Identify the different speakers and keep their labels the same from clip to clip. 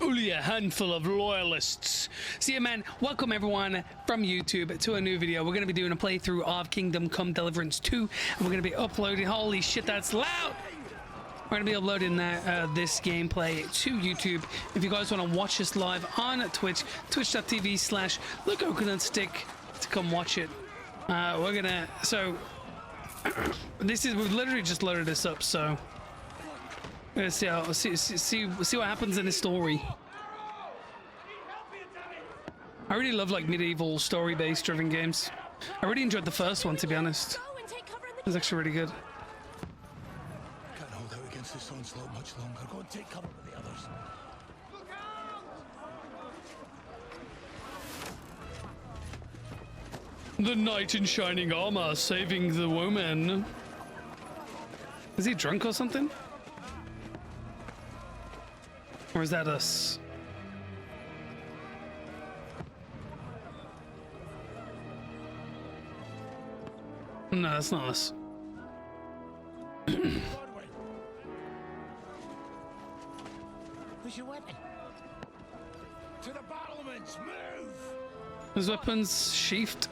Speaker 1: only a handful of loyalists. So yeah, man, welcome everyone from YouTube to a new video. We're going to be doing a playthrough of Kingdom Come Deliverance 2, and we're going to be uploading, holy shit, that's loud! We're going to be uploading this gameplay to YouTube. If you guys want to watch this live on Twitch, twitch.tv/LookCoconutStick to come watch it. We're going to, so, we've literally just loaded this up, so we're going to see what happens in this story. I really love like medieval story-based driven games. I really enjoyed the first one, to be honest. It was actually really good.
Speaker 2: Can't hold out against this onslaught much longer. Go and take cover with the others. Look out!
Speaker 1: The knight in shining armor saving the woman. Is he drunk or something? Or is that us? No, that's not us.
Speaker 2: Where's your weapon? To the battlements, move!
Speaker 1: His weapons sheathed.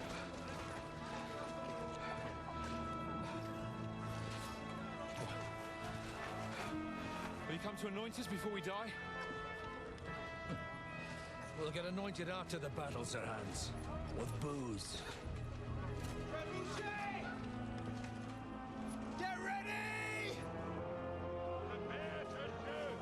Speaker 3: Will you come to anoint us before we die?
Speaker 2: We'll get anointed after the battles are hands. With booze. Get ready! Prepare to shoot!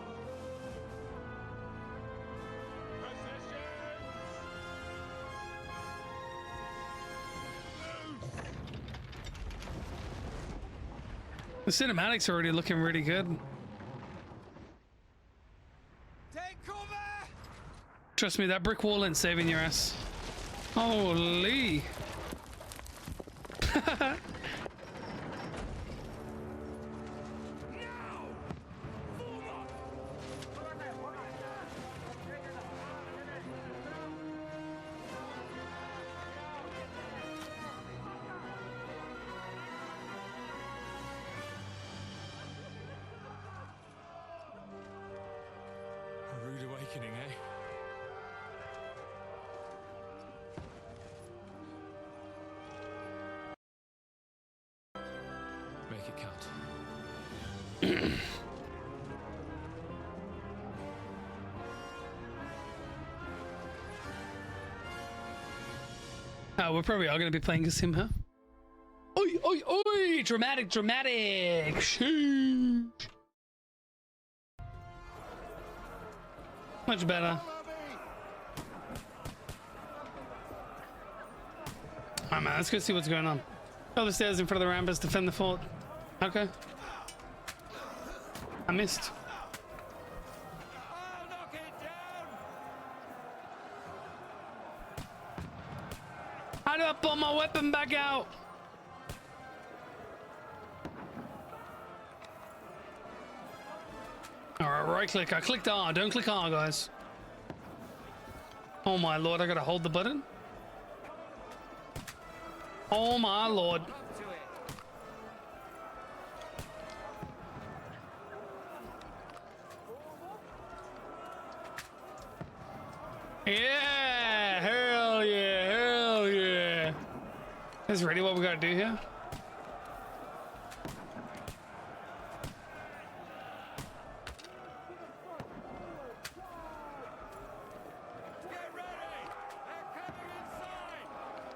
Speaker 1: The cinematics are already looking really good.
Speaker 2: Take cover!
Speaker 1: Trust me, that brick wall ain't saving your ass. Holy.
Speaker 3: A rude awakening, eh? Make it count.
Speaker 1: We're probably all gonna be playing as him, huh? Oi, oi, oi! Dramatic, dramatic! Sheesh. Much better. Alright, man, let's go see what's going on. Oh, the stairs in front of the ramparts, defend the fort. Okay. I missed.
Speaker 2: I'll knock it down!
Speaker 1: How do I pull my weapon back out? Alright, right click. I clicked R. Don't click R, guys. Oh my lord, I gotta hold the button. Oh my lord. Yeah, hell yeah, hell yeah. Is ready what we gotta do here?
Speaker 2: Get ready! They're coming inside!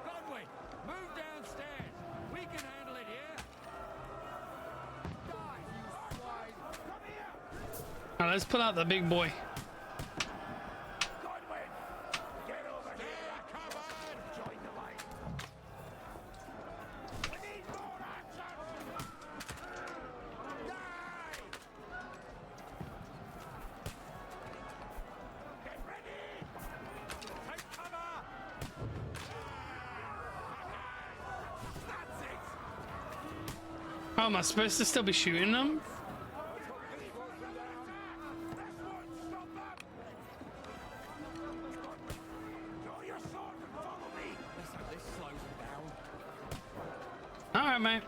Speaker 2: Conway, move downstairs! We can handle it here! Die, you swine! Come here!
Speaker 1: Alright, let's pull out the big boy.
Speaker 2: Conway! Get over here! Come on! Join the line! We need more action! Die! Get ready! Take cover! That's it!
Speaker 1: Oh, am I supposed to still be shooting them?
Speaker 2: Draw your sword and follow me!
Speaker 3: Let's hope this slows them down.
Speaker 1: Alright, mate.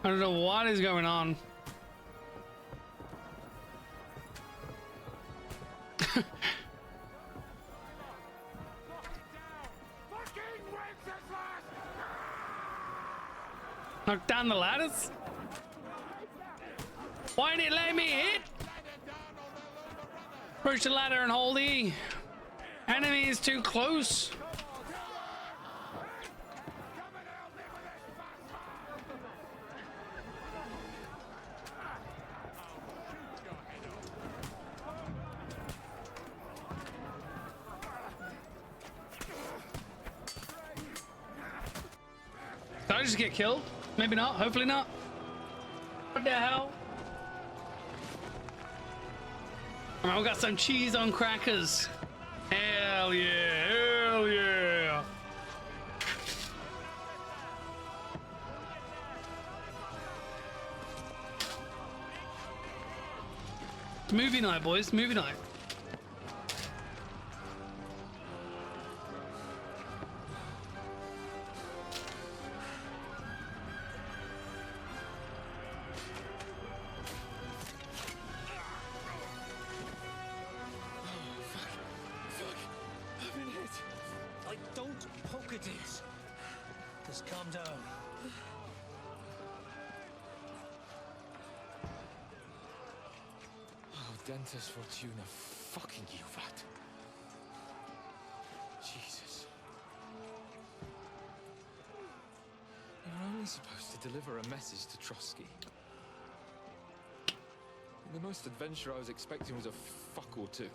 Speaker 1: I don't know what is going on. Knock down the ladders? Why didn't it let me hit? Approach the ladder and hold E. Enemy is too close. Did I just get killed? Maybe not. Hopefully not. What the hell? Alright, we got some cheese on crackers. Hell yeah. Hell yeah. It's movie night, boys. Movie night.
Speaker 4: Just calm down.
Speaker 3: Oh, Dentes Fortuna, fucking you, Vat. Jesus. You're only supposed to deliver a message to Trotsky. The most adventure I was expecting was a fuck or two.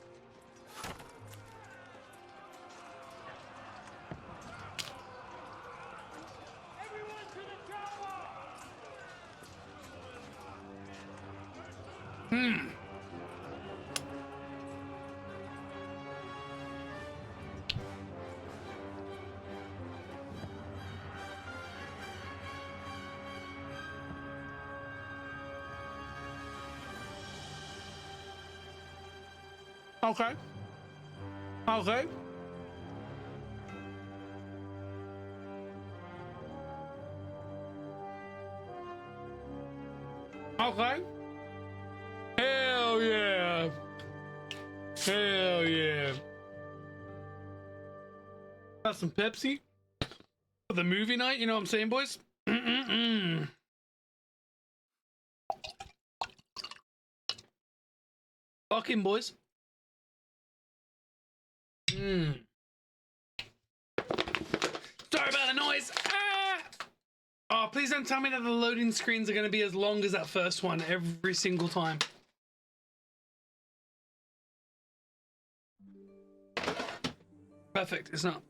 Speaker 1: Okay. Okay. Okay. Hell yeah. Hell yeah. Got some Pepsi for the movie night, you know what I'm saying, boys? Fucking boys. Sorry about the noise. Ah! Oh, please don't tell me that the loading screens are going to be as long as that first one every single time. Perfect. It's not.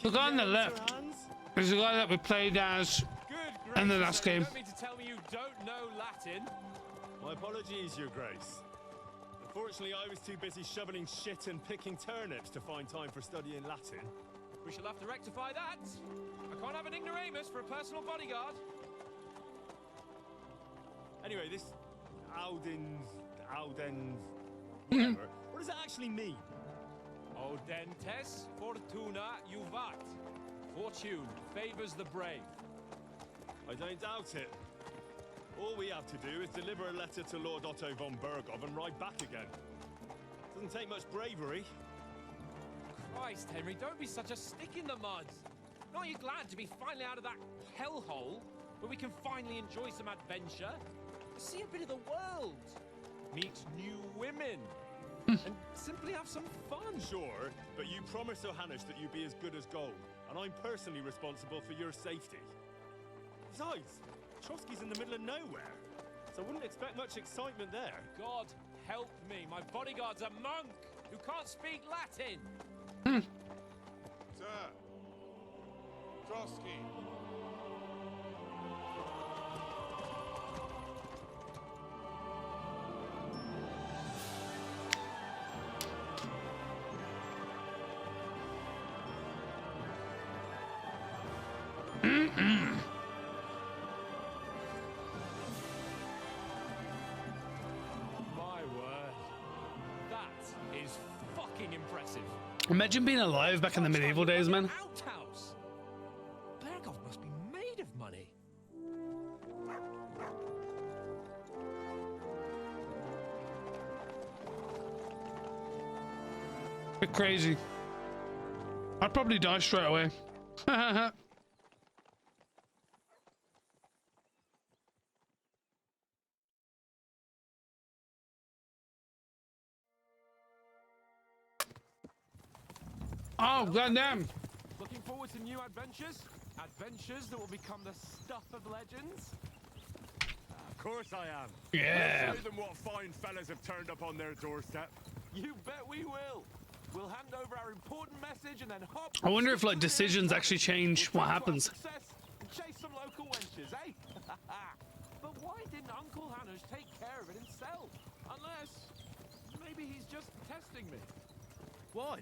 Speaker 1: The guy on the left is the guy that we played as in the last game.
Speaker 3: You don't mean to tell me you don't know Latin?
Speaker 5: My apologies, Your Grace. Unfortunately, I was too busy shoveling shit and picking turnips to find time for studying Latin.
Speaker 3: We shall have to rectify that. I can't have an ignoramus for a personal bodyguard.
Speaker 5: Anyway, this Audens, whatever. What does that actually mean?
Speaker 3: Audentes fortuna juvat. Fortune favors the brave.
Speaker 5: I don't doubt it. All we have to do is deliver a letter to Lord Otto von Bergov and ride back again. Doesn't take much bravery.
Speaker 3: Christ, Henry, don't be such a stick in the mud. Aren't you glad to be finally out of that hellhole where we can finally enjoy some adventure? See a bit of the world. Meet new women. And simply have some fun.
Speaker 5: Sure, but you promised Johannes that you'd be as good as gold, and I'm personally responsible for your safety. Besides, Trotsky's in the middle of nowhere, so I wouldn't expect much excitement there.
Speaker 3: God help me, my bodyguard's a monk who can't speak Latin.
Speaker 6: Sir. Trotsky.
Speaker 3: My word. That is fucking impressive.
Speaker 1: Imagine being alive back in the medieval days, man.
Speaker 3: Outhouse. Bergov must be made of money.
Speaker 1: Bit crazy. I'd probably die straight away. Oh, goddamn.
Speaker 3: Looking forward to new adventures? Adventures that will become the stuff of legends?
Speaker 5: Of course I am.
Speaker 1: Yeah.
Speaker 5: Show them what fine fellas have turned up on their doorstep.
Speaker 3: You bet we will. We'll hand over our important message and then hop.
Speaker 1: I wonder if like decisions actually change what happens.
Speaker 3: And chase some local wenches, eh? But why didn't Uncle Hanush take care of it himself? Unless maybe he's just testing me.
Speaker 5: Why?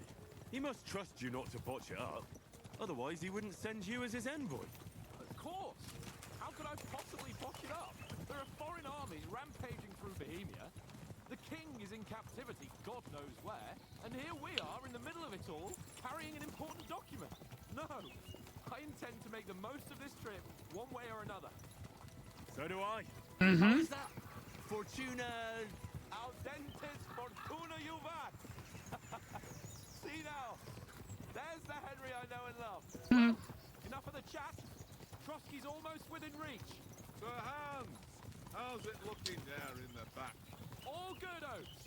Speaker 5: He must trust you not to botch it up. Otherwise, he wouldn't send you as his envoy.
Speaker 3: Of course. How could I possibly botch it up? There are foreign armies rampaging through Bohemia. The king is in captivity, God knows where, and here we are in the middle of it all, carrying an important document. No, I intend to make the most of this trip, one way or another.
Speaker 5: So do I.
Speaker 1: Mm-hmm.
Speaker 5: How's that? Fortuna...
Speaker 3: Audentes fortuna juvat. See now, there's the Henry I know and love. Well, enough of the chat. Trotsky's almost within reach.
Speaker 6: Sir Hans, how's it looking there in the back?
Speaker 3: All good, Oates.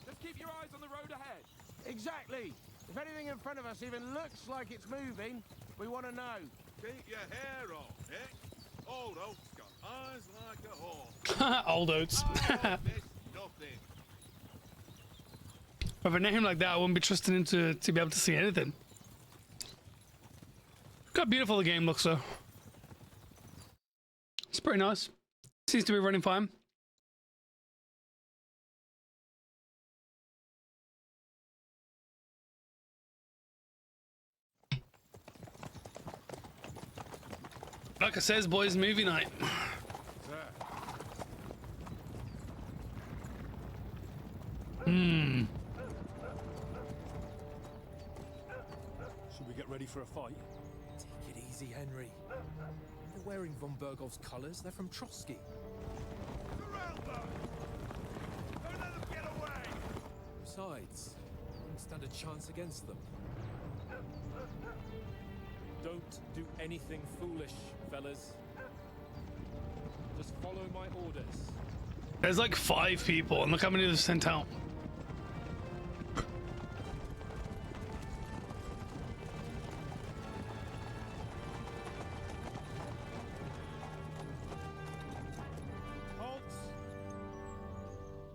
Speaker 3: Just keep your eyes on the road ahead.
Speaker 7: Exactly. If anything in front of us even looks like it's moving, we want to know.
Speaker 6: Keep your hair on, eh? Old Oak's got eyes like a hawk.
Speaker 1: Old Oats.
Speaker 6: I miss nothing.
Speaker 1: With a name like that, I wouldn't be trusting him to be able to see anything. Look how beautiful the game looks, though. It's pretty nice. Seems to be running fine. Like I says, boys, movie night.
Speaker 5: Should we get ready for a fight?
Speaker 3: Take it easy, Henry. They're wearing von Bergov's colours. They're from Trotsky.
Speaker 6: Surround them! Don't let them get away!
Speaker 3: Besides, we wouldn't stand a chance against them. Don't do anything foolish, fellas. Just follow my orders.
Speaker 1: There's like 5 people, and look how many they've sent out.
Speaker 5: Halt!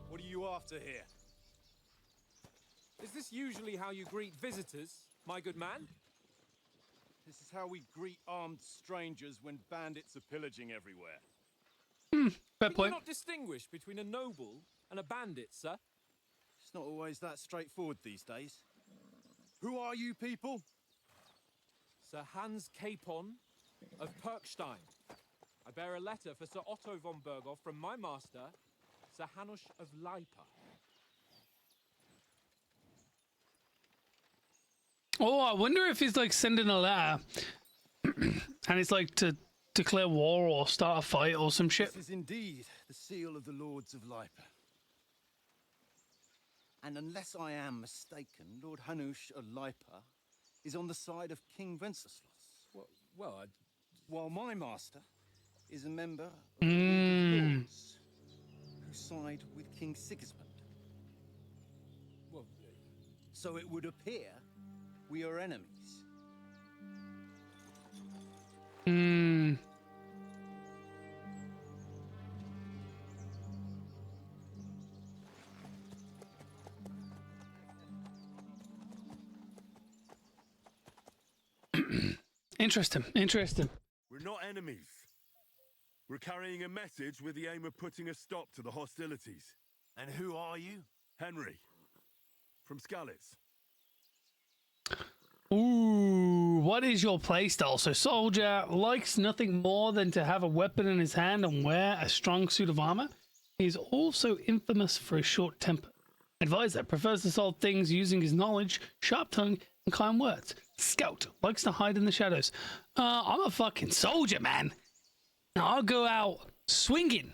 Speaker 5: What are you after here?
Speaker 3: Is this usually how you greet visitors, my good man?
Speaker 5: This is how we greet armed strangers when bandits are pillaging everywhere.
Speaker 1: Fair
Speaker 3: Can you
Speaker 1: point.
Speaker 3: not distinguish between a noble and a bandit, sir?
Speaker 5: It's not always that straightforward these days. Who are you people?
Speaker 3: Sir Hans Capon of Perkstein. I bear a letter for Sir Otto von Bergov from my master, Sir Hanush of Lipa.
Speaker 1: Oh, I wonder if he's like sending a letter and it's like to declare war or start a fight or some shit.
Speaker 8: This is indeed the seal of the Lords of Lipa. And unless I am mistaken, Lord Hanush of Lipa is on the side of King Wenceslas,
Speaker 3: Well,
Speaker 8: while my master is a member of the League of Lords who side with King Sigismund.
Speaker 3: well,
Speaker 8: So it would appear we are enemies.
Speaker 1: Interesting. Interesting.
Speaker 6: We're not enemies. We're carrying a message with the aim of putting a stop to the hostilities.
Speaker 2: And who are you?
Speaker 6: Henry, from Skalitz.
Speaker 1: Ooh, what is your playstyle? So, soldier likes nothing more than to have a weapon in his hand and wear a strong suit of armor. He is also infamous for his short temper. Advisor prefers to solve things using his knowledge, sharp tongue, and kind words. Scout likes to hide in the shadows. I'm a fucking soldier, man. I'll go out swinging.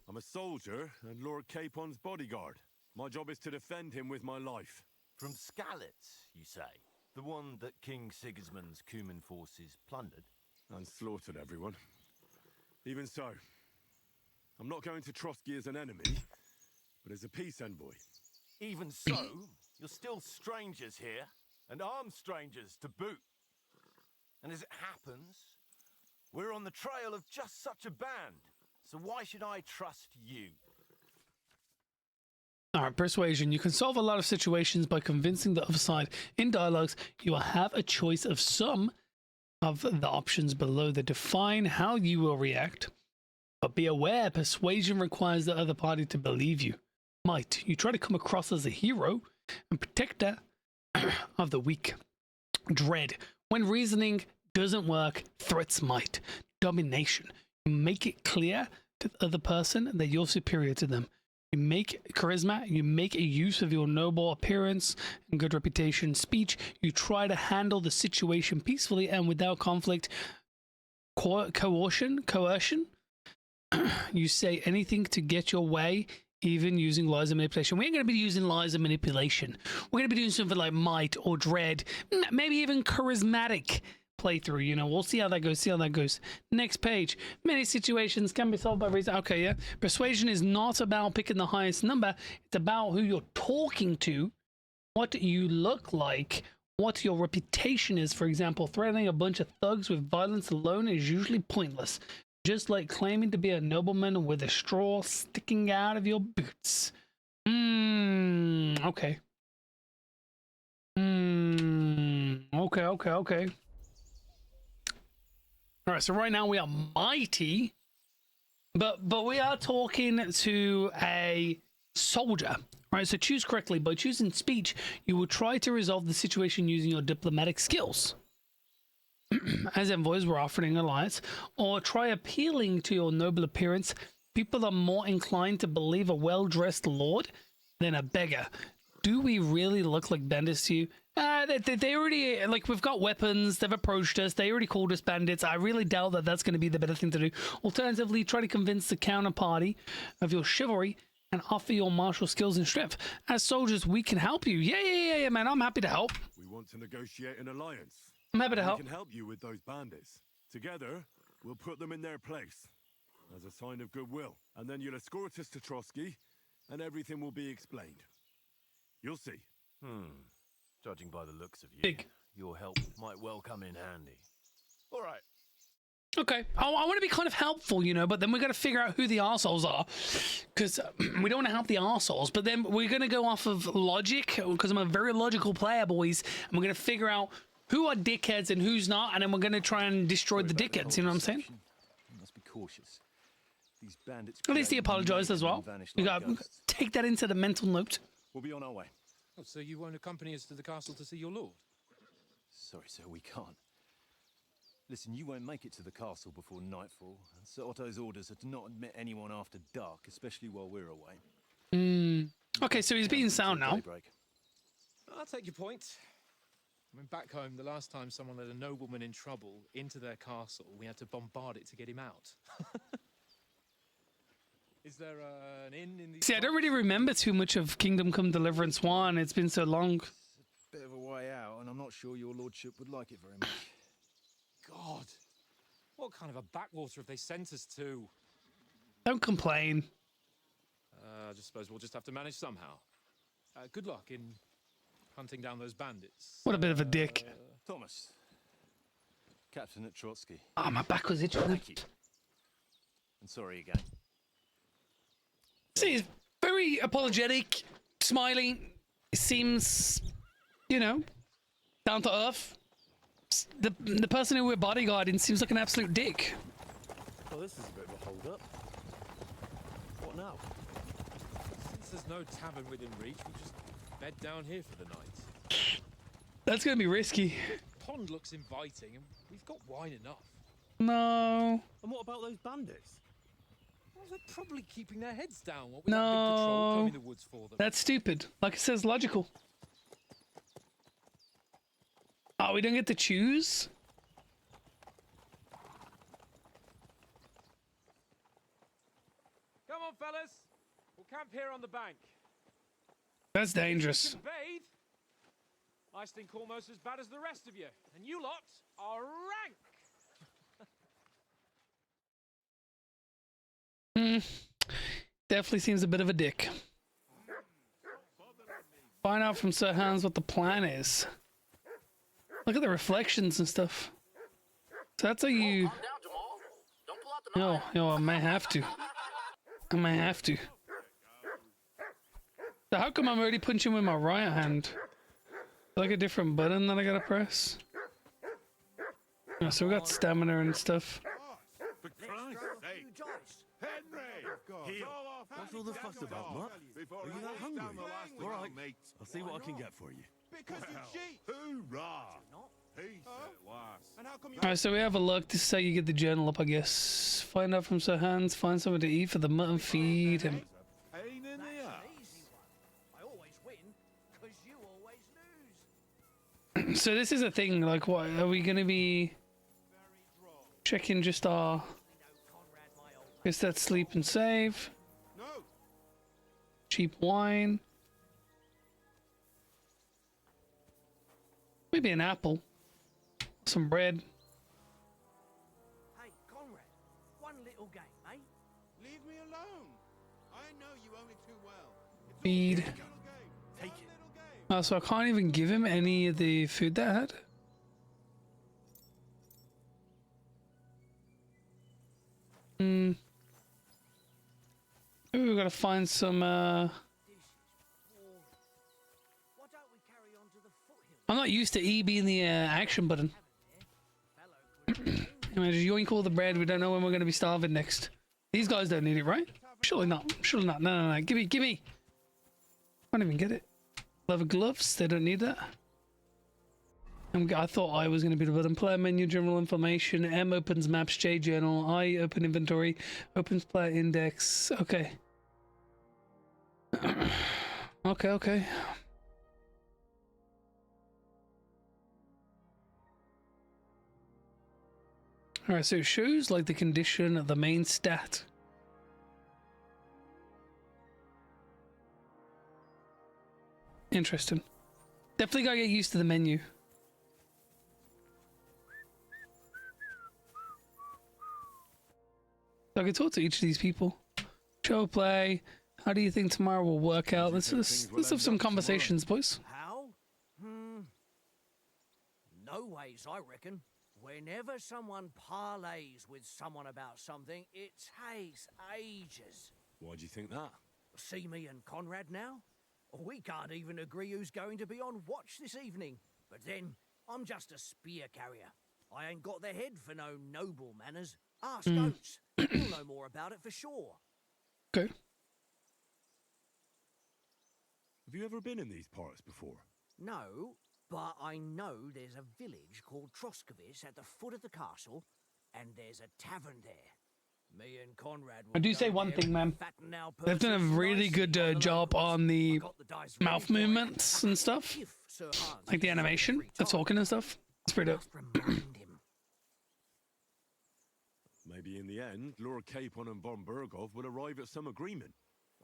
Speaker 6: I'm a soldier and Lord Capon's bodyguard. My job is to defend him with my life.
Speaker 2: From Skalitz, you say? The one that King Sigismund's Cuman forces plundered?
Speaker 6: And slaughtered everyone. Even so, I'm not going to Trotsky as an enemy, but as a peace envoy.
Speaker 2: Even so, you're still strangers here, and armed strangers to boot. And as it happens, we're on the trail of just such a band. So why should I trust you?
Speaker 1: All right, persuasion. You can solve a lot of situations by convincing the other side. In dialogues, you will have a choice of some of the options below that define how you will react. But be aware, persuasion requires the other party to believe you. Might. You try to come across as a hero and protector of the weak. Dread. When reasoning doesn't work, threats might. Domination. You make it clear to the other person that you're superior to them. You make charisma, you make a use of your noble appearance and good reputation. Speech, you try to handle the situation peacefully and without conflict. Coercion, you say anything to get your way, even using lies and manipulation. We ain't going to be using lies and manipulation. We're going to be doing something like might or dread, maybe even charismatic playthrough. You know, we'll see how that goes. Next page. Many situations can be solved by reason. Okay, yeah. Persuasion is not about picking the highest number. It's about who you're talking to, what you look like, what your reputation is. For example, threatening a bunch of thugs with violence alone is usually pointless. Just like claiming to be a nobleman with a straw sticking out of your boots. Okay. Okay. All right, so right now we are mighty, but we are talking to a soldier. Right, so choose correctly. By choosing speech, you will try to resolve the situation using your diplomatic skills. As envoys, we're offering an alliance, or try appealing to your noble appearance. People are more inclined to believe a well-dressed lord than a beggar. Do we really look like bandits to you? They already, like, we've got weapons, they've approached us, they already called us bandits. I really doubt that that's going to be the better thing to do. Alternatively, try to convince the counterparty of your chivalry and offer your martial skills and strength. As soldiers, we can help you. Yeah, man, I'm happy to help.
Speaker 6: We want to negotiate an alliance.
Speaker 1: I'm happy to help.
Speaker 6: We can help you with those bandits. Together, we'll put them in their place as a sign of goodwill. And then you'll escort us to Trotsky, and everything will be explained. You'll see.
Speaker 2: Judging by the looks of you,
Speaker 1: Big.
Speaker 2: your help might well come in handy. All right.
Speaker 1: Okay, I want to be kind of helpful, you know, but then we're going to figure out who the arseholes are, because we don't want to help the arseholes, but then we're going to go off of logic, because I'm a very logical player, boys, and we're going to figure out who are dickheads and who's not, and then we're going to try and destroy the dickheads, you know what I'm saying?
Speaker 8: You must be cautious. These bandits.
Speaker 1: At least he
Speaker 8: create
Speaker 1: apologized as well.
Speaker 8: vanish
Speaker 1: You
Speaker 8: like
Speaker 1: got
Speaker 8: ghosts.
Speaker 1: take that into the mental note.
Speaker 8: We'll be on our way.
Speaker 3: Oh, so you won't accompany us to the castle to see your lord?
Speaker 8: Sorry, sir, we can't. Listen, you won't make it to the castle before nightfall. And Sir Otto's orders are to not admit anyone after dark, especially while we're away.
Speaker 1: Okay, so he's being sound now.
Speaker 8: Daybreak.
Speaker 3: I'll take your point. I mean, back home, the last time someone led a nobleman in trouble into their castle, we had to bombard it to get him out. Is there an inn in the...
Speaker 1: See, I don't really remember too much of Kingdom Come Deliverance 1. It's been so long.
Speaker 8: Bit of a way out, and I'm not sure your lordship would like it very much.
Speaker 3: God, what kind of a backwater have they sent us to?
Speaker 1: Don't complain.
Speaker 3: I just suppose we'll just have to manage somehow. Good luck in hunting down those bandits.
Speaker 1: What a bit of a dick.
Speaker 8: Thomas, captain at Trotsky.
Speaker 1: Oh, my back was itching.
Speaker 8: Thank you. And sorry again.
Speaker 1: See, he's very apologetic, smiling. It seems, you know, Down to earth. The person who we're bodyguarding seems like an absolute dick.
Speaker 8: Well, this is a bit of a hold-up. What now?
Speaker 3: Since there's no tavern within reach, we'll just bed down here for the night.
Speaker 1: That's gonna be risky.
Speaker 3: The pond looks inviting, and we've got wine enough.
Speaker 1: No.
Speaker 5: And what about those bandits?
Speaker 3: Well, they're probably keeping their heads down. What with that big patrol
Speaker 1: No.
Speaker 3: combing the woods for them.
Speaker 1: That's stupid. Like it says, logical. Oh, we don't get to choose?
Speaker 3: Come on, fellas. We'll camp here on the bank.
Speaker 1: That's dangerous.
Speaker 3: You can bathe. I stink almost as bad as the rest of you, and you lot are rank.
Speaker 1: Definitely seems a bit of a dick. Find out from Sir Hans what the plan is. Look at the reflections and stuff. So that's how you... Yo, I may have to. I may have to. So how come I'm already punching with my right hand? Like a different button that I gotta press? Yeah, so we got stamina and stuff.
Speaker 6: For Christ's sake! Henry! Heel! What's all the fuss about, Mutt? Are you that hungry? All right, mate. I'll see what I can get for you.
Speaker 7: Because you cheat.
Speaker 6: Hoorah! Peace at last.
Speaker 7: And how come you...
Speaker 1: Alright, so we have a look. This is how you get the journal up, I guess. Find out from Sir Hans. Find something to eat for the mutton. Feed him.
Speaker 6: Pain in the ass.
Speaker 7: I always win, because you always lose.
Speaker 1: So this is a thing. Like, what are we gonna be checking? Just our... Guess that's sleep and save.
Speaker 7: No.
Speaker 1: Cheap wine. Maybe an apple. Some bread.
Speaker 7: Hey, Conrad, one little game, eh? Leave me alone. I know you only too well. It's
Speaker 1: Feed.
Speaker 7: all a little game.
Speaker 6: Take
Speaker 7: One
Speaker 6: it.
Speaker 7: little game.
Speaker 1: Oh, so I can't even give him any of the food that I had? Ooh, we gotta find some,
Speaker 7: Why don't we carry on to the foothill?
Speaker 1: I'm not used to E being the action button. Imagine yoink all the bread, we don't know when we're gonna be starving next. These guys don't need it, right? Surely not. Surely not. No. Gimme. Can't even get it. Leather gloves, they don't need that. I thought I was going to be the button. Player menu, general information. M opens maps, J journal. I open inventory. Opens player index. Okay. Okay. Alright, so it shows like the condition of the main stat. Interesting. Definitely gotta get used to the menu. So I can talk to each of these people. Show play. How do you think tomorrow will work out? Let's have some conversations, boys.
Speaker 7: How? No ways, I reckon. Whenever someone parlays with someone about something, it takes ages.
Speaker 6: Why do you think that?
Speaker 7: See me and Conrad now? We can't even agree who's going to be on watch this evening. But then, I'm just a spear carrier. I ain't got the head for no noble manners. Ask Oates. He'll know more about it for sure.
Speaker 1: Okay.
Speaker 6: Have you ever been in these parts before?
Speaker 7: No, but I know there's a village called Troskovic at the foot of the castle, and there's a tavern there. Me and Conrad will
Speaker 1: I do
Speaker 7: go
Speaker 1: say one
Speaker 7: there
Speaker 1: thing, man.
Speaker 7: and fatten our
Speaker 1: They've done a
Speaker 7: purses
Speaker 1: really
Speaker 7: nicely
Speaker 1: good
Speaker 7: by the
Speaker 1: job
Speaker 7: locals.
Speaker 1: on the
Speaker 7: I got the dice ready
Speaker 1: mouth
Speaker 7: for it.
Speaker 1: movements and stuff.
Speaker 7: If Sir Hans
Speaker 1: Like the
Speaker 7: is
Speaker 1: animation,
Speaker 7: every
Speaker 1: the
Speaker 7: time,
Speaker 1: talking and stuff. It's pretty dope.
Speaker 7: just remind him.
Speaker 6: Maybe in the end, Lord Capon and Von Berghoff will arrive at some agreement.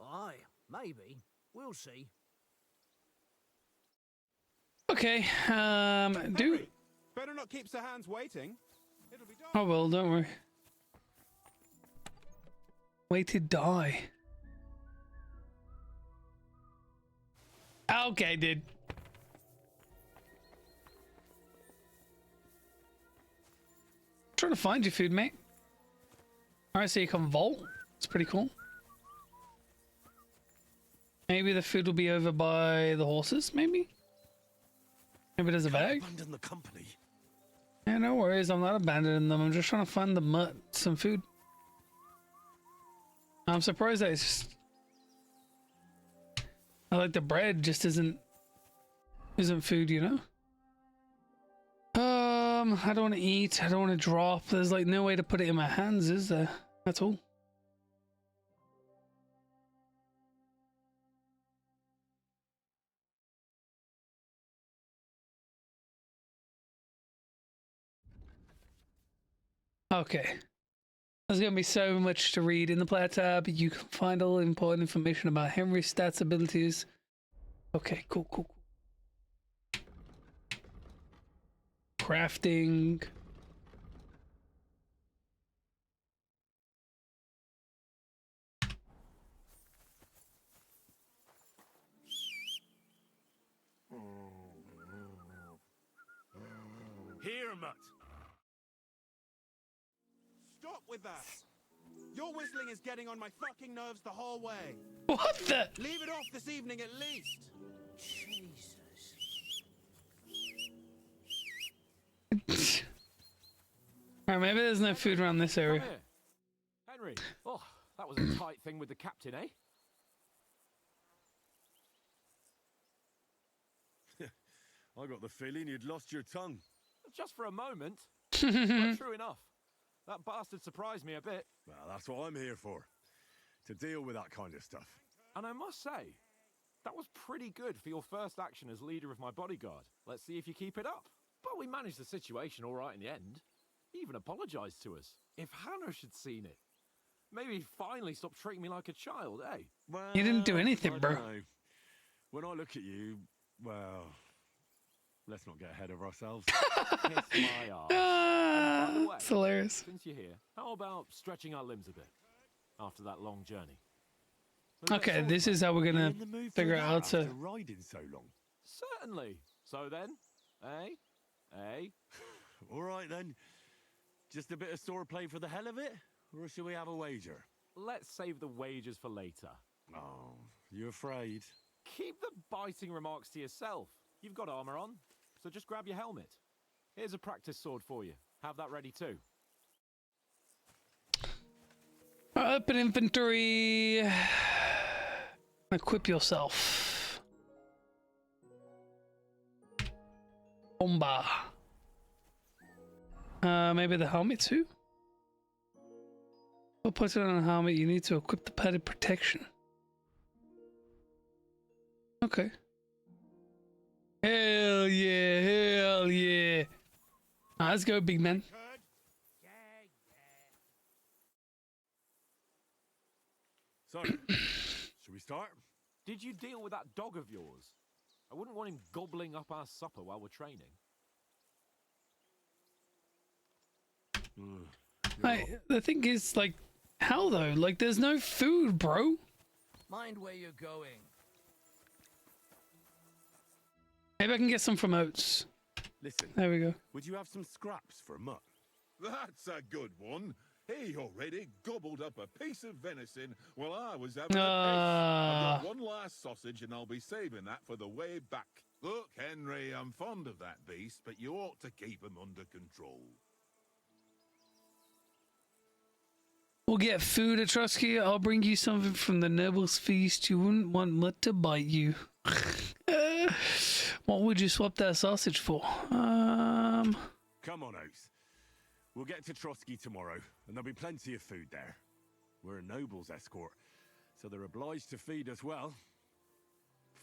Speaker 7: Aye, maybe. We'll see.
Speaker 1: Okay, do...
Speaker 5: Better not keep Sir Hans waiting. It'll be dark.
Speaker 1: Oh well, don't worry. Wait to die. Okay, dude. Trying to find your food, mate. Alright, so you can vault. It's pretty cool. Maybe the food will be over by the horses, maybe? Maybe there's a bag?
Speaker 6: Abandon the company.
Speaker 1: Yeah, no worries. I'm not abandoning them. I'm just trying to find some food. I'm surprised that it's just... I like the bread just isn't food, you know? I don't want to eat. I don't want to drop. There's like no way to put it in my hands, is there? That's all. Okay. There's going to be so much to read in the player tab. You can find all important information about Henry's stats, abilities. Okay, cool. Crafting.
Speaker 2: Here, mutt.
Speaker 9: Stop with that! Your whistling is getting on my fucking nerves the whole way.
Speaker 1: What the?
Speaker 9: Leave it off this evening at least.
Speaker 7: Jesus.
Speaker 1: Alright, maybe there's no food around this area.
Speaker 3: Come here. Henry. Oh, that was a tight thing with the captain, eh?
Speaker 6: I got the feeling you'd lost your tongue.
Speaker 3: Just for a moment. But true enough. That bastard surprised me a bit.
Speaker 6: Well, that's what I'm here for. To deal with that kind of stuff.
Speaker 3: And I must say, that was pretty good for your first action as leader of my bodyguard. Let's see if you keep it up. But we managed the situation all right in the end. He even apologized to us. If Hannah had seen it, maybe he'd finally stop treating me like a child, eh?
Speaker 6: Well,
Speaker 1: You didn't do anything,
Speaker 6: I
Speaker 1: bro.
Speaker 6: don't know. When I look at you, well, let's not get ahead of ourselves.
Speaker 3: Kiss my arse. By the way,
Speaker 1: It's hilarious.
Speaker 3: since you're here, how about stretching our limbs a bit after that long journey?
Speaker 1: Okay, this is how we're
Speaker 6: You're
Speaker 1: gonna
Speaker 6: in the mood for
Speaker 1: figure
Speaker 6: that
Speaker 1: out how to...
Speaker 6: after riding so long.
Speaker 3: Certainly. So then, eh?
Speaker 6: All right then. Just a bit of swordplay for the hell of it, or should we have a wager?
Speaker 3: Let's save the wagers for later.
Speaker 6: Oh, you afraid?
Speaker 3: Keep the biting remarks to yourself. You've got armor on, so just grab your helmet. Here's a practice sword for you. Have that ready too.
Speaker 1: Open inventory. Equip yourself. Bomba. Maybe the helmet too? We'll put it on a helmet. You need to equip the padded protection. Okay. Hell yeah, hell yeah. Let's go, big man.
Speaker 6: So, should we start?
Speaker 3: Did you deal with that dog of yours? I wouldn't want him gobbling up our supper while we're training.
Speaker 1: The thing is, like, how though? Like, there's no food, bro.
Speaker 7: Mind where you're going.
Speaker 1: Maybe I can get some from Oats.
Speaker 6: Listen,
Speaker 1: There we go.
Speaker 6: would you have some scraps for a mutt?
Speaker 10: That's a good one. He already gobbled up a piece of venison while I was having a piss.
Speaker 1: Ah.
Speaker 10: I've got one last sausage and I'll be saving that for the way back. Look, Henry, I'm fond of that beast, but you ought to keep him under control.
Speaker 1: We'll get food at Trusky. I'll bring you something from the noble's feast. You wouldn't want Mutt to bite you. What would you swap that sausage for?
Speaker 6: Come on, Oates. We'll get to Trotsky tomorrow, and there'll be plenty of food there. We're a noble's escort, so they're obliged to feed us well.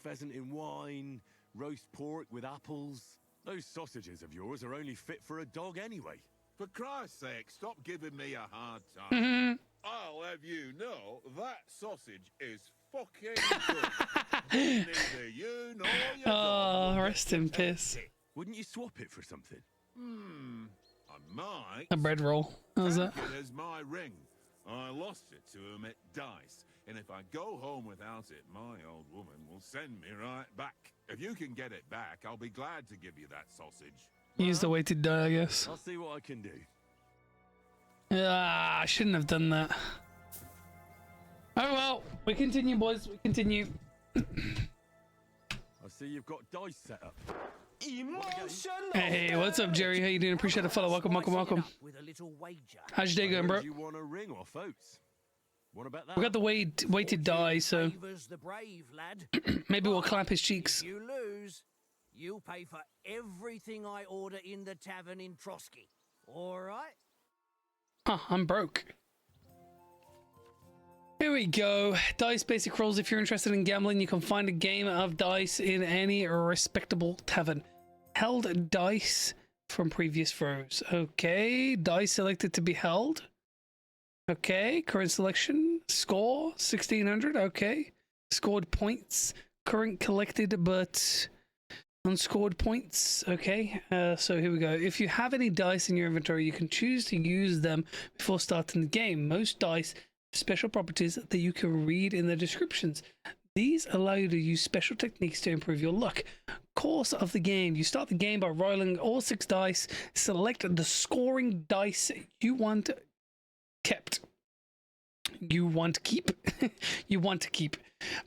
Speaker 6: Pheasant in wine, roast pork with apples. Those sausages of yours are only fit for a dog anyway.
Speaker 10: For Christ's sake, stop giving me a hard time. I'll have you know that sausage is fucking good. Neither you nor your dog will
Speaker 1: rest in peace.
Speaker 6: Wouldn't you swap it for something?
Speaker 10: I might.
Speaker 1: A bread roll. How's that?
Speaker 10: Take it as my ring. I lost it to him at dice, and if I go home without it, my old woman will send me right back. If you can get it back, I'll be glad to give you that sausage.
Speaker 1: Use the way to die, I guess.
Speaker 6: I'll see what I can do.
Speaker 1: I shouldn't have done that. Oh well, we continue, boys. We continue.
Speaker 6: I see you've got dice set up.
Speaker 1: Hey, what's up, Jerry? How you doing? Appreciate the follow. Welcome, welcome, welcome.
Speaker 7: With a little wager.
Speaker 1: How's your day going, bro?
Speaker 6: You want a ring off Oates? What about that?
Speaker 1: We got the weighted die, so
Speaker 7: Favors the brave, lad.
Speaker 1: maybe we'll clap his cheeks.
Speaker 7: If you lose, you'll pay for everything I order in the tavern in Trotsky. All right?
Speaker 1: Huh, I'm broke. Here we go. Dice basic rules. If you're interested in gambling, you can find a game of dice in any respectable tavern. Held dice from previous throws. Okay. Dice selected to be held. Okay. Current selection. Score 1600. Okay. Scored points. Current collected but unscored points. Okay. So here we go. If you have any dice in your inventory, you can choose to use them before starting the game. Most dice special properties that you can read in the descriptions. These allow you to use special techniques to improve your luck. Course of the game. You start the game by rolling all 6 dice. Select the scoring dice you want kept. You want to keep. You want to keep.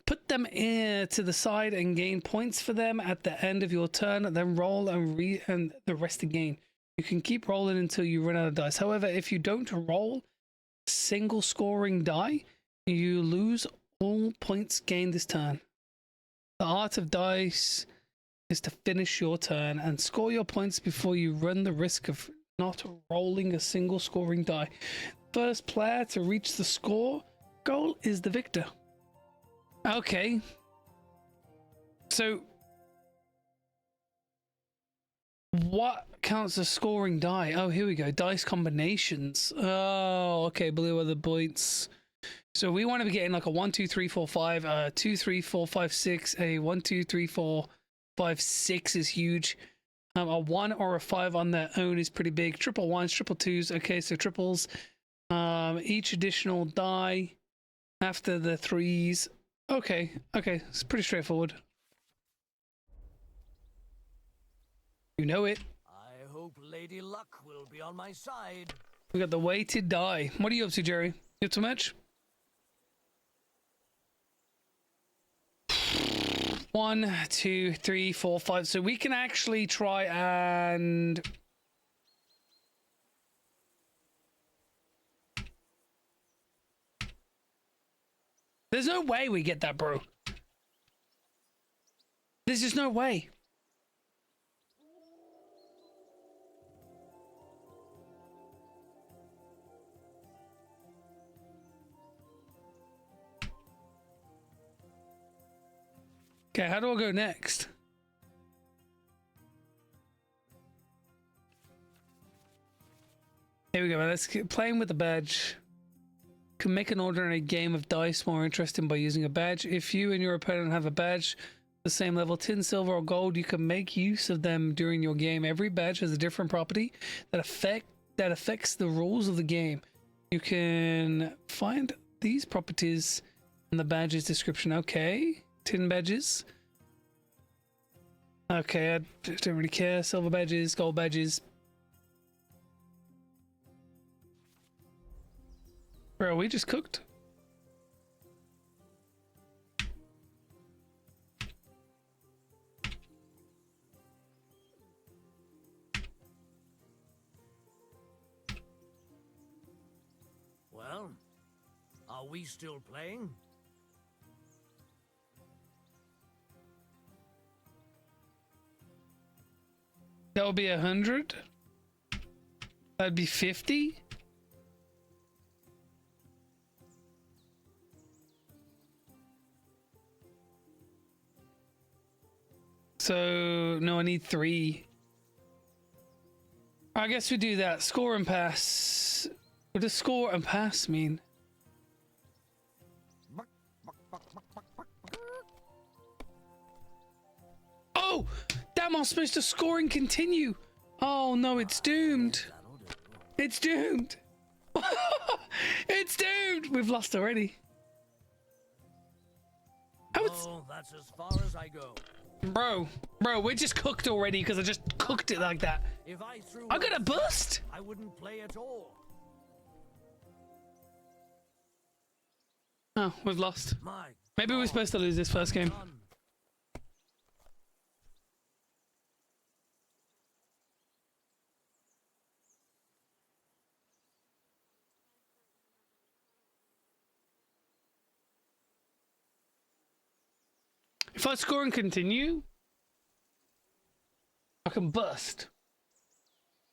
Speaker 1: Put them to the side and gain points for them at the end of your turn. Then roll and the rest again. You can keep rolling until you run out of dice. However, if you don't roll single scoring die, you lose all points gained this turn. The art of dice is to finish your turn and score your points before you run the risk of not rolling a single scoring die. First player to reach the score goal is the victor. Okay. So what counts as scoring die? Oh, here we go. Dice combinations. Oh, okay. Blue are the points. So we want to be getting like a 1, 2, 3, 4, 5, 2, 3, 4, 5, 6. A 1, 2, 3, 4, 5, 6 is huge. A 1 or a 5 on their own is pretty big. Triple 1s, triple 2s. Okay, so triples. Each additional die after the 3s. Okay, it's pretty straightforward. You know it.
Speaker 7: I hope Lady Luck will be on my side.
Speaker 1: We got the weighted die. What are you up to, Jerry? You up to much? 1, 2, 3, 4, 5. So we can actually try and there's no way we get that, bro. There's just no way. Okay, how do I go next? Here we go, man. Let's keep playing with the badge. Can make an ordinary game of dice more interesting by using a badge. If you and your opponent have a badge the same level, tin, silver, or gold, you can make use of them during your game. Every badge has a different property that affects the rules of the game. You can find these properties in the badge's description. Okay. Tin badges. Okay, I don't really care. Silver badges, gold badges. Bro, we just cooked.
Speaker 7: Well, are we still playing?
Speaker 1: That would be 100. That'd be 50. So no, I need 3. I guess we do that. Score and pass. What does score and pass mean? Oh, damn! I'm supposed to score and continue. Oh no, it's doomed. It's doomed. It's doomed. We've lost already.
Speaker 7: Oh, that's as far as I go.
Speaker 1: Bro, we're just cooked already because I just cooked it like that.
Speaker 7: If I threw
Speaker 1: I got a bust.
Speaker 7: I wouldn't play at all.
Speaker 1: Oh, we've lost.
Speaker 7: My
Speaker 1: Maybe we're supposed to lose this first game.
Speaker 7: God.
Speaker 1: If I score and continue, I can bust.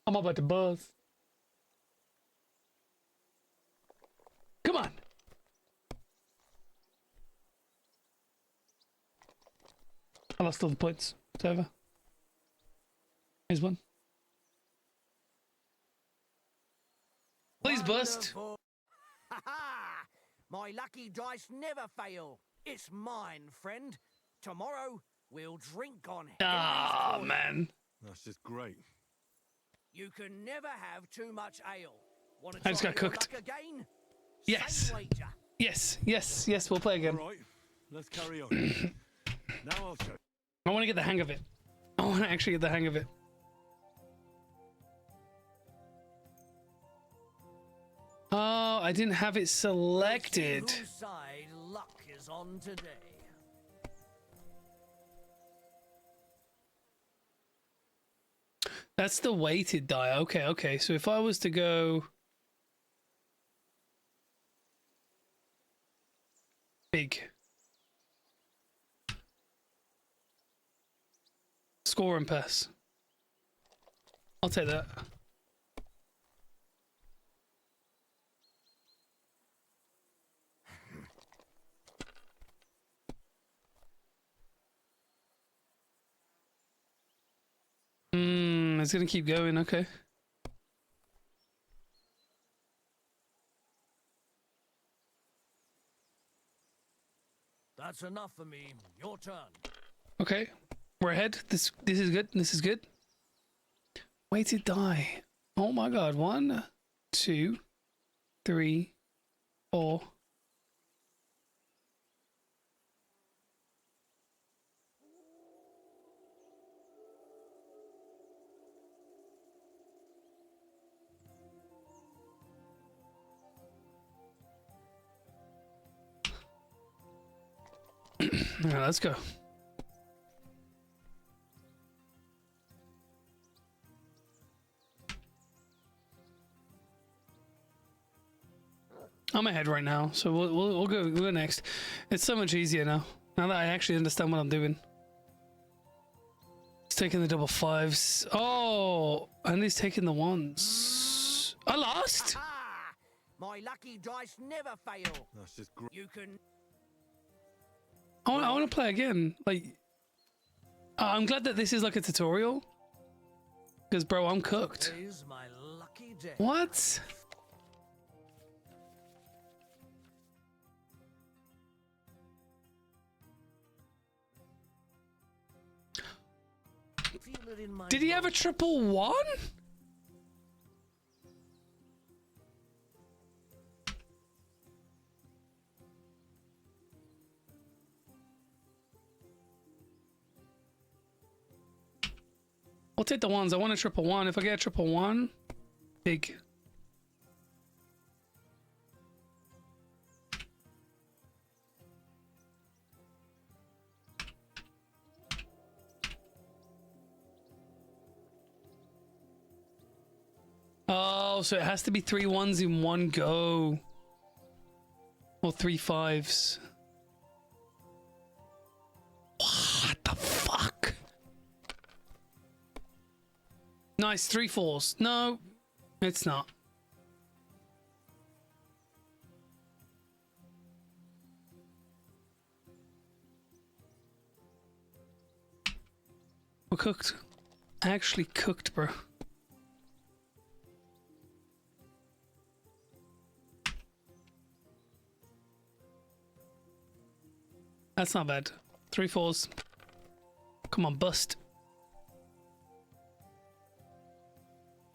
Speaker 1: I'm about to bust. Come on. I lost all the points. It's over. Here's one. Please bust.
Speaker 7: Ha ha! My lucky dice never fail. It's mine, friend. Tomorrow we'll drink on Henry's
Speaker 1: Ah,
Speaker 7: Corner.
Speaker 1: man.
Speaker 6: That's just great.
Speaker 7: You can never have too much ale. Want to
Speaker 1: I just
Speaker 7: try
Speaker 1: got
Speaker 7: your
Speaker 1: cooked.
Speaker 7: luck again?
Speaker 1: Yes.
Speaker 7: Same wager.
Speaker 1: Yes, yes, yes, we'll play again.
Speaker 6: All right, let's carry on. Now I'll show.
Speaker 1: I want to get the hang of it. I want to actually get the hang of it. Oh, I didn't have it selected.
Speaker 7: See whose side luck is on today.
Speaker 1: That's the weighted die. Okay, okay. So if I was to go big, score and pass, I'll take that. It's gonna keep going. Okay.
Speaker 7: That's enough for me. Your turn.
Speaker 1: Okay, we're ahead. This is good. This is good. Weighted die. Oh my god. 1, 2, 3, 4. All right, let's go. I'm ahead right now, so we'll go next. It's so much easier now. Now that I actually understand what I'm doing. He's taking the double fives. Oh, and he's taking the ones. I lost.
Speaker 7: Ha! My lucky dice never fail.
Speaker 6: That's just great.
Speaker 7: You can.
Speaker 1: I want to play again. Like, I'm glad that this is like a tutorial. Because, bro, I'm cooked.
Speaker 7: Today's my lucky day.
Speaker 1: What?
Speaker 7: Feel it in my
Speaker 1: Did he have a
Speaker 7: bones.
Speaker 1: triple one? I'll take the ones. I want a triple one. If I get a triple one, big. Oh, so it has to be 3 ones in one go. Or 3 fives. What the fuck? Nice, 3 fours. No, it's not. We're cooked. Actually cooked, bro. That's not bad. 3 fours. Come on, bust.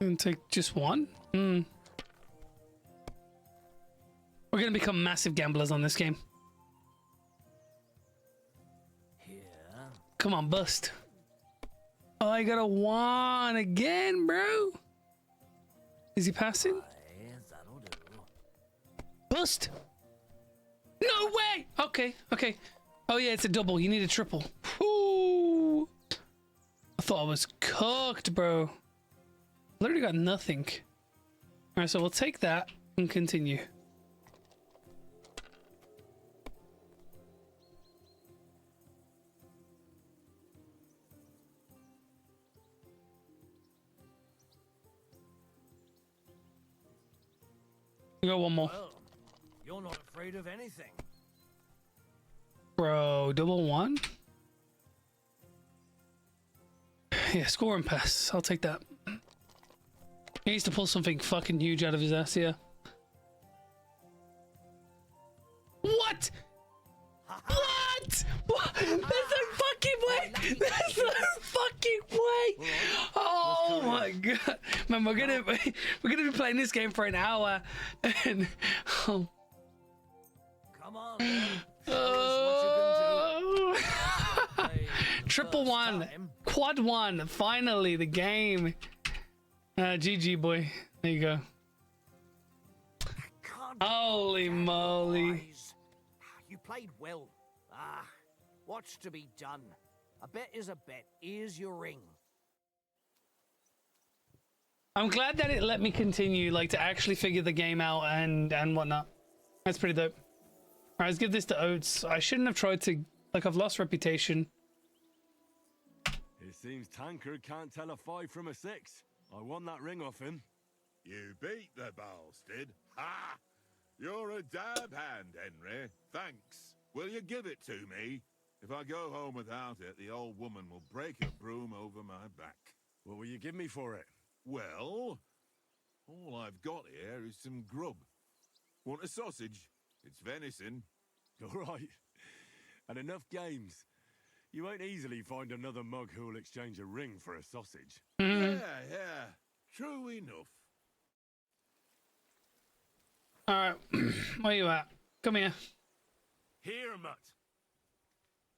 Speaker 1: And take just one? We're gonna become massive gamblers on this game.
Speaker 7: Here.
Speaker 1: Come on, bust. Oh, I got a 1 again, bro. Is he passing?
Speaker 7: That'll do.
Speaker 1: Bust. No way. Okay, okay. Oh yeah, it's a double. You need a triple. Ooh. I thought I was cooked, bro. Literally got nothing. All right, so we'll take that and continue. We got one more.
Speaker 7: Well, you're not afraid of anything.
Speaker 1: Bro, double one? Yeah, score and pass. I'll take that. He needs to pull something fucking huge out of his ass here. What? What? What? There's no fucking way! There's no fucking way! Oh my god. Man, we're gonna be playing this game for an hour and oh.
Speaker 7: Come on, man. Show us what you can do.
Speaker 1: Triple one.
Speaker 7: Time.
Speaker 1: Quad one. Finally, the game. GG, boy. There you go.
Speaker 7: Can't
Speaker 1: Holy moly.
Speaker 7: eyes. You played well. What's to be done? A bet is a bet. Here's your ring.
Speaker 1: I'm glad that it let me continue, like, to actually figure the game out and whatnot. That's pretty dope. Alright, let's give this to Oates. I shouldn't have tried to, like, I've lost reputation.
Speaker 6: It seems Tankard can't tell a 5 from a 6. I won that ring off him.
Speaker 10: You beat the bastard. Ha! You're a dab hand, Henry. Thanks. Will you give it to me? If I go home without it, the old woman will break a broom over my back.
Speaker 6: What will you give me for it?
Speaker 10: Well, all I've got here is some grub. Want a sausage? It's venison.
Speaker 6: All right. And enough games. You won't easily find another mug who'll exchange a ring for a sausage.
Speaker 10: Yeah. True enough.
Speaker 1: Alright, where you at? Come here.
Speaker 6: Here, mutt.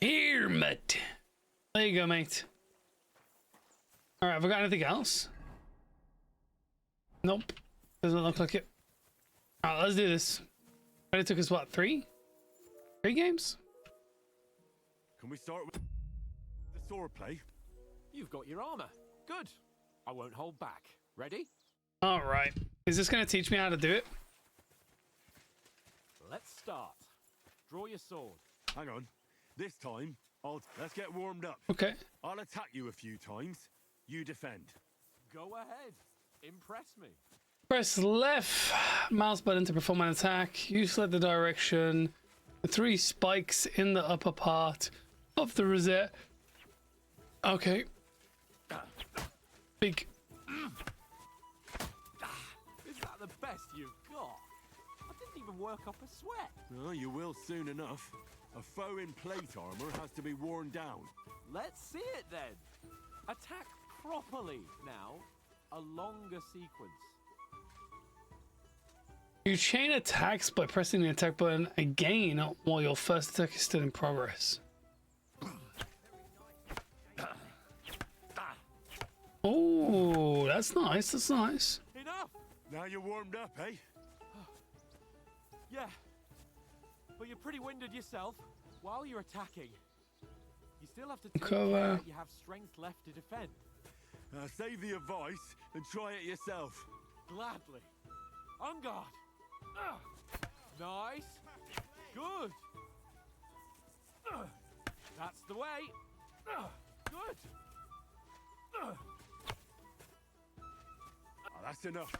Speaker 1: Here, mutt. There you go, mate. Alright, have I got anything else? Nope. Doesn't look like it. Alright, let's do this. But it took us, what, 3? 3 games?
Speaker 6: Can we start with the sword play?
Speaker 3: You've got your armor. Good. I won't hold back. Ready?
Speaker 1: Alright. Is this going to teach me how to do it?
Speaker 3: Let's start. Draw your sword.
Speaker 6: Hang on. This time, let's get warmed up.
Speaker 1: Okay.
Speaker 6: I'll attack you a few times. You defend.
Speaker 3: Go ahead. Impress me.
Speaker 1: Press left mouse button to perform an attack. You select the direction. The 3 spikes in the upper part of the rosette. Okay. Big.
Speaker 3: Is that the best you've got? I didn't even work up a sweat.
Speaker 6: Oh, you will soon enough. A foe in plate armor has to be worn down.
Speaker 3: Let's see it then. Attack properly now. A longer sequence.
Speaker 1: You chain attacks by pressing the attack button again while your first attack is still in progress. Oh, that's nice. That's nice.
Speaker 3: Enough.
Speaker 6: Now you're warmed up, eh?
Speaker 3: Yeah. But you're pretty winded yourself. While you're attacking, you still have to take
Speaker 1: Cover.
Speaker 3: care that you have strength left to defend.
Speaker 6: Save the advice and try it yourself.
Speaker 3: Gladly. On guard. Nice. Good. That's the way. Good.
Speaker 6: That's enough.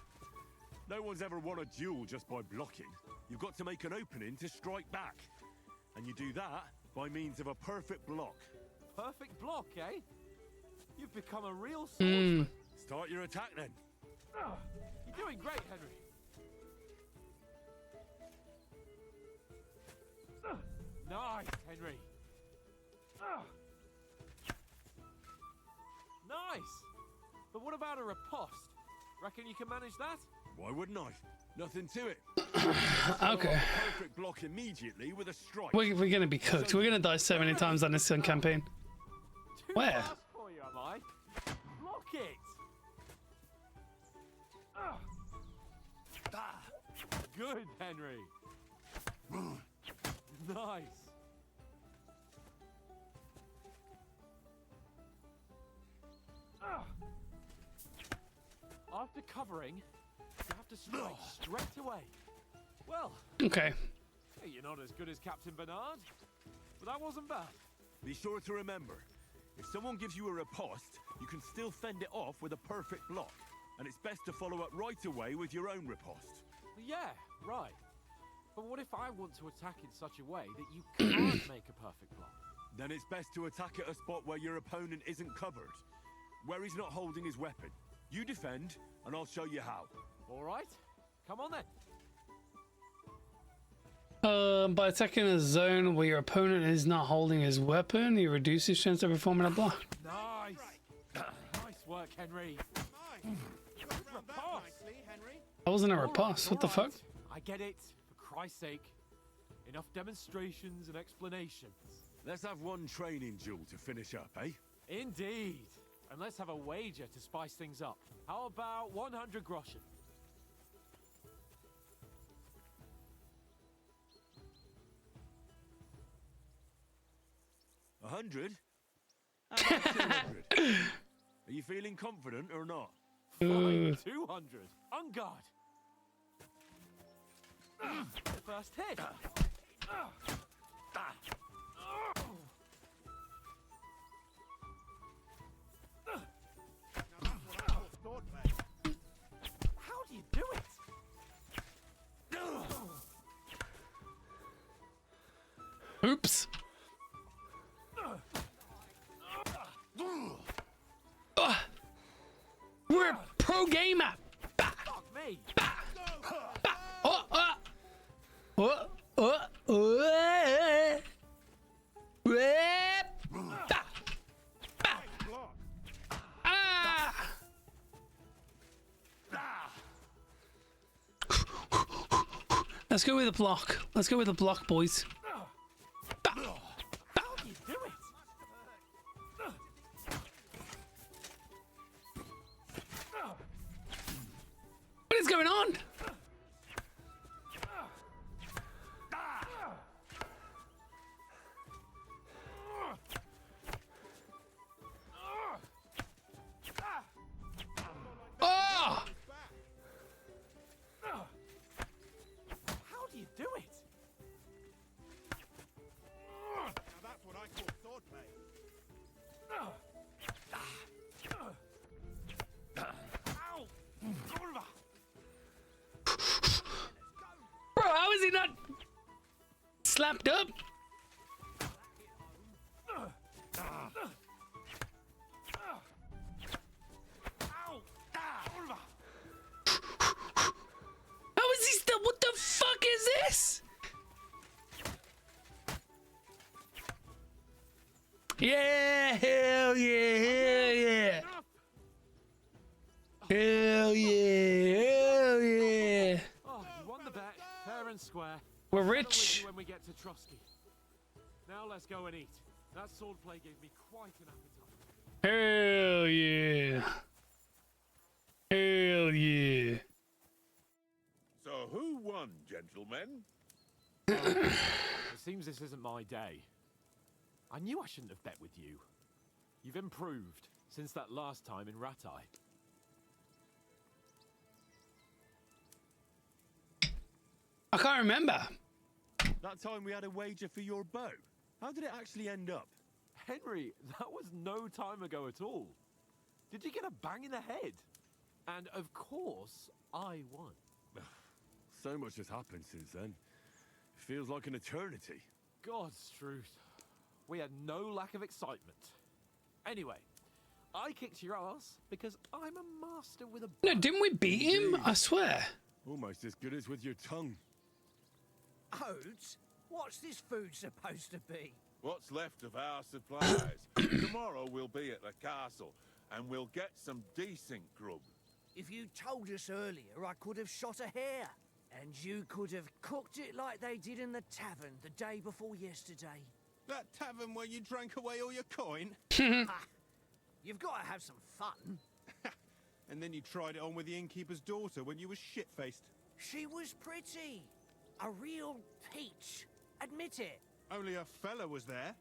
Speaker 6: No one's ever won a duel just by blocking. You've got to make an opening to strike back. And you do that by means of a perfect block.
Speaker 3: Perfect block, eh? You've become a real swordsman.
Speaker 6: Start your attack then.
Speaker 3: You're doing great, Henry. Nice, Henry. Nice. But what about a riposte? Reckon you can manage that?
Speaker 6: Why wouldn't I? Nothing to it.
Speaker 1: Okay.
Speaker 6: Perfect block immediately with a strike.
Speaker 1: We're going to be cooked. We're going to die so many times on this campaign.
Speaker 3: Too
Speaker 1: Where?
Speaker 3: fast for you, am I? Block it. Good, Henry. Nice. After covering, you have to strike straight away. Well,
Speaker 1: Okay.
Speaker 3: hey, you're not as good as Captain Bernard, but that wasn't bad.
Speaker 6: Be sure to remember, if someone gives you a riposte, you can still fend it off with a perfect block. And it's best to follow up right away with your own riposte.
Speaker 3: Yeah, right. But what if I want to attack in such a way that you can't make a perfect block?
Speaker 6: Then it's best to attack at a spot where your opponent isn't covered. Where he's not holding his weapon. You defend, and I'll show you how.
Speaker 3: All right, come on then.
Speaker 1: By attacking a zone where your opponent is not holding his weapon, you reduce his chance of performing a block.
Speaker 3: Nice. Nice work, Henry.
Speaker 9: Nice. You got around that
Speaker 3: Riposte.
Speaker 9: nicely, Henry.
Speaker 1: That wasn't a
Speaker 3: All
Speaker 1: riposte.
Speaker 3: right,
Speaker 1: What the
Speaker 3: all
Speaker 1: fuck?
Speaker 3: right. I get it. For Christ's sake. Enough demonstrations and explanations.
Speaker 6: Let's have one training duel to finish up, eh?
Speaker 3: Indeed. And let's have a wager to spice things up. How about 100 groschen?
Speaker 6: $100? How about 200? Are you feeling confident or not?
Speaker 3: Fine, 200. On guard. First hit. How do you do it?
Speaker 1: Oops. We're a pro gamer.
Speaker 3: Fuck me.
Speaker 1: Oh, oh, oh, oh, ah. Let's go with a block. Let's go with a block, boys.
Speaker 3: How do you do it?
Speaker 1: What is going on? Oh!
Speaker 3: How do you do it?
Speaker 9: Now that's what I call swordplay.
Speaker 3: Ow!
Speaker 1: Bro, how is he not slapped up? How is he still? What the fuck is this? Yeah, hell yeah, hell yeah. Hell yeah, hell yeah.
Speaker 3: Oh, you won the bet, fair and square.
Speaker 1: We're
Speaker 3: I'll settle with
Speaker 1: rich.
Speaker 3: you when we get to Trotsky. Now let's go and eat. That swordplay gave me quite an appetite.
Speaker 1: Hell yeah. Hell yeah.
Speaker 10: So who won, gentlemen?
Speaker 3: It seems this isn't my day. I knew I shouldn't have bet with you. You've improved since that last time in Ratai.
Speaker 1: I can't remember.
Speaker 6: That time we had a wager for your bow. How did it actually end up?
Speaker 3: Henry, that was no time ago at all. Did you get a bang in the head? And of course, I won.
Speaker 6: So much has happened since then. It feels like an eternity.
Speaker 3: God's truth. We had no lack of excitement. Anyway, I kicked your ass because I'm a master with a...
Speaker 1: No, didn't we beat him? I swear.
Speaker 6: Almost as good as with your tongue.
Speaker 7: Oats? What's this food supposed to be?
Speaker 10: What's left of our supplies. Tomorrow we'll be at the castle, and we'll get some decent grub.
Speaker 7: If you told us earlier, I could have shot a hare. And you could have cooked it like they did in the tavern the day before yesterday.
Speaker 9: That tavern where you drank away all your coin?
Speaker 7: Ha! You've got to have some fun.
Speaker 9: And then you tried it on with the innkeeper's daughter when you were shit-faced.
Speaker 7: She was pretty. A real peach. Admit it.
Speaker 9: Only a fella was there.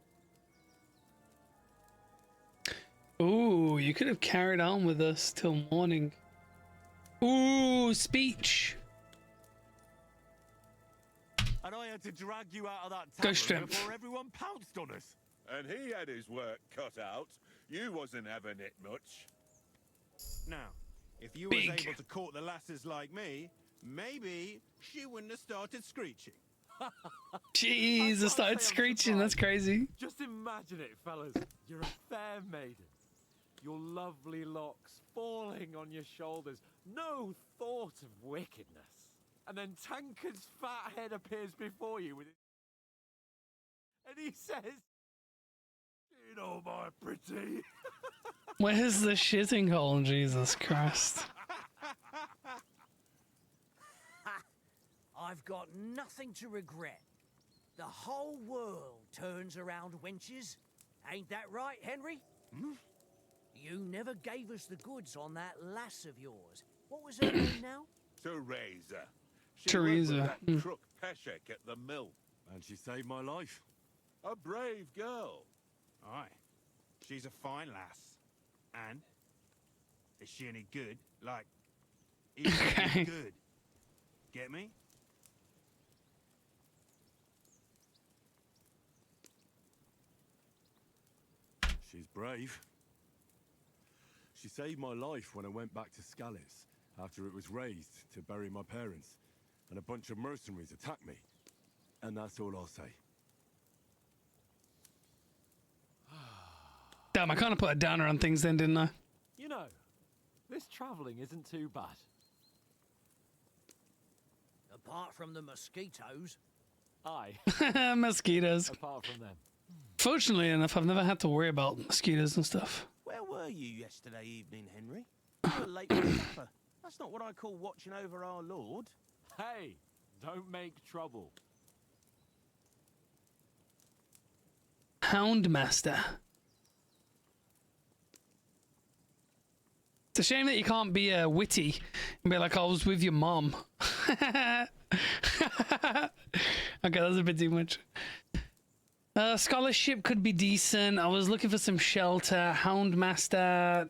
Speaker 1: Ooh, you could have carried on with us till morning. Ooh, speech.
Speaker 6: And I had to drag you out of that
Speaker 1: Go
Speaker 6: tavern
Speaker 1: strength.
Speaker 6: before everyone pounced on us.
Speaker 10: And he had his work cut out. You wasn't having it much.
Speaker 9: Now, if you
Speaker 1: Big.
Speaker 9: was able to court the lasses like me, maybe she wouldn't have started screeching.
Speaker 1: Jeez, it started screeching. That's crazy.
Speaker 3: Just imagine it, fellas. You're a fair maiden. Your lovely locks falling on your shoulders. No thought of wickedness. And then Tankard's fat head appears before you with it. And he says, "You know, my pretty."
Speaker 1: Where's the shitting hole? Jesus Christ.
Speaker 7: I've got nothing to regret. The whole world turns around wenches. Ain't that right, Henry?
Speaker 9: Hmm?
Speaker 7: You never gave us the goods on that lass of yours. What was her name now?
Speaker 10: Teresa. She
Speaker 1: Teresa.
Speaker 10: worked with that crook Peshek at the mill.
Speaker 6: And she saved my life.
Speaker 10: A brave girl.
Speaker 9: Aye. She's a fine lass. And? Is she any good? Like, is she any good? Get me?
Speaker 6: She's brave. She saved my life when I went back to Scallis after it was razed to bury my parents, and a bunch of mercenaries attacked me. And that's all I'll say.
Speaker 1: Damn, I kind of put a downer on things then, didn't I?
Speaker 3: You know, this travelling isn't too bad.
Speaker 7: Apart from the mosquitoes.
Speaker 3: Aye,
Speaker 1: Mosquitoes.
Speaker 3: apart from them.
Speaker 1: Fortunately enough, I've never had to worry about mosquitoes and stuff.
Speaker 11: Where were you yesterday evening, Henry? You were late for supper. That's not what I call watching over our Lord.
Speaker 3: Hey, don't make trouble.
Speaker 1: Houndmaster. It's a shame that you can't be witty and be like, I was with your mom. Okay, that's a bit too much. Scholarship could be decent. I was looking for some shelter. Houndmaster.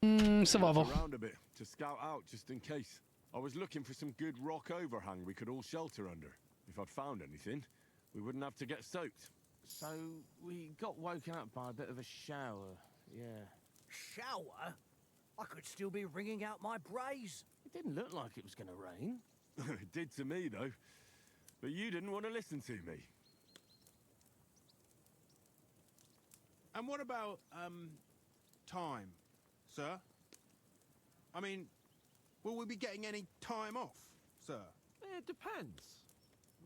Speaker 1: Survival.
Speaker 6: Around a bit to scout out just in case. I was looking for some good rock overhang we could all shelter under. If I'd found anything, we wouldn't have to get soaked.
Speaker 11: So we got woken up by a bit of a shower, yeah.
Speaker 7: Shower? I could still be wringing out my brace.
Speaker 11: It didn't look like it was going to rain.
Speaker 6: It did to me, though. But you didn't want to listen to me.
Speaker 9: And what about, time, sir? I mean, will we be getting any time off, sir?
Speaker 3: It depends.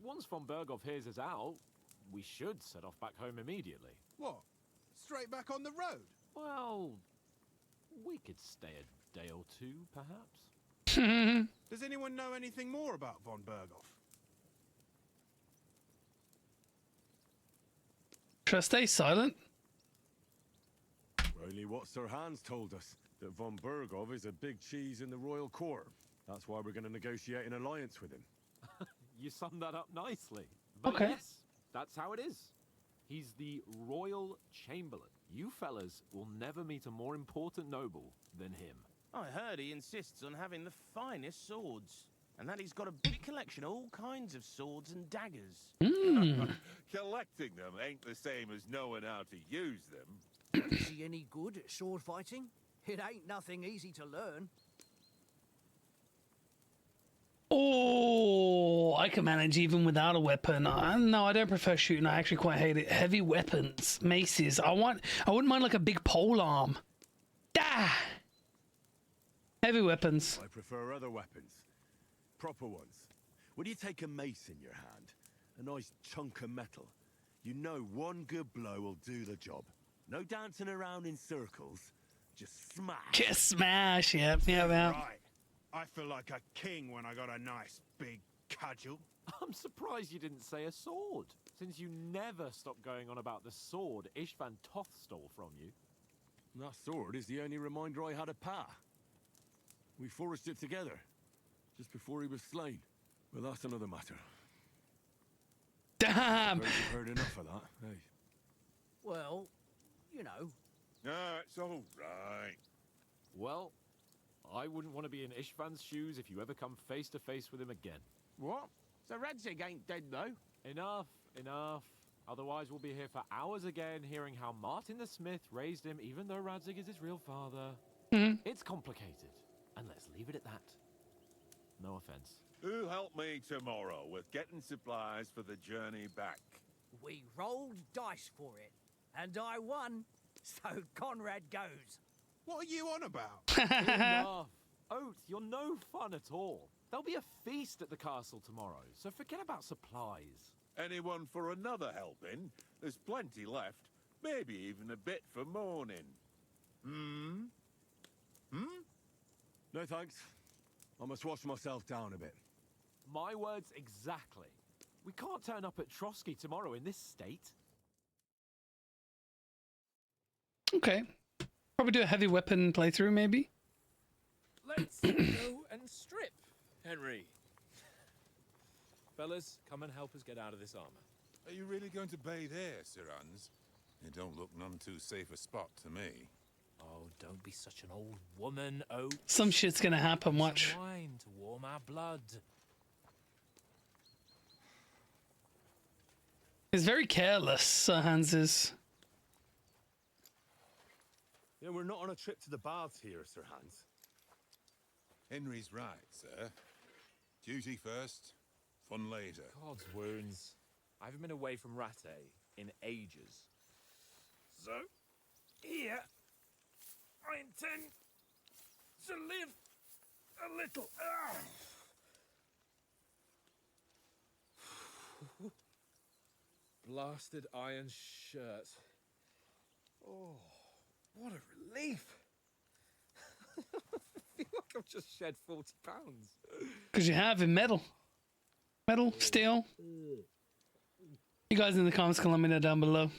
Speaker 3: Once von Berghoff hears us out, we should set off back home immediately.
Speaker 9: What? Straight back on the road?
Speaker 3: Well, we could stay a day or two, perhaps.
Speaker 9: Does anyone know anything more about von Berghoff?
Speaker 1: Should I stay silent?
Speaker 6: Only what Sir Hans told us, that von Berghoff is a big cheese in the royal court. That's why we're going to negotiate an alliance with him.
Speaker 3: You summed that up nicely. But
Speaker 1: Okay.
Speaker 3: yes, that's how it is. He's the Royal Chamberlain. You fellas will never meet a more important noble than him.
Speaker 11: I heard he insists on having the finest swords. And that he's got a big collection of all kinds of swords and daggers.
Speaker 10: Collecting them ain't the same as knowing how to use them.
Speaker 7: Is he any good at sword fighting? It ain't nothing easy to learn.
Speaker 1: Oh, I can manage even without a weapon. No, I don't prefer shooting. I actually quite hate it. Heavy weapons, maces. I wouldn't mind like a big pole arm. Ah! Heavy weapons.
Speaker 6: I prefer other weapons. Proper ones. When you take a mace in your hand, a nice chunk of metal, you know one good blow will do the job. No dancing around in circles. Just smash.
Speaker 1: Just smash, yep.
Speaker 9: Right. I feel like a king when I got a nice big cudgel.
Speaker 3: I'm surprised you didn't say a sword, since you never stopped going on about the sword Ishvan Toth stole from you.
Speaker 6: That sword is the only reminder I had of Pa. We forged it together, just before he was slain. But that's another matter.
Speaker 1: Damn!
Speaker 6: You've heard enough of that, hey?
Speaker 7: Well, you know.
Speaker 10: No, it's all right.
Speaker 3: Well, I wouldn't want to be in Ishvan's shoes if you ever come face to face with him again.
Speaker 11: What? So Radzig ain't dead, though?
Speaker 3: Enough, enough. Otherwise we'll be here for hours again hearing how Martin the Smith raised him even though Radzig is his real father. It's complicated. And let's leave it at that. No offense.
Speaker 10: Who helped me tomorrow with getting supplies for the journey back?
Speaker 7: We rolled dice for it, and I won, so Conrad goes.
Speaker 9: What are you on about?
Speaker 3: Enough. Oath, you're no fun at all. There'll be a feast at the castle tomorrow, so forget about supplies.
Speaker 10: Anyone for another helping? There's plenty left. Maybe even a bit for morning.
Speaker 6: No thanks. I must wash myself down a bit.
Speaker 3: My words exactly. We can't turn up at Trotsky tomorrow in this state.
Speaker 1: Okay. Probably do a heavy weapon playthrough, maybe.
Speaker 3: Let's go and strip, Henry. Fellas, come and help us get out of this armor.
Speaker 10: Are you really going to bathe here, Sir Hans? It don't look none too safe a spot to me.
Speaker 3: Oh, don't be such an old woman, Oates.
Speaker 1: Some shit's gonna happen, watch.
Speaker 3: Some wine to warm our blood.
Speaker 1: He's very careless, Sir Hans is.
Speaker 5: Yeah, we're not on a trip to the baths here, Sir Hans.
Speaker 10: Henry's right, sir. Duty first, fun later.
Speaker 3: God's wounds. I haven't been away from Rattay in ages. So, here, I intend to live a little. Blasted iron shirt. Oh, what a relief. I feel like I've just shed 40 pounds.
Speaker 1: Because you have in metal. Metal, steel. You guys in the comments can let me know down below.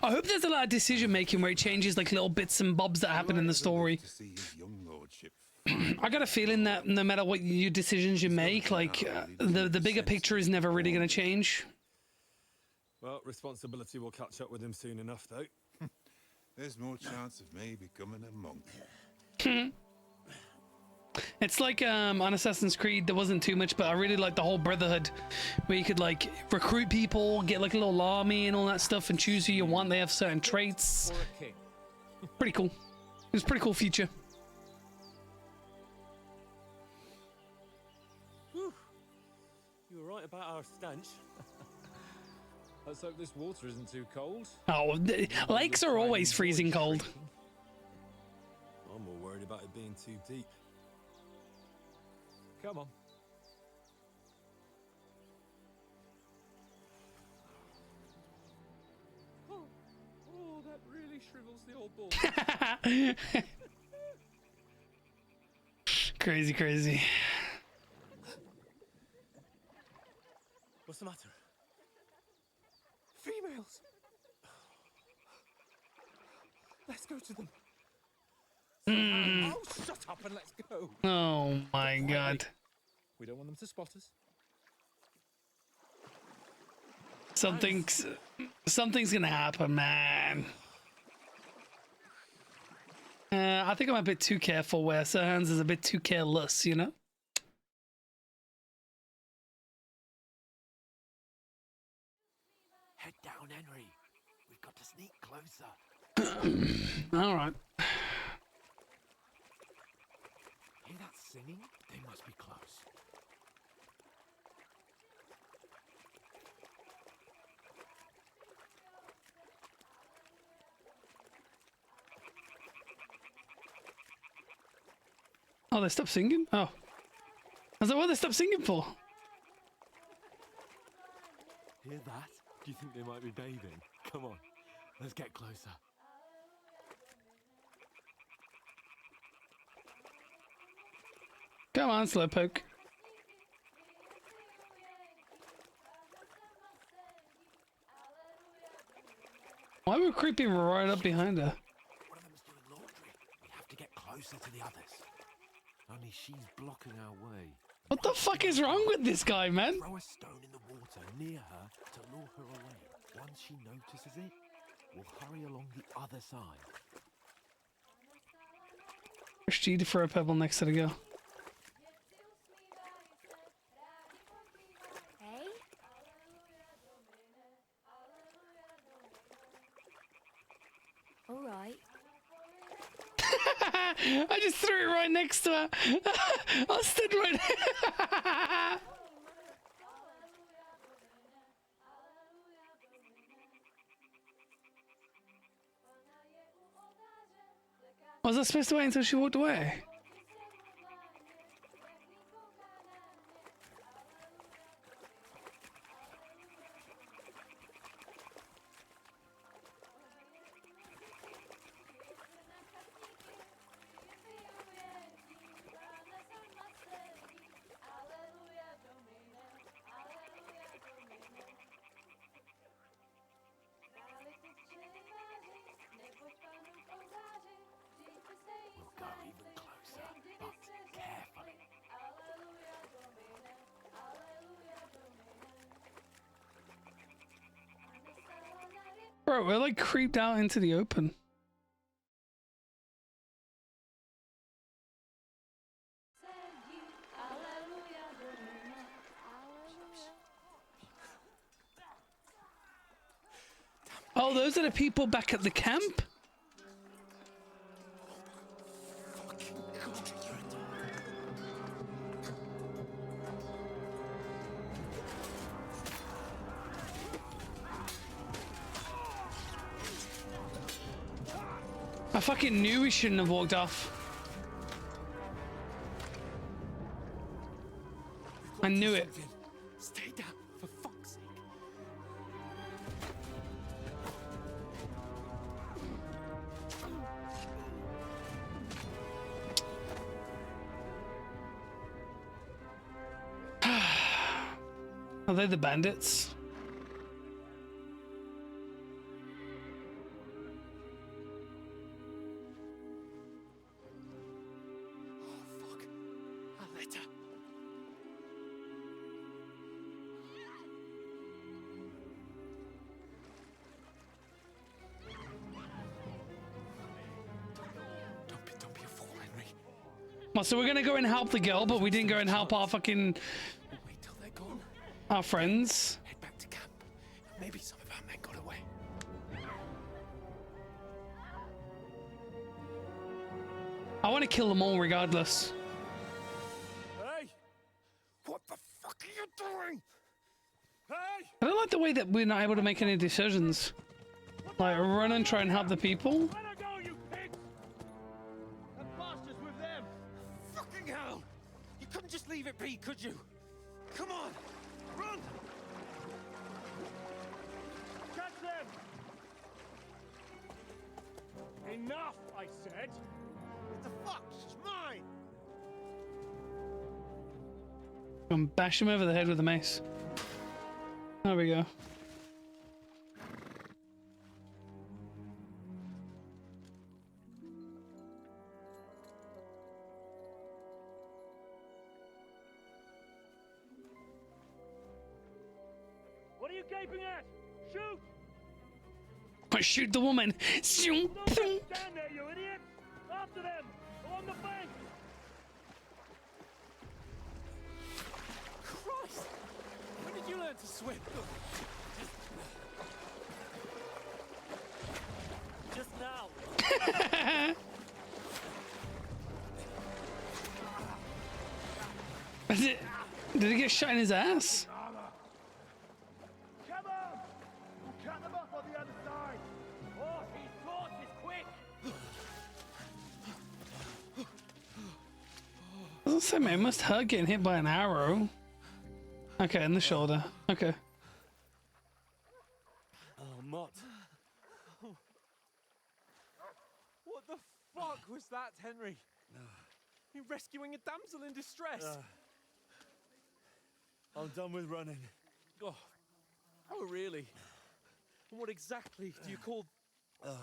Speaker 1: I hope there's a lot of decision making where it changes like little bits and bobs that happen in the story.
Speaker 10: To see his young lordship.
Speaker 1: I got a feeling that no matter what new decisions you make, like the bigger picture is never really going to change.
Speaker 5: Well, responsibility will catch up with him soon enough, though.
Speaker 10: There's more chance of me becoming a monk.
Speaker 1: It's like on Assassin's Creed, there wasn't too much, but I really like the whole Brotherhood, where you could like recruit people, get like a little army and all that stuff, and choose who you want. They have certain traits.
Speaker 3: Or a king.
Speaker 1: Pretty cool. It was a pretty cool feature.
Speaker 3: Whew. You were right about our stench. Let's hope this water isn't too cold.
Speaker 1: Oh, lakes are always freezing cold.
Speaker 5: I'm more worried about it being too deep.
Speaker 3: Come on. Oh, that really shrivels the old ball.
Speaker 1: Crazy, crazy.
Speaker 3: What's the matter? Females. Let's go to them. Oh, shut up and let's go.
Speaker 1: Oh my god.
Speaker 3: We don't want them to spot us.
Speaker 1: Something's gonna happen, man. I think I'm a bit too careful where Sir Hans is a bit too careless, you know?
Speaker 3: Head down, Henry. We've got to sneak closer.
Speaker 1: All right.
Speaker 3: Hear that singing? They must be close.
Speaker 1: Oh, they stopped singing? Oh. I was like, what they stopped singing for?
Speaker 3: Hear that? Do you think they might be bathing? Come on, let's get closer.
Speaker 1: Come on, Slowpoke. Why were we creeping right up behind her?
Speaker 3: One of them's doing laundry. We have to get closer to the others. Only she's blocking our way.
Speaker 1: What the fuck is wrong with this guy, man?
Speaker 3: Throw a stone in the water near her to lure her away. Once she notices it, we'll hurry along the other side.
Speaker 1: Push G to throw a pebble next to the girl.
Speaker 12: Hey?
Speaker 1: I just threw it right next to her. I stood right there. Was I supposed to wait until she walked away?
Speaker 11: We'll go even closer, but carefully.
Speaker 1: Bro, we're like creeped out into the open. Oh, those are the people back at the camp? I fucking knew we shouldn't have walked off. I knew it.
Speaker 3: Stay down, for fuck's sake.
Speaker 1: Are they the bandits? Well, so we're gonna go and help the girl, but we didn't go and help our fucking...
Speaker 3: Wait till they're gone.
Speaker 1: Our friends.
Speaker 3: Head back to camp. Maybe some of our men got away.
Speaker 1: I want to kill them all regardless.
Speaker 3: Hey! What the fuck are you doing? Hey!
Speaker 1: I don't like the way that we're not able to make any decisions. Like, run and try and help the people.
Speaker 3: Let her go, you pigs! That bastard's with them! Fucking hell! You couldn't just leave it be, could you? Come on! Run!
Speaker 5: Catch them! Enough, I said!
Speaker 3: What the fuck? It's mine!
Speaker 1: And bash him over the head with a mace. There we go.
Speaker 5: What are you gaping at? Shoot!
Speaker 1: I shoot the woman. Zoom,
Speaker 5: No,
Speaker 1: zoom.
Speaker 5: stand there, you idiot! After them! Along the bank!
Speaker 3: Christ! When did you learn to swim?
Speaker 5: Just now!
Speaker 1: Did he get shot in his ass?
Speaker 5: Come on! We'll cut them off on the other side! Oh, his horse is quick!
Speaker 1: Doesn't say man, must hurt getting hit by an arrow. Okay, in the shoulder. Okay.
Speaker 3: Oh, Mott. What the fuck was that, Henry? You're rescuing a damsel in distress.
Speaker 5: I'm done with running.
Speaker 3: Oh, oh, really? And what exactly do you call... Oh,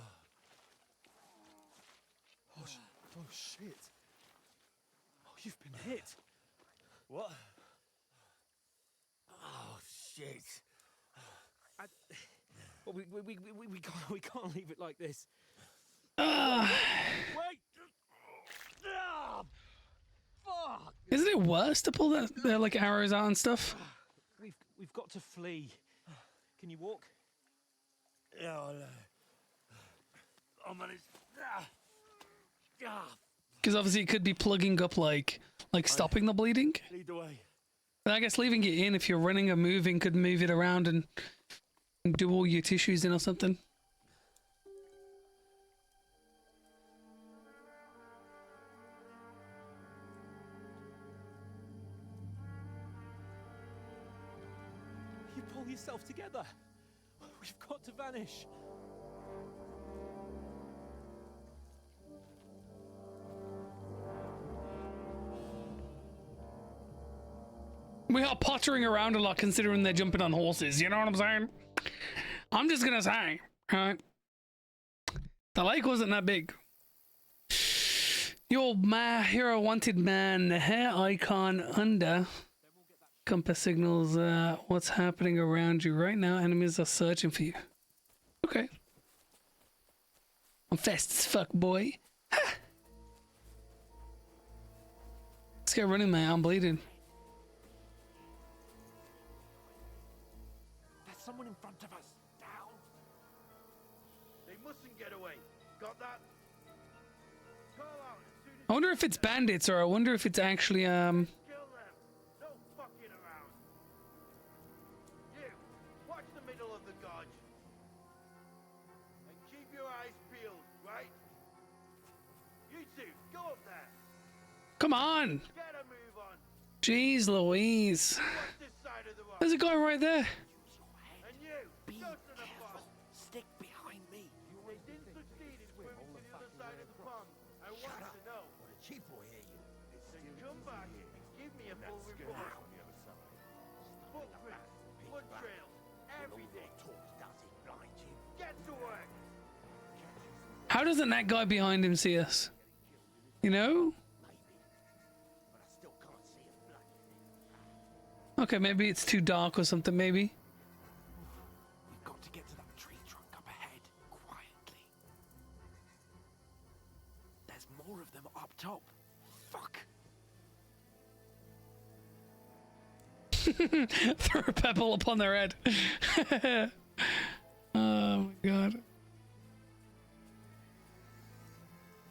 Speaker 3: oh, shit. Oh, you've been hit.
Speaker 5: What? Oh, shit.
Speaker 3: Well, we can't leave it like this.
Speaker 5: Wait! Ah, fuck!
Speaker 1: Isn't it worse to pull their like arrows out and stuff?
Speaker 3: We've got to flee. Can you walk?
Speaker 5: Yeah, I'll manage. Ah.
Speaker 1: Because obviously it could be plugging up, like stopping the bleeding.
Speaker 5: Lead the way.
Speaker 1: But I guess leaving it in, if you're running or moving, could move it around and do all your tissues in or something.
Speaker 3: You pull yourself together. We've got to vanish.
Speaker 1: We are pottering around a lot considering they're jumping on horses, you know what I'm saying? I'm just gonna say, right? The lake wasn't that big. You're a wanted man, the hair icon under compass signals what's happening around you right now. Enemies are searching for you. Okay. I'm fast as fuck, boy. Let's get running, man. I'm bleeding.
Speaker 3: There's someone in front of us. Down.
Speaker 10: They mustn't get away. Got that? Call out as soon as
Speaker 1: I wonder if it's bandits or I wonder if it's actually
Speaker 10: kill them. No fucking around. You, watch the middle of the gorge. And keep your eyes peeled, right? You two, go up there.
Speaker 1: Come on.
Speaker 10: Get a move on.
Speaker 1: Jeez Louise.
Speaker 10: Watch this side of the rock.
Speaker 1: There's a guy right there.
Speaker 10: And you, go to the pond.
Speaker 7: Stick behind me.
Speaker 10: They didn't succeed in swimming to the other side of the pond. I want to know.
Speaker 7: Well, the chief will hear you.
Speaker 10: Then come back and give me a full report. Footprints, blood trails, everything.
Speaker 7: Talk does it blind you?
Speaker 10: Get to work.
Speaker 1: How doesn't that guy behind him see us? You know?
Speaker 7: But I still can't see a bloody thing.
Speaker 1: Okay, maybe it's too dark or something, maybe.
Speaker 3: We've got to get to that tree trunk up ahead, quietly. There's more of them up top. Fuck.
Speaker 1: Throw a pebble upon their head. Oh my god.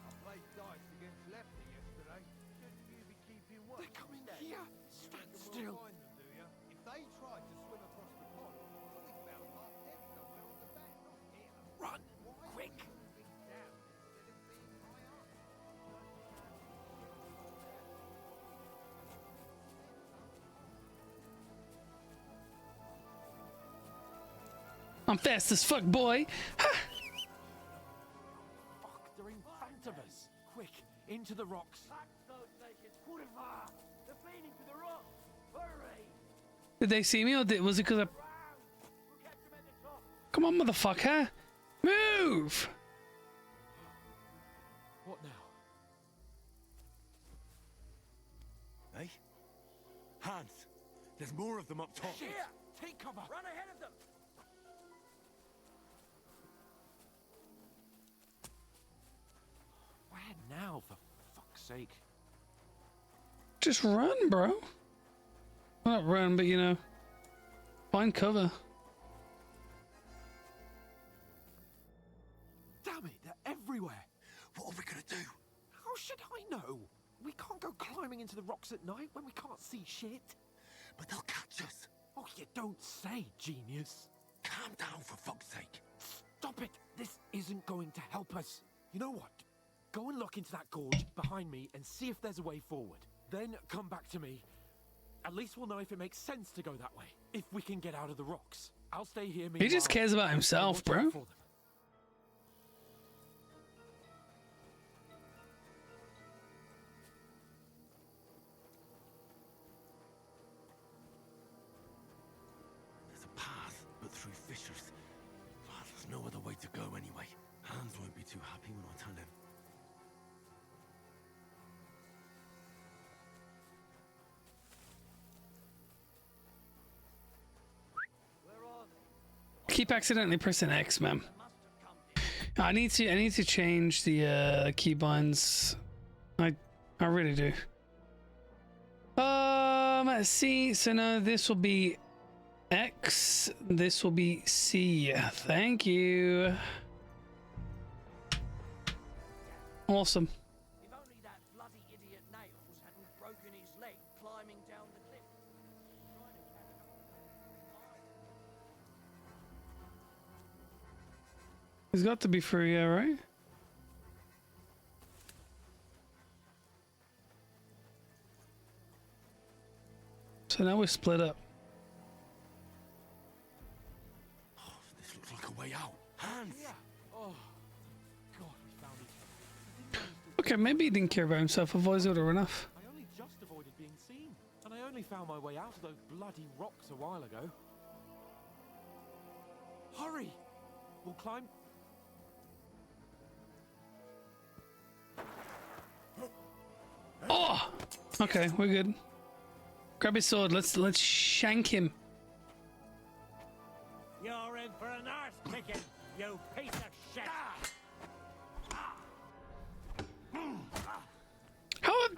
Speaker 10: I played dice against Lefty yesterday. Shouldn't you be keeping watch?
Speaker 3: They're coming here. Stand still.
Speaker 10: Find them, do ya? If they tried to swim across the pond, we found half dead somewhere on the bank, not here.
Speaker 3: Run, quick.
Speaker 10: Moving down instead of being high up.
Speaker 1: I'm fast as fuck, boy. Ha!
Speaker 3: Fuck, they're in front of us. Quick, into the rocks.
Speaker 10: They're feeding to the rock. Hurry!
Speaker 1: Did they see me or was it because I... Come on, motherfucker. Move!
Speaker 3: What now?
Speaker 6: Hey? Hans, there's more of them up top.
Speaker 3: Shit! Take cover.
Speaker 7: Run ahead of them.
Speaker 3: Where now, for fuck's sake?
Speaker 1: Just run, bro. Well, not run, but you know, find cover.
Speaker 3: Damn it, they're everywhere.
Speaker 8: What are we gonna do?
Speaker 3: How should I know? We can't go climbing into the rocks at night when we can't see shit.
Speaker 8: But they'll catch us.
Speaker 3: Oh, you don't say, genius.
Speaker 8: Calm down, for fuck's sake.
Speaker 3: Stop it. This isn't going to help us. You know what? Go and look into that gorge behind me and see if there's a way forward. Then come back to me. At least we'll know if it makes sense to go that way. If we can get out of the rocks. I'll stay here.
Speaker 1: He just
Speaker 3: meanwhile,
Speaker 1: cares about
Speaker 3: and
Speaker 1: himself,
Speaker 3: watch
Speaker 1: bro.
Speaker 3: out for them.
Speaker 6: There's a path, but through fissures. Ah, there's no other way to go anyway. Hans won't be too happy when I tell him.
Speaker 1: Keep accidentally pressing X, man. I need to change the keybinds. I really do. C. So no, this will be X. This will be C. Thank you. Awesome. He's got to be free, yeah, right? So now we're split up.
Speaker 6: Oh, this looks like a way out. Hans!
Speaker 3: Yeah. Oh, God, we found each other.
Speaker 1: Okay, maybe he didn't care about himself, otherwise it would have run off.
Speaker 3: I only just avoided being seen, and I only found my way out of those bloody rocks a while ago. Hurry! We'll climb.
Speaker 1: Oh! Okay, we're good. Grab his sword, let's shank him.
Speaker 7: You're in for an arse kicking, you piece of shit!
Speaker 1: How?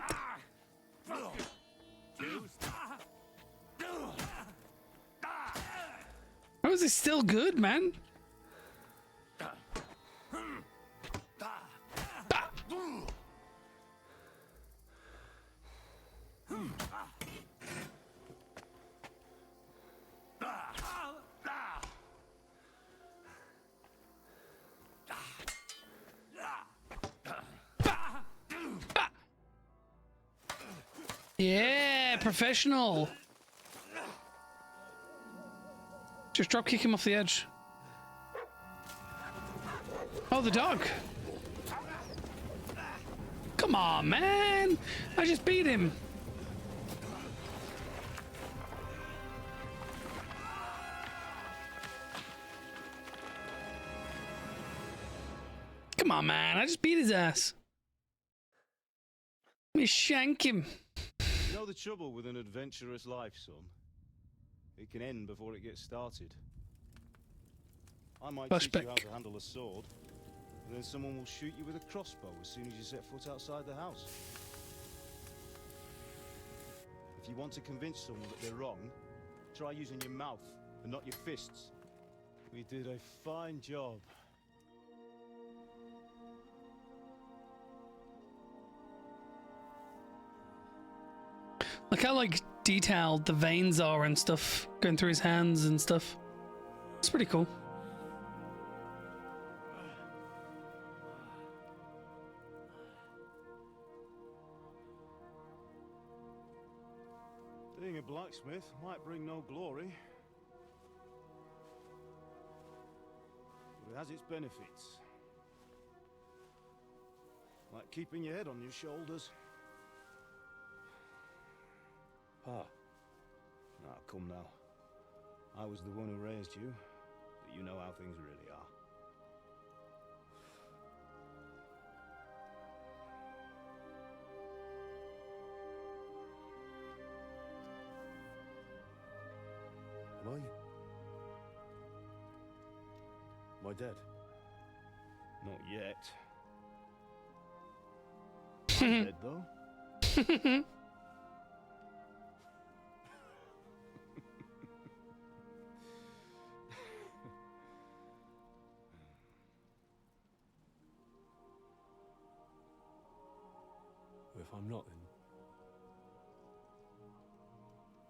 Speaker 1: How is he still good, man? Yeah, professional. Just drop kick him off the edge. Oh, the dog. Come on, man. I just beat him. Come on, man. I just beat his ass. Let me shank him.
Speaker 12: You know the trouble with an adventurous life, son? It can end before it gets started. I might teach you how to handle a sword, and then someone will shoot you with a crossbow as soon as you set foot outside the house. If you want to convince someone that they're wrong, try using your mouth and not your fists. We did a fine job.
Speaker 1: Look how like detailed the veins are and stuff going through his hands and stuff. It's pretty cool.
Speaker 12: Being a blacksmith might bring no glory, but it has its benefits. Like keeping your head on your shoulders. Pa. Now, come now. I was the one who raised you, but you know how things really are. Am I dead? Not yet. I'm dead, though.
Speaker 13: If I'm not,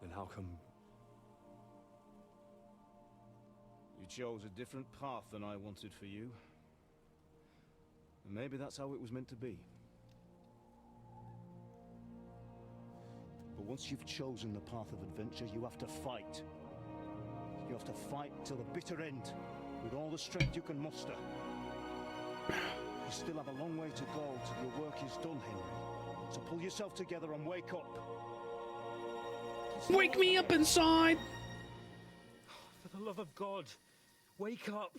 Speaker 13: then how come?
Speaker 12: You chose a different path than I wanted for you. And maybe that's how it was meant to be. But once you've chosen the path of adventure, you have to fight. You have to fight till the bitter end, with all the strength you can muster. You still have a long way to go till your work is done, Henry. So pull yourself together and wake up.
Speaker 1: Wake me up inside!
Speaker 3: For the love of God, wake up.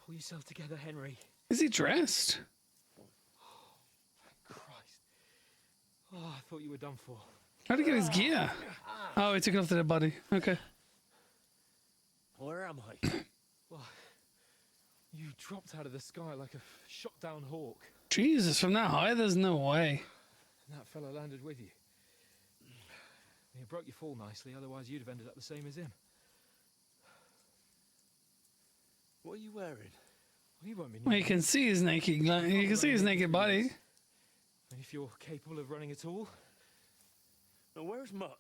Speaker 3: Pull yourself together, Henry.
Speaker 1: Is he dressed?
Speaker 3: Christ. Oh, I thought you were done for.
Speaker 1: How'd he get his gear? Oh, he took it off to the body. Okay.
Speaker 7: Where am I?
Speaker 3: Well, you dropped out of the sky like a shot-down hawk.
Speaker 1: Jesus, from that high, there's no way.
Speaker 3: And that fella landed with you. You broke your fall nicely, otherwise you'd have ended up the same as him.
Speaker 7: What are you wearing?
Speaker 3: Well, you won't be
Speaker 1: Well, you can see his naked, you can see his naked body.
Speaker 3: And if you're capable of running at all.
Speaker 7: Now, where's Mutt?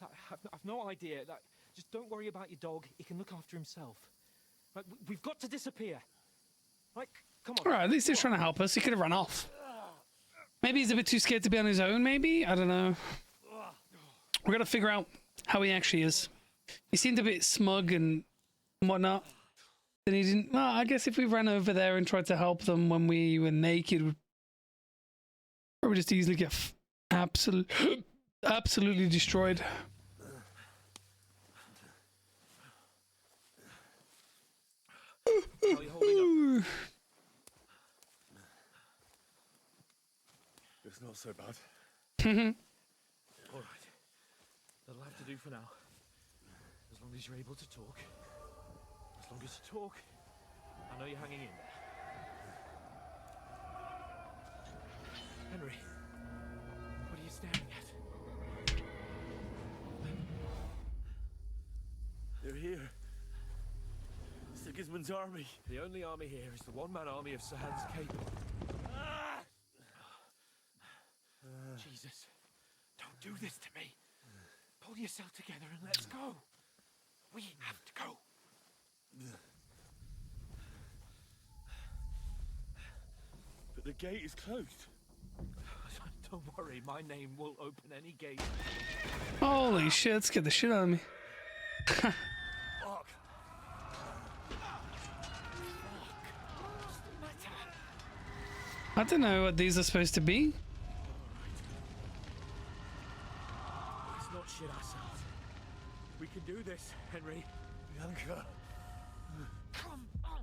Speaker 3: I've no idea. Just don't worry about your dog. He can look after himself. Right, we've got to disappear. Right, come on.
Speaker 1: All right, at least he's trying to help us. He could have run off. Maybe he's a bit too scared to be on his own, maybe? I don't know. We're gonna figure out how he actually is. He seemed a bit smug and whatnot. Then he didn't... Well, I guess if we ran over there and tried to help them when we were naked, we'd probably just easily get absolutely destroyed.
Speaker 3: How are you holding up?
Speaker 13: It's not so bad.
Speaker 3: All right. That'll have to do for now. As long as you're able to talk. As long as you talk, I know you're hanging in there. Henry, what are you staring at?
Speaker 13: They're here. Sigismund's army.
Speaker 3: The only army here is the one-man army of Sahan's Cape. Jesus, don't do this to me. Pull yourself together and let's go. We have to go.
Speaker 13: But the gate is closed.
Speaker 3: Don't worry, my name will open any gate.
Speaker 1: Holy shit, that scared the shit out of me.
Speaker 3: Fuck.
Speaker 1: I don't know what these are supposed to be.
Speaker 3: Let's not shit ourselves. We can do this, Henry.
Speaker 13: Bianca.
Speaker 3: Come on.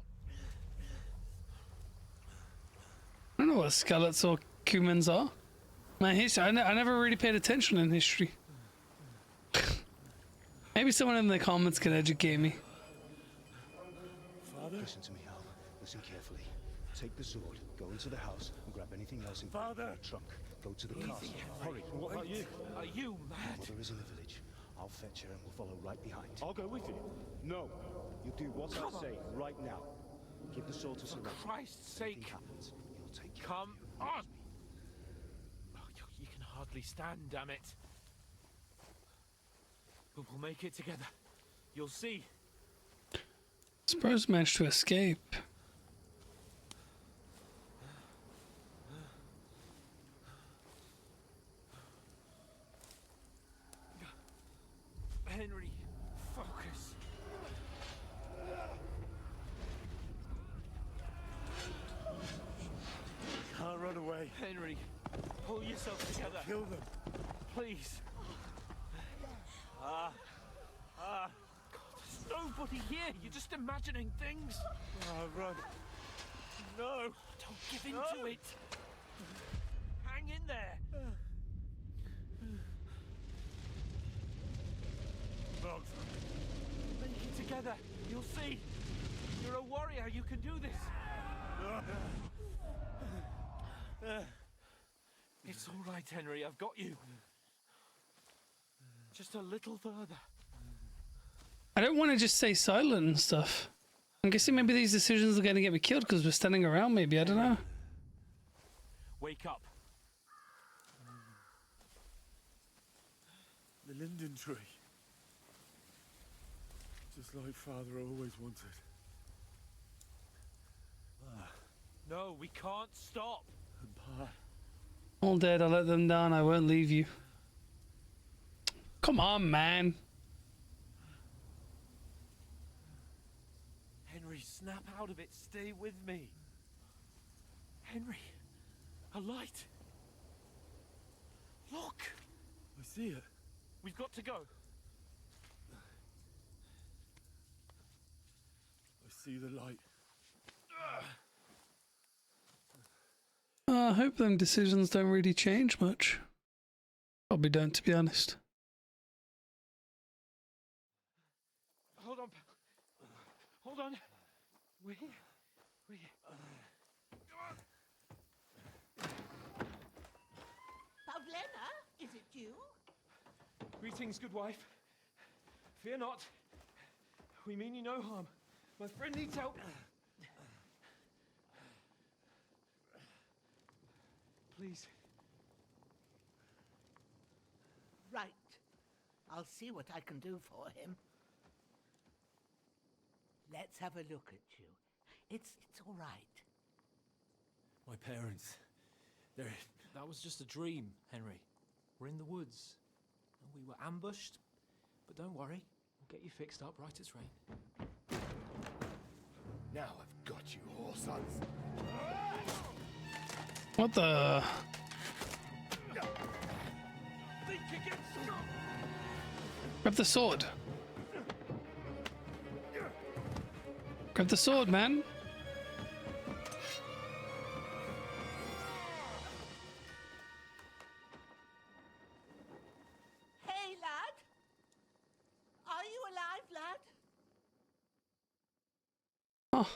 Speaker 1: I don't know what skeletons or cumans are. My history, I never really paid attention in history. Maybe someone in the comments can educate me.
Speaker 12: Father? Listen to me, Hal. Listen carefully. Take the sword, go into the house, and grab anything else in the trunk. Go to the castle. Hurry.
Speaker 13: What about you?
Speaker 3: Are you mad?
Speaker 12: Mother is in the village. I'll fetch her and we'll follow right behind.
Speaker 13: I'll go with you.
Speaker 12: No. You do what I say right now. Give the sword to
Speaker 3: For
Speaker 12: Sir
Speaker 3: Christ's
Speaker 12: If anything
Speaker 3: sake.
Speaker 12: happens, you'll take care
Speaker 3: Come on. Oh, you can hardly stand, damn it. But we'll make it together. You'll see.
Speaker 1: Spurs managed to escape.
Speaker 3: Henry, focus.
Speaker 13: Can't run away.
Speaker 3: Henry, pull yourself together.
Speaker 13: Kill them.
Speaker 3: Please. God, there's nobody here. You're just imagining things.
Speaker 13: Run. No.
Speaker 3: Don't give in to it. Hang in there. Make it together. You'll see. You're a warrior. You can do this. It's all right, Henry. I've got you. Just a little further.
Speaker 1: I don't want to just stay silent and stuff. I'm guessing maybe these decisions are going to get me killed because we're standing around, maybe. I don't know.
Speaker 3: Wake up.
Speaker 13: The linden tree. Just like Father always wanted.
Speaker 3: No, we can't stop.
Speaker 13: And Pa.
Speaker 1: All dead, I let them down. I won't leave you. Come on, man.
Speaker 3: Henry, snap out of it. Stay with me. Henry, a light. Look.
Speaker 13: I see it.
Speaker 3: We've got to go.
Speaker 13: I see the light.
Speaker 1: I hope them decisions don't really change much. Probably don't, to be honest.
Speaker 3: Hold on. Hold on. We.
Speaker 14: Pavlena, is it you?
Speaker 3: Greetings, good wife. Fear not. We mean you no harm. My friend needs help. Please.
Speaker 14: Right. I'll see what I can do for him. Let's have a look at you. It's all right.
Speaker 13: My parents, they're...
Speaker 4: That was just a dream, Henry. We're in the woods. And we were ambushed. But don't worry, we'll get you fixed up right as rain.
Speaker 10: Now I've got you, whore sons.
Speaker 1: What the?
Speaker 10: Think again, son.
Speaker 1: Grab the sword. Grab the sword, man.
Speaker 14: Hey, lad. Are you alive, lad?
Speaker 1: Oh.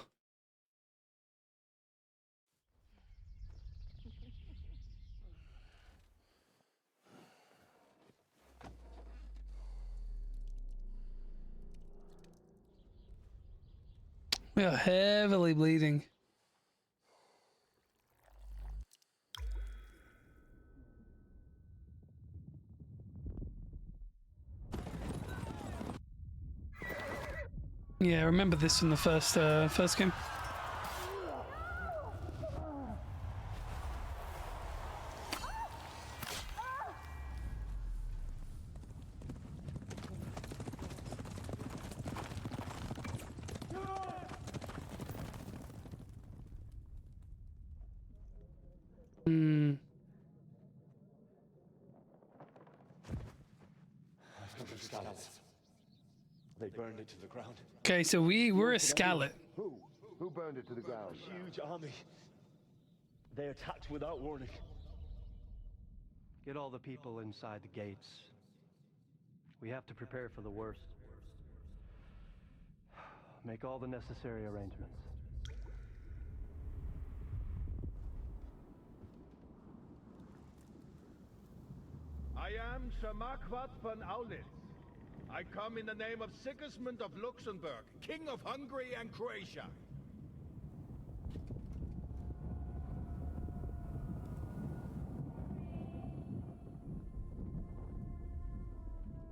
Speaker 1: We are heavily bleeding. Yeah, I remember this from the first game.
Speaker 12: They burned it to the ground.
Speaker 1: Okay, so we're a Scarlet.
Speaker 12: Who burned it to the ground? A huge army. They attacked without warning.
Speaker 15: Get all the people inside the gates. We have to prepare for the worst. Make all the necessary arrangements.
Speaker 10: I am Sir Marquardt von Aulitz. I come in the name of Sigismund of Luxembourg, King of Hungary and Croatia.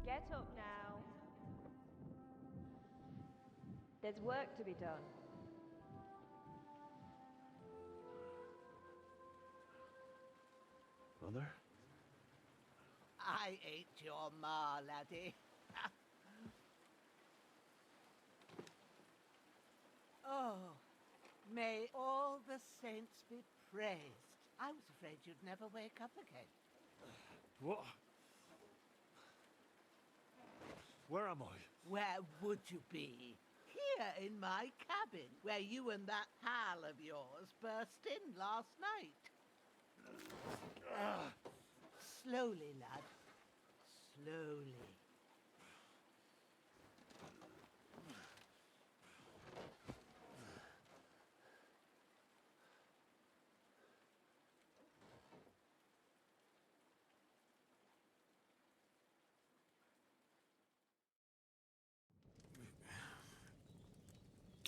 Speaker 16: Get up now. There's work to be done.
Speaker 12: Mother?
Speaker 14: I ain't your ma, laddie. Oh, may all the saints be praised. I was afraid you'd never wake up again.
Speaker 5: What? Where am I?
Speaker 14: Where would you be? Here in my cabin, where you and that pal of yours burst in last night. Slowly, lad. Slowly.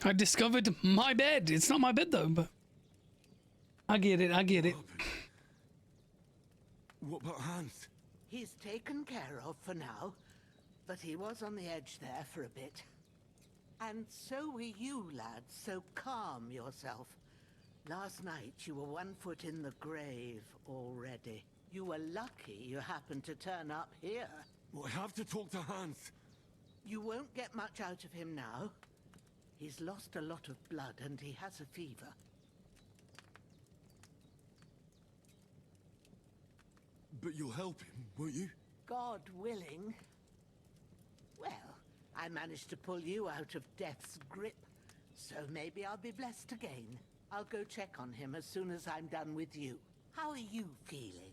Speaker 1: I discovered my bed. It's not my bed though, but I get it. I get it.
Speaker 6: What about Hans?
Speaker 14: He's taken care of for now, but he was on the edge there for a bit. And so were you, lad, so calm yourself. Last night you were 1 foot in the grave already. You were lucky you happened to turn up here.
Speaker 6: Well, I have to talk to Hans.
Speaker 14: You won't get much out of him now. He's lost a lot of blood and he has a fever.
Speaker 6: But you'll help him, won't you?
Speaker 14: God willing. Well, I managed to pull you out of death's grip, so maybe I'll be blessed again. I'll go check on him as soon as I'm done with you. How are you feeling?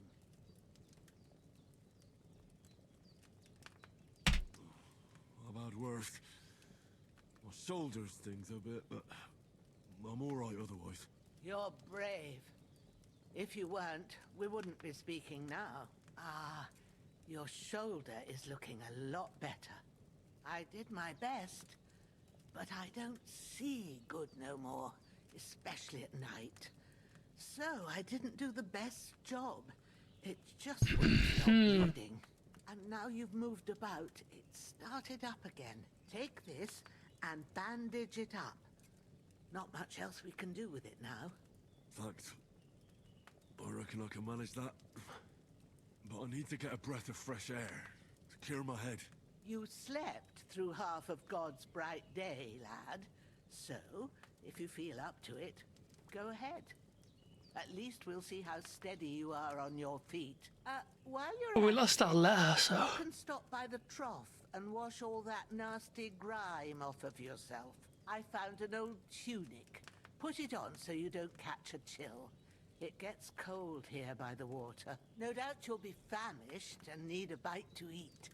Speaker 6: I've had worse. My shoulder stings a bit, but I'm all right otherwise.
Speaker 14: You're brave. If you weren't, we wouldn't be speaking now. Ah, your shoulder is looking a lot better. I did my best, but I don't see good no more, especially at night. So I didn't do the best job. It just wouldn't stop bleeding. And now you've moved about, it started up again. Take this, and bandage it up. Not much else we can do with it now.
Speaker 6: Thanks. I reckon I can manage that. But I need to get a breath of fresh air to clear my head.
Speaker 14: You slept through half of God's bright day, lad. So, if you feel up to it, go ahead. At least we'll see how steady you are on your feet. While you're
Speaker 1: Well, we
Speaker 14: at
Speaker 1: lost
Speaker 14: it,
Speaker 1: our letter, so...
Speaker 14: you can stop by the trough and wash all that nasty grime off of yourself. I found an old tunic. Put it on so you don't catch a chill. It gets cold here by the water. No doubt you'll be famished and need a bite to eat.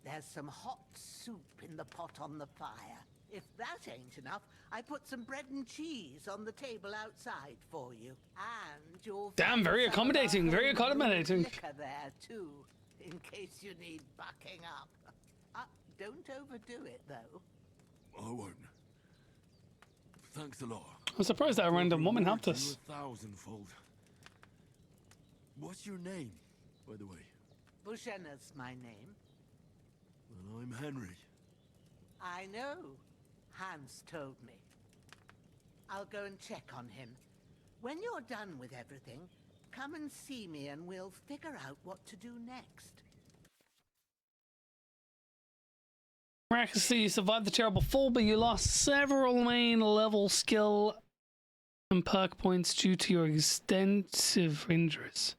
Speaker 14: There's some hot soup in the pot on the fire. If that ain't enough, I put some bread and cheese on the table outside for you. And you'll
Speaker 1: Damn, very accommodating, very accommodating.
Speaker 14: liquor there too, in case you need bucking up. Don't overdo it though.
Speaker 6: I won't. Thanks a lot.
Speaker 1: I'm surprised that a random woman helped us.
Speaker 6: A thousandfold. What's your name, by the way?
Speaker 14: Bushenna's my name.
Speaker 6: Well, I'm Henry.
Speaker 14: I know. Hans told me. I'll go and check on him. When you're done with everything, come and see me and we'll figure out what to do next.
Speaker 1: Miraculously, you survived the terrible fall, but you lost several main level skill and perk points due to your extensive injuries.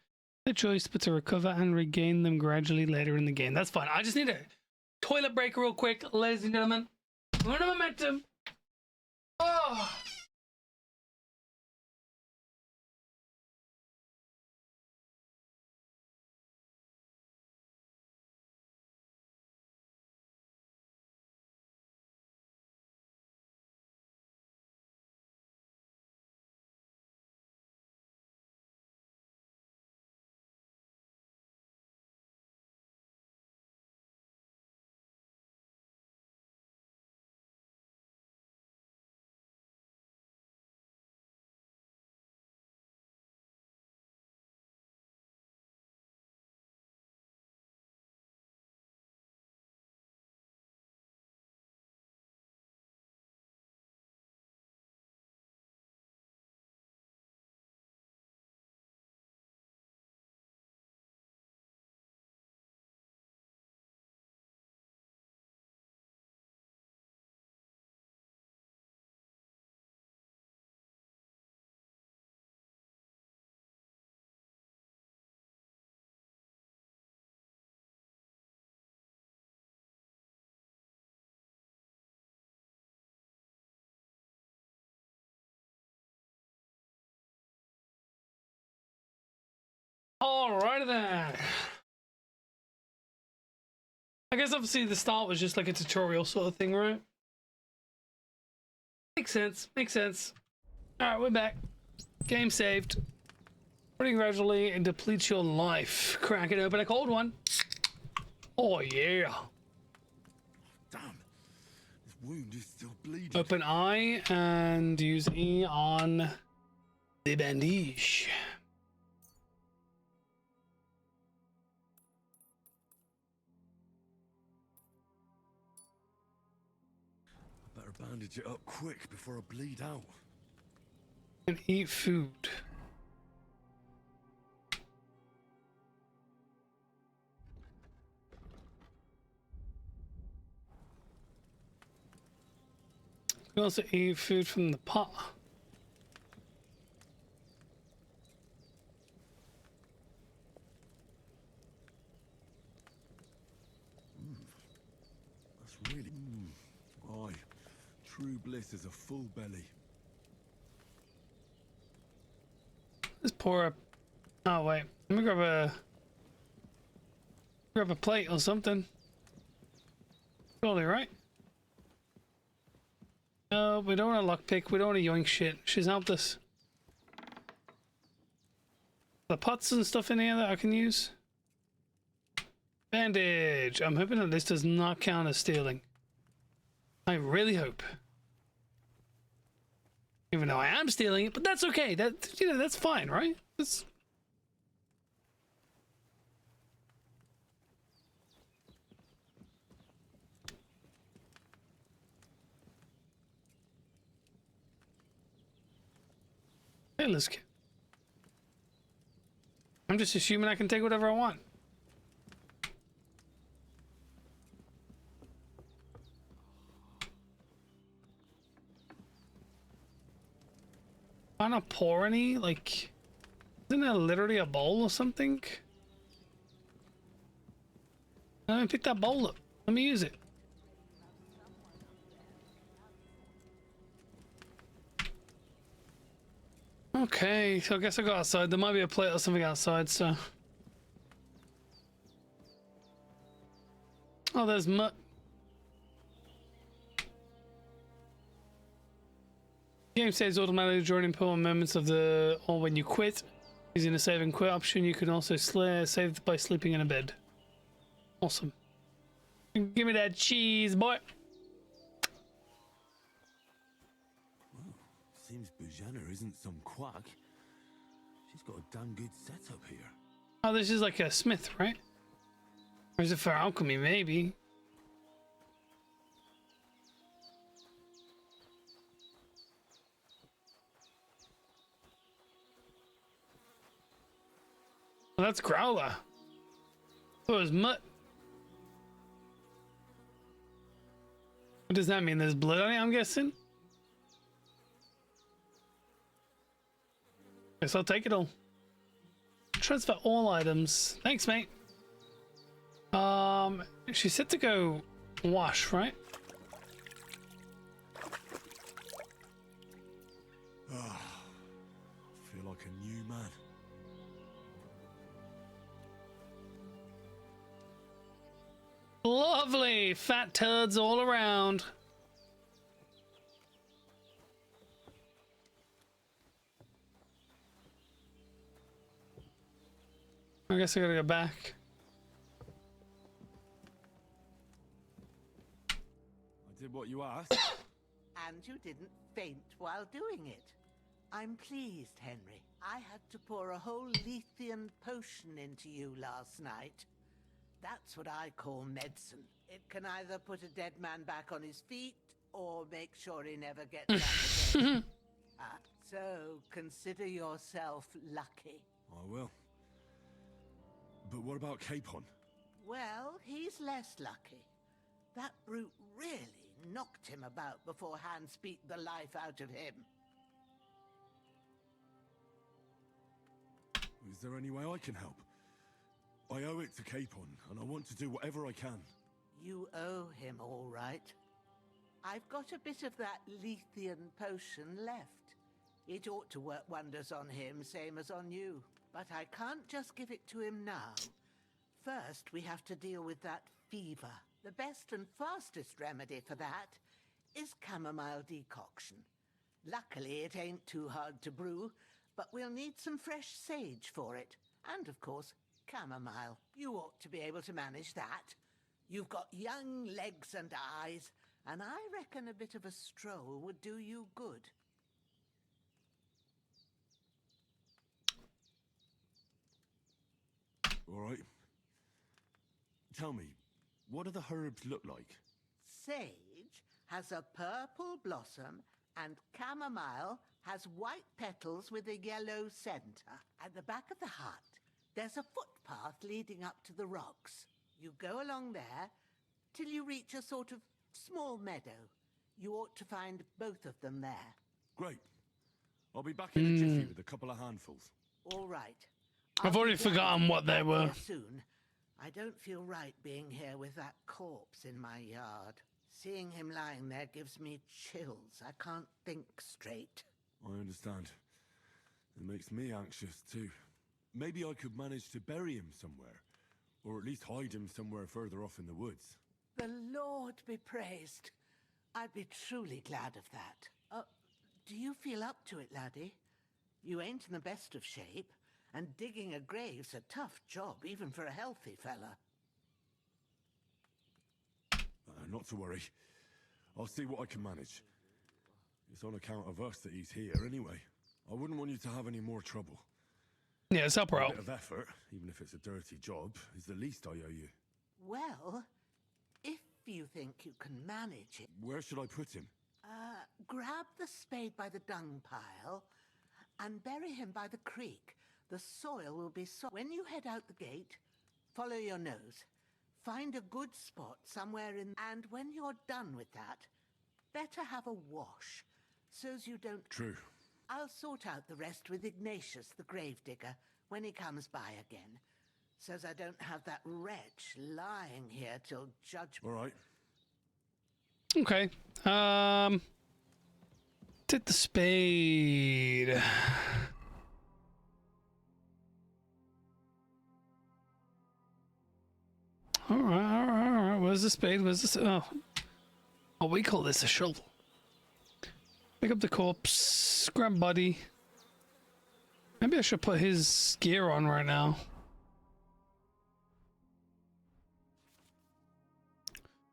Speaker 1: No choice but to recover and regain them gradually later in the game. That's fine. I just need a toilet break real quick, ladies and gentlemen. We're on a momentum. Oh! Alrighty then. I guess obviously the start was just like a tutorial sort of thing, right? Makes sense. Makes sense. Alright, we're back. Game saved. Pretty gradually it depletes your life. Crack it open a cold one. Oh yeah.
Speaker 6: Damn. This wound is still bleeding.
Speaker 1: Open eye and use E on the bandage.
Speaker 6: Better bandage it up quick before I bleed out.
Speaker 1: And eat food. You can also eat food from the pot.
Speaker 6: That's really... Aye. True bliss is a full belly.
Speaker 1: Let's pour a... Oh wait, let me grab a plate or something. Surely, right? No, we don't want a lockpick. We don't want to yoink shit. She's helped us. The pots and stuff in here that I can use. Bandage. I'm hoping that this does not count as stealing. I really hope. Even though I am stealing it, but that's okay. That, you know, that's fine, right? That's... sailor's kit. I'm just assuming I can take whatever I want. Why not pour any? Like, isn't that literally a bowl or something? Let me pick that bowl up. Let me use it. Okay, so I guess I go outside. There might be a plate or something outside, so. Oh, there's mutt. Game saves automatically during important moments of the or when you quit. Using the save and quit option, you can also save by sleeping in a bed. Awesome. Give me that cheese, boy.
Speaker 6: Seems Bujana isn't some quack. She's got a damn good setup here.
Speaker 1: Oh, this is like a smith, right? Or is it for alchemy, maybe? Well, that's Growler. Oh, it's mutt. What does that mean? There's blood on it, I'm guessing? Guess I'll take it all. Transfer all items. Thanks, mate. She said to go wash, right?
Speaker 6: Ah, feel like a new man.
Speaker 1: Lovely! Fat turds all around. I guess I gotta go back.
Speaker 6: I did what you asked.
Speaker 14: And you didn't faint while doing it. I'm pleased, Henry. I had to pour a whole Lethean potion into you last night. That's what I call medicine. It can either put a dead man back on his feet or make sure he never gets up again. So consider yourself lucky.
Speaker 6: I will. But what about Capon?
Speaker 14: Well, he's less lucky. That brute really knocked him about before Hans beat the life out of him.
Speaker 6: Is there any way I can help? I owe it to Capon, and I want to do whatever I can.
Speaker 14: You owe him, all right. I've got a bit of that Lethean potion left. It ought to work wonders on him, same as on you. But I can't just give it to him now. First, we have to deal with that fever. The best and fastest remedy for that is chamomile decoction. Luckily, it ain't too hard to brew, but we'll need some fresh sage for it. And, of course, chamomile. You ought to be able to manage that. You've got young legs and eyes, and I reckon a bit of a stroll would do you good.
Speaker 6: All right. Tell me, what do the herbs look like?
Speaker 14: Sage has a purple blossom, and chamomile has white petals with a yellow center. At the back of the hut, there's a footpath leading up to the rocks. You go along there till you reach a sort of small meadow. You ought to find both of them there.
Speaker 6: Great. I'll be back in a jiffy with a couple of handfuls.
Speaker 14: All right.
Speaker 1: I've already forgotten what they were.
Speaker 14: Soon. I don't feel right being here with that corpse in my yard. Seeing him lying there gives me chills. I can't think straight.
Speaker 6: I understand. It makes me anxious too. Maybe I could manage to bury him somewhere. Or at least hide him somewhere further off in the woods.
Speaker 14: The Lord be praised. I'd be truly glad of that. Do you feel up to it, laddie? You ain't in the best of shape, and digging a grave's a tough job, even for a healthy fella.
Speaker 6: Not to worry. I'll see what I can manage. It's on account of us that he's here anyway. I wouldn't want you to have any more trouble.
Speaker 1: Yeah, it's up, bro.
Speaker 6: A bit of effort, even if it's a dirty job, is the least I owe you.
Speaker 14: Well, if you think you can manage it...
Speaker 6: Where should I put him?
Speaker 14: Grab the spade by the dung pile and bury him by the creek. The soil will be soft. When you head out the gate, follow your nose. Find a good spot somewhere in... And when you're done with that, better have a wash, so's you don't...
Speaker 6: True.
Speaker 14: I'll sort out the rest with Ignatius, the gravedigger, when he comes by again, so's I don't have that wretch lying here till judgment.
Speaker 6: All right.
Speaker 1: Okay. Take the spade. All right. Where's the spade? Where's this? Oh, we call this a shovel. Pick up the corpse. Grab body. Maybe I should put his gear on right now.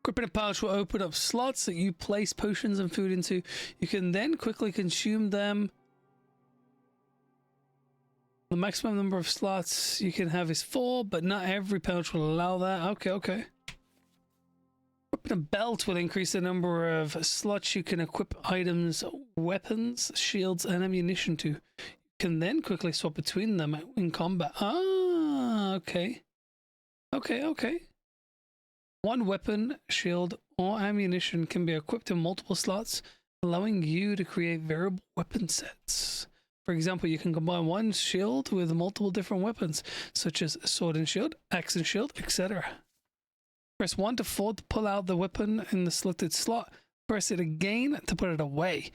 Speaker 1: Equipping a pouch will open up slots that you place potions and food into. You can then quickly consume them. The maximum number of slots you can have is 4, but not every pouch will allow that. Okay. Equipping a belt will increase the number of slots you can equip items, weapons, shields, and ammunition to. You can then quickly swap between them in combat. Ah, okay. One weapon, shield, or ammunition can be equipped in multiple slots, allowing you to create variable weapon sets. For example, you can combine one shield with multiple different weapons, such as sword and shield, axe and shield, etc. Press 1 to forward to pull out the weapon in the selected slot. Press it again to put it away.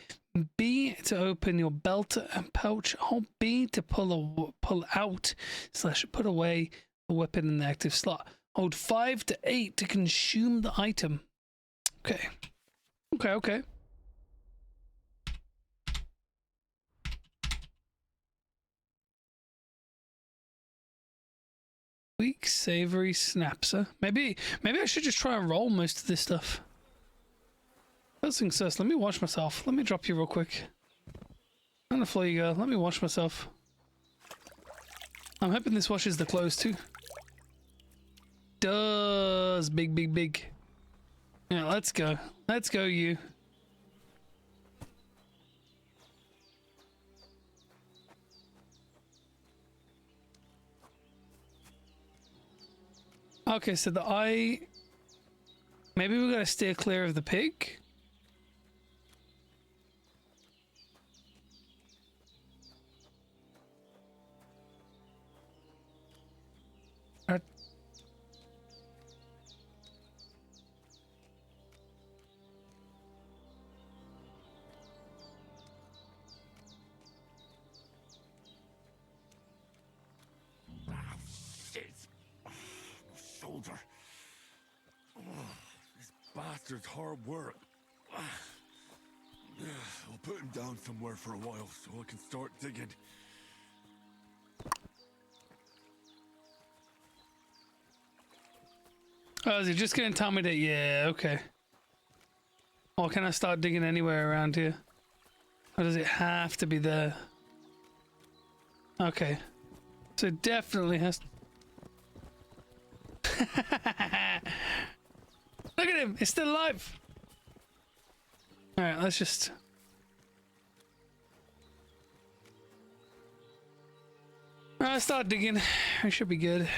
Speaker 1: B to open your belt and pouch. Hold B to pull out / put away the weapon in the active slot. Hold 5 to 8 to consume the item. Okay. Weak savory snaps, huh? Maybe I should just try and roll most of this stuff. First things first, let me wash myself. Let me drop you real quick. On the floor you go. Let me wash myself. I'm hoping this washes the clothes too. Does big. Yeah, let's go. Let's go, you. Okay, so the eye. Maybe we gotta steer clear of the pig.
Speaker 6: Shoulder. This bastard's hard work. I'll put him down somewhere for a while so I can start digging.
Speaker 1: Oh, is he just gonna tell me that? Yeah, okay. Or can I start digging anywhere around here? Or does it have to be there? Okay. So it definitely has to... Look at him! He's still alive! Alright, let's just... Alright, start digging. We should be good.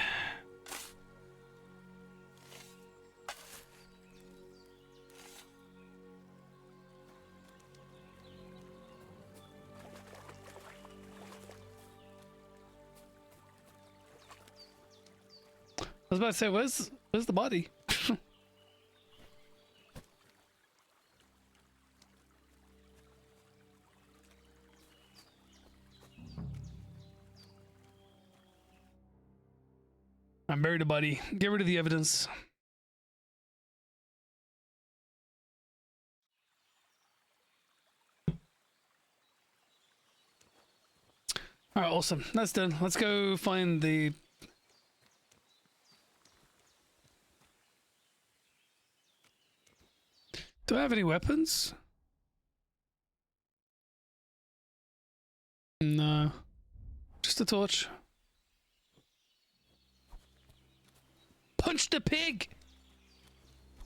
Speaker 1: I was about to say, where's the body? I buried a body. Get rid of the evidence. All right, awesome. That's done. Let's go find the... Do I have any weapons? No. Just a torch. Punch the pig!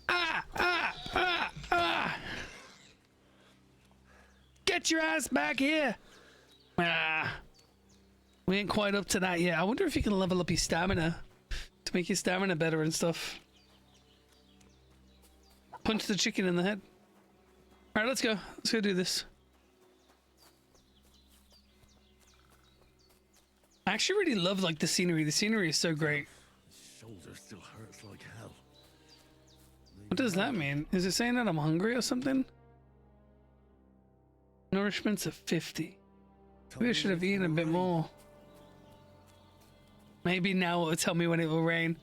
Speaker 1: Ah! Get your ass back here! Ah. We ain't quite up to that yet. I wonder if you can level up your stamina to make your stamina better and stuff. Punch the chicken in the head. All right, let's go. Let's go do this. I actually really love like the scenery. The scenery is so great.
Speaker 6: Shoulder still hurts like hell.
Speaker 1: What does that mean? Is it saying that I'm hungry or something? Nourishment's at 50. Maybe I should have eaten a bit more. Maybe now it'll tell me when it will rain.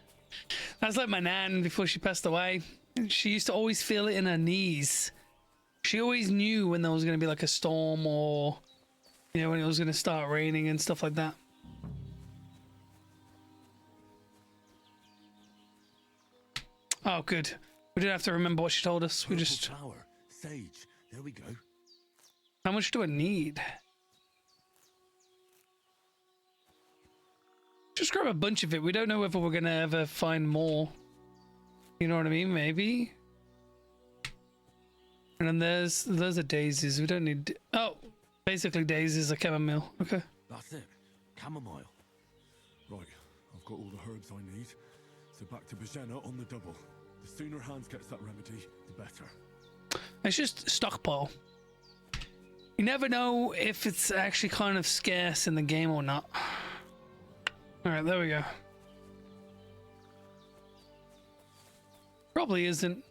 Speaker 1: That's like my nan before she passed away. She used to always feel it in her knees. She always knew when there was going to be like a storm or, you know, when it was going to start raining and stuff like that. Oh, good. We didn't have to remember what she told us. We just...
Speaker 6: Flower, sage. There we go.
Speaker 1: How much do I need? Just grab a bunch of it. We don't know whether we're going to ever find more. You know what I mean? Maybe. And then those are daisies. We don't need... Oh, basically daisies are chamomile. Okay.
Speaker 6: That's it. Chamomile. Right, I've got all the herbs I need. So back to Bajena on the double. The sooner Hans gets that remedy, the better.
Speaker 1: It's just stockpile. You never know if it's actually kind of scarce in the game or not. Alright, there we go. Probably isn't.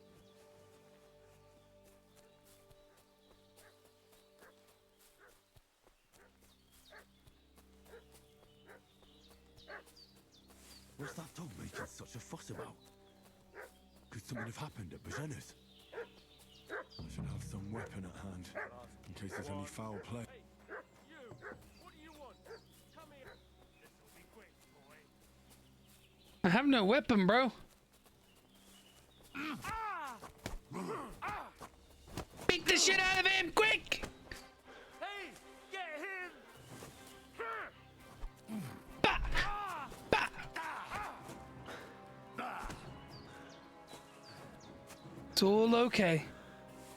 Speaker 6: What's that dog making such a fuss about? Could something have happened at Bajena's? I should have some weapon at hand, in case there's any foul play.
Speaker 1: I have no weapon, bro. Beat the shit out of him, quick!
Speaker 3: Hey, get him!
Speaker 1: Bah! Bah! It's all okay.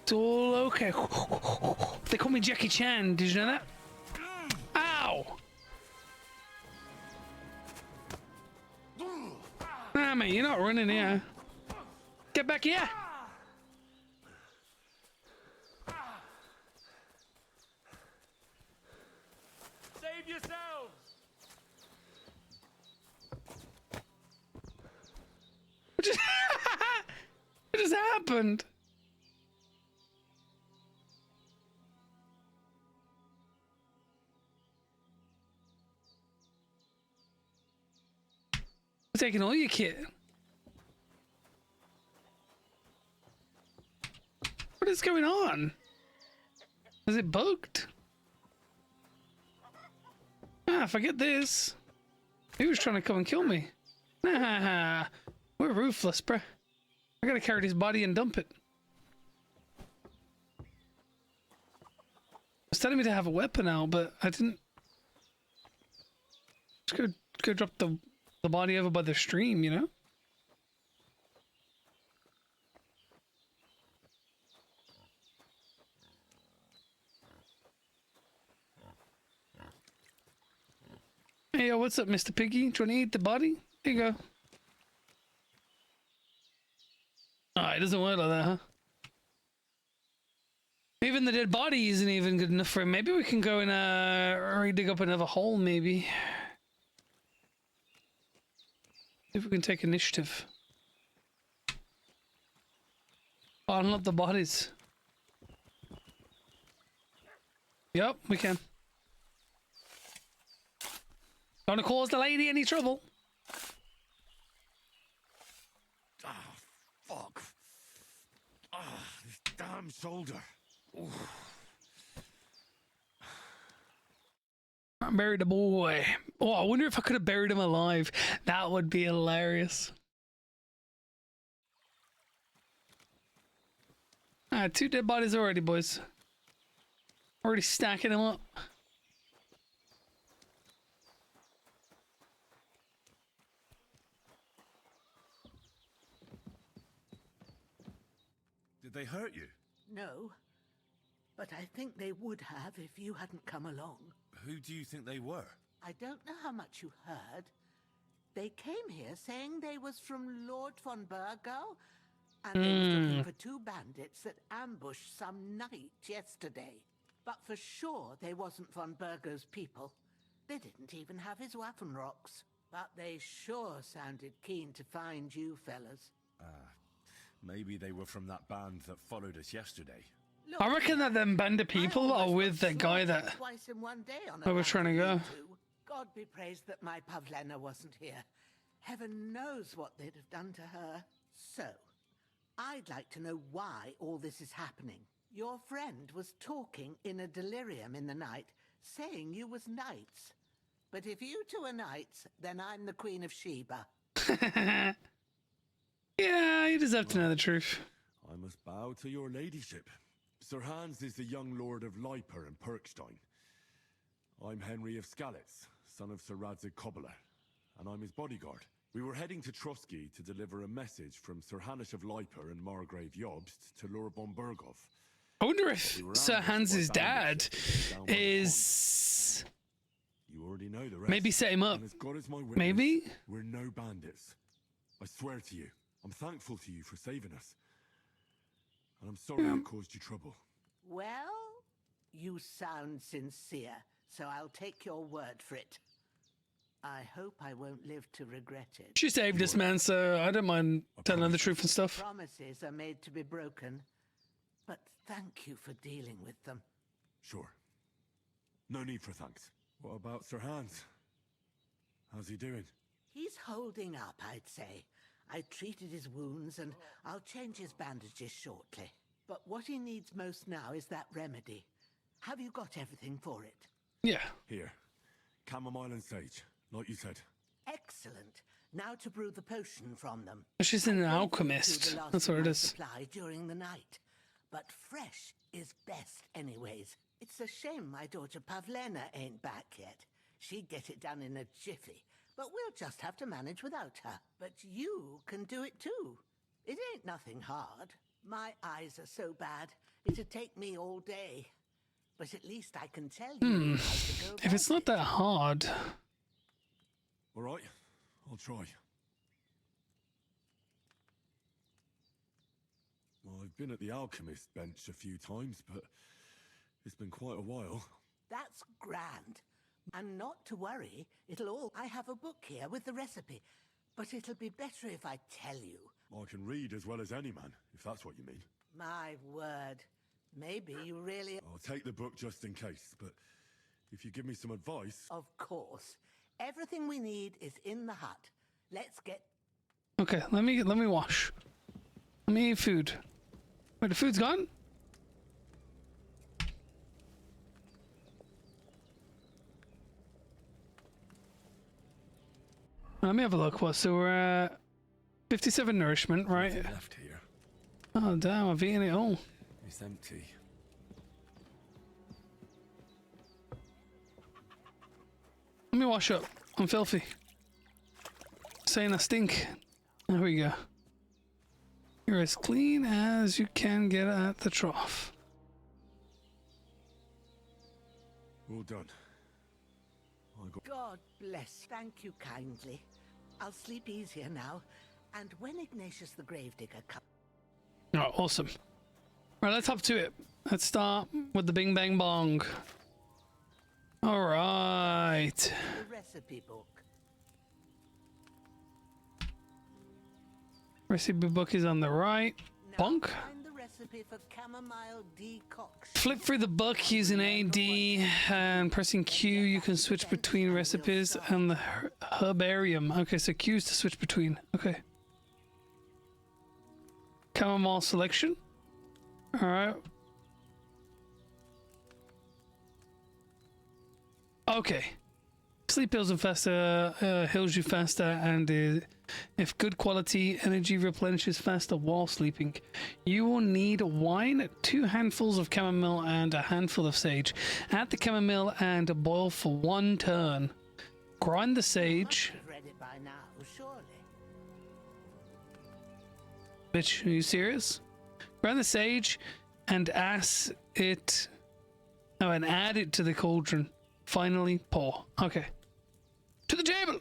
Speaker 1: It's all okay. They call me Jackie Chan. Did you know that? Ow! Nah, mate, you're not running here. Get back here!
Speaker 3: Save yourselves!
Speaker 1: What just happened? We're taking all your kit. What is going on? Is it bugged? Ah, forget this. He was trying to come and kill me. Nah, we're ruthless, bruh. I gotta carry his body and dump it. It's telling me to have a weapon out, but I didn't. Just go drop the body over by the stream, you know? Hey, yo, what's up, Mr. Piggy? Do you want to eat the body? There you go. Oh, it doesn't work like that, huh? Even the dead body isn't even good enough for him. Maybe we can go and re-dig up another hole, maybe. If we can take initiative. Oh, unlock the bodies. Yep, we can. Don't want to cause the lady any trouble.
Speaker 6: Ah, fuck. Ah, this damn shoulder. Oof.
Speaker 1: I buried the boy. Oh, I wonder if I could have buried him alive. That would be hilarious. Ah, 2 dead bodies already, boys. Already stacking them up.
Speaker 6: Did they hurt you?
Speaker 14: No, but I think they would have if you hadn't come along.
Speaker 6: Who do you think they were?
Speaker 14: I don't know how much you heard. They came here saying they was from Lord von Burgo, and they was looking for 2 bandits that ambushed some knight yesterday. But for sure they wasn't von Burgo's people. They didn't even have his Waffenrocks. But they sure sounded keen to find you fellas.
Speaker 6: Maybe they were from that band that followed us yesterday.
Speaker 14: Look,
Speaker 1: I reckon that them band of people are with the guy that
Speaker 14: twice in one day on
Speaker 1: I was trying to go.
Speaker 14: God be praised that my Pavlena wasn't here. Heaven knows what they'd have done to her. So, I'd like to know why all this is happening. Your friend was talking in a delirium in the night, saying you was knights. But if you two are knights, then I'm the Queen of Sheba.
Speaker 1: Yeah, you deserve to know the truth.
Speaker 6: I must bow to your ladyship. Sir Hans is the young lord of Leiper and Perkstein. I'm Henry of Skalitz, son of Sir Radzig Kobbler, and I'm his bodyguard. We were heading to Trotsky to deliver a message from Sir Hanish of Leiper and Margrave Jobst to Lord von Burgov.
Speaker 1: I wonder if Sir Hans's dad is...
Speaker 6: You already know the rest.
Speaker 1: Maybe set him up.
Speaker 6: And as God is my witness,
Speaker 1: Maybe?
Speaker 6: We're no bandits. I swear to you. I'm thankful to you for saving us. And I'm sorry I caused you trouble.
Speaker 14: Well, you sound sincere, so I'll take your word for it. I hope I won't live to regret it.
Speaker 1: She saved us, man, so I don't mind telling her the truth and stuff.
Speaker 14: Promises are made to be broken, but thank you for dealing with them.
Speaker 6: Sure. No need for thanks. What about Sir Hans? How's he doing?
Speaker 14: He's holding up, I'd say. I treated his wounds and I'll change his bandages shortly. But what he needs most now is that remedy. Have you got everything for it?
Speaker 1: Yeah.
Speaker 6: Here. Chamomile and sage, like you said.
Speaker 14: Excellent. Now to brew the potion from them.
Speaker 1: She's an alchemist. That's what it is.
Speaker 14: Supply during the night. But fresh is best anyways. It's a shame my daughter Pavlena ain't back yet. She'd get it done in a jiffy. But we'll just have to manage without her. But you can do it too. It ain't nothing hard. My eyes are so bad, it'd take me all day. But at least I can tell you how to go
Speaker 1: If it's not that hard...
Speaker 6: All right, I'll try. Well, I've been at the alchemist bench a few times, but it's been quite a while.
Speaker 14: That's grand. And not to worry, I have a book here with the recipe, but it'll be better if I tell you.
Speaker 6: I can read as well as any man, if that's what you mean.
Speaker 14: My word. Maybe you really...
Speaker 6: I'll take the book just in case, but if you give me some advice...
Speaker 14: Of course. Everything we need is in the hut. Let's get...
Speaker 1: Okay, let me wash. Let me eat food. Wait, the food's gone? Let me have a look. What? So we're at 57 nourishment, right?
Speaker 6: Left here.
Speaker 1: Oh damn! I've eaten it all.
Speaker 6: It's empty.
Speaker 1: Let me wash up. I'm filthy. Saying I stink. There we go. You're as clean as you can get at the trough.
Speaker 6: All done.
Speaker 14: God bless. Thank you kindly. I'll sleep easier now. And when Ignatius the Gravedigger comes...
Speaker 1: Oh, awesome. Right, let's hop to it. Let's start with the bing bang bong. All right.
Speaker 14: The recipe book.
Speaker 1: Recipe book is on the right. Bonk.
Speaker 14: Find the recipe for chamomile decoction.
Speaker 1: Flip through the book using AD and pressing Q. You can switch between recipes and the herbarium. Okay, so Q is to switch between. Okay. Chamomile selection. All right. Okay. Sleep heals you faster, and if good quality energy replenishes faster while sleeping. You will need wine, 2 handfuls of chamomile, and a handful of sage. Add the chamomile and boil for 1 turn. Grind the sage.
Speaker 14: Read it by now, surely.
Speaker 1: Bitch, are you serious? Grind the sage and add it to the cauldron. Finally, pour. Okay. To the table.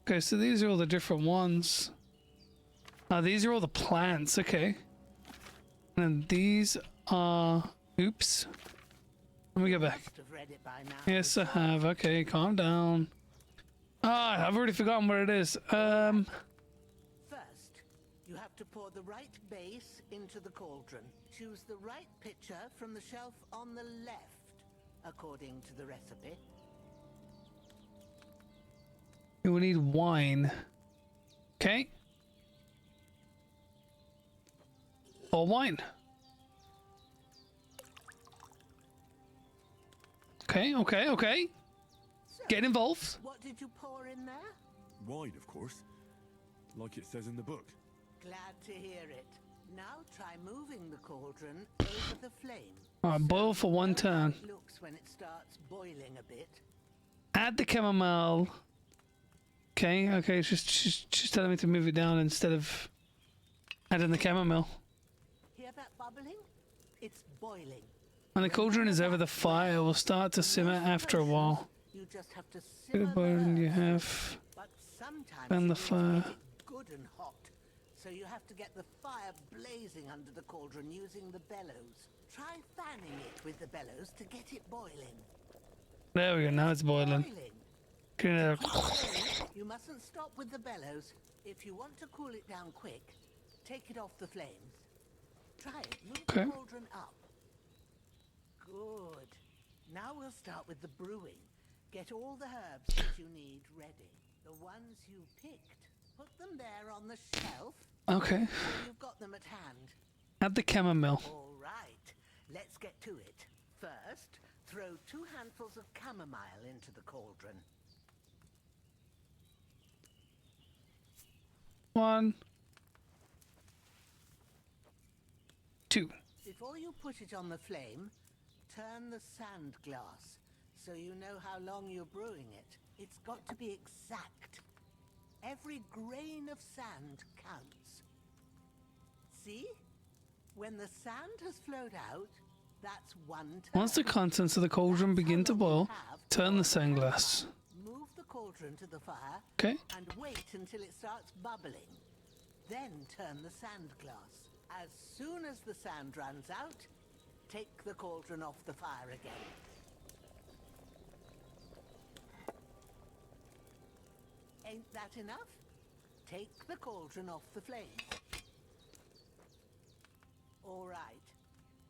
Speaker 1: Okay, so these are all the different ones. These are all the plants, okay. And these are... Oops. Let me go back. Yes, I have. Okay, calm down. I've already forgotten what it is.
Speaker 14: First, you have to pour the right base into the cauldron. Choose the right pitcher from the shelf on the left, according to the recipe.
Speaker 1: We need wine. Okay. Or wine. Okay, okay, okay.
Speaker 14: So,
Speaker 1: get involved.
Speaker 14: What did you pour in there?
Speaker 6: Wine, of course. Like it says in the book.
Speaker 14: Glad to hear it. Now try moving the cauldron over the flame.
Speaker 1: Alright, boil for one turn.
Speaker 14: It looks when it starts boiling a bit.
Speaker 1: Add the chamomile. Okay, okay, she's telling me to move it down instead of adding the chamomile.
Speaker 14: Hear that bubbling? It's boiling.
Speaker 1: When the cauldron is over, the fire will start to simmer after a while.
Speaker 14: You just have to
Speaker 1: Get a
Speaker 14: simmer
Speaker 1: boiling, you
Speaker 14: the
Speaker 1: have.
Speaker 14: But sometimes
Speaker 1: Fan
Speaker 14: you
Speaker 1: the
Speaker 14: need to
Speaker 1: fire.
Speaker 14: get it good and hot. So you have to get the fire blazing under the cauldron using the bellows. Try fanning it with the bellows to get it boiling.
Speaker 1: There we go, now it's boiling. Gonna-
Speaker 14: You mustn't stop with the bellows. If you want to cool it down quick, take it off the flames. Try it. Move
Speaker 1: Okay.
Speaker 14: the cauldron up. Good. Now we'll start with the brewing. Get all the herbs that you need ready. The ones you picked. Put them there on the shelf.
Speaker 1: Okay.
Speaker 14: So you've got them at hand.
Speaker 1: Add the chamomile.
Speaker 14: All right. Let's get to it. First, throw 2 handfuls of chamomile into the cauldron.
Speaker 1: 1, 2.
Speaker 14: Before you put it on the flame, turn the sand glass so you know how long you're brewing it. It's got to be exact. Every grain of sand counts. See? When the sand has flowed out, that's 1 turn.
Speaker 1: Once the contents of the cauldron begin to boil, turn the sand glass.
Speaker 14: Move the cauldron to the fire.
Speaker 1: Okay.
Speaker 14: And wait until it starts bubbling. Then turn the sand glass. As soon as the sand runs out, take the cauldron off the fire again. Ain't that enough? Take the cauldron off the flames. All right.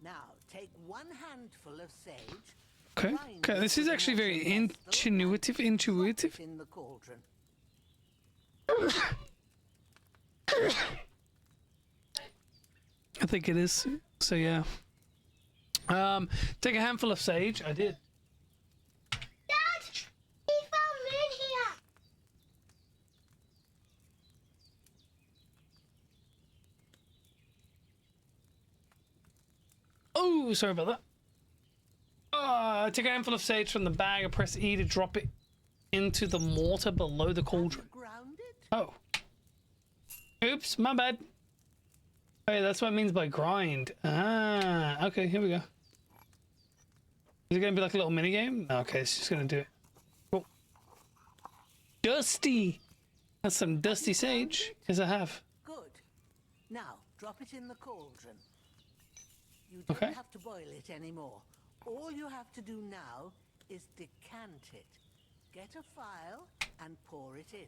Speaker 14: Now, take 1 handful of sage.
Speaker 1: Okay. Okay, this is actually very intuitive.
Speaker 14: In the cauldron.
Speaker 1: I think it is. So yeah. Take a handful of sage. I did.
Speaker 17: Dad, he found moon here.
Speaker 1: Oh, sorry about that. Take a handful of sage from the bag and press E to drop it into the mortar below the cauldron. Oh. Oops, my bad. Hey, that's what it means by grind. Ah, okay, here we go. Is it gonna be like a little mini game? Okay, it's just gonna do it. Cool. Dusty! That's some dusty sage. Yes, I have.
Speaker 14: Good. Now, drop it in the cauldron. You don't have to boil it anymore. All you have to do now is decant it. Get a file and pour it in.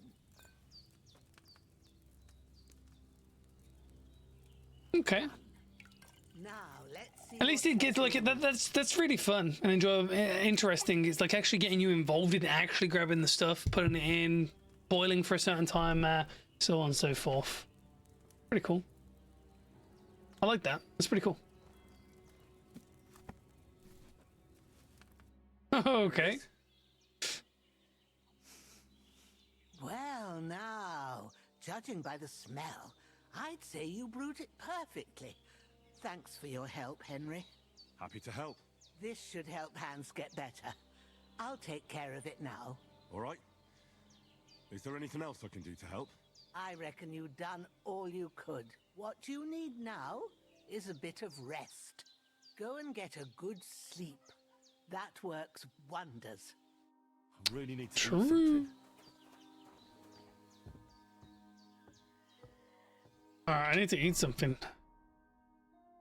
Speaker 1: Okay.
Speaker 14: Now, let's see.
Speaker 1: At least it gets like that's really fun and interesting. It's like actually getting you involved in actually grabbing the stuff, putting it in, boiling for a certain time, so on and so forth. Pretty cool. I like that. That's pretty cool. Okay.
Speaker 14: Well, now, judging by the smell, I'd say you brewed it perfectly. Thanks for your help, Henry.
Speaker 6: Happy to help.
Speaker 14: This should help Hans get better. I'll take care of it now.
Speaker 6: All right. Is there anything else I can do to help?
Speaker 14: I reckon you've done all you could. What you need now is a bit of rest. Go and get a good sleep. That works wonders.
Speaker 8: I really need to
Speaker 1: True.
Speaker 8: do something.
Speaker 1: Alright, I need to eat something.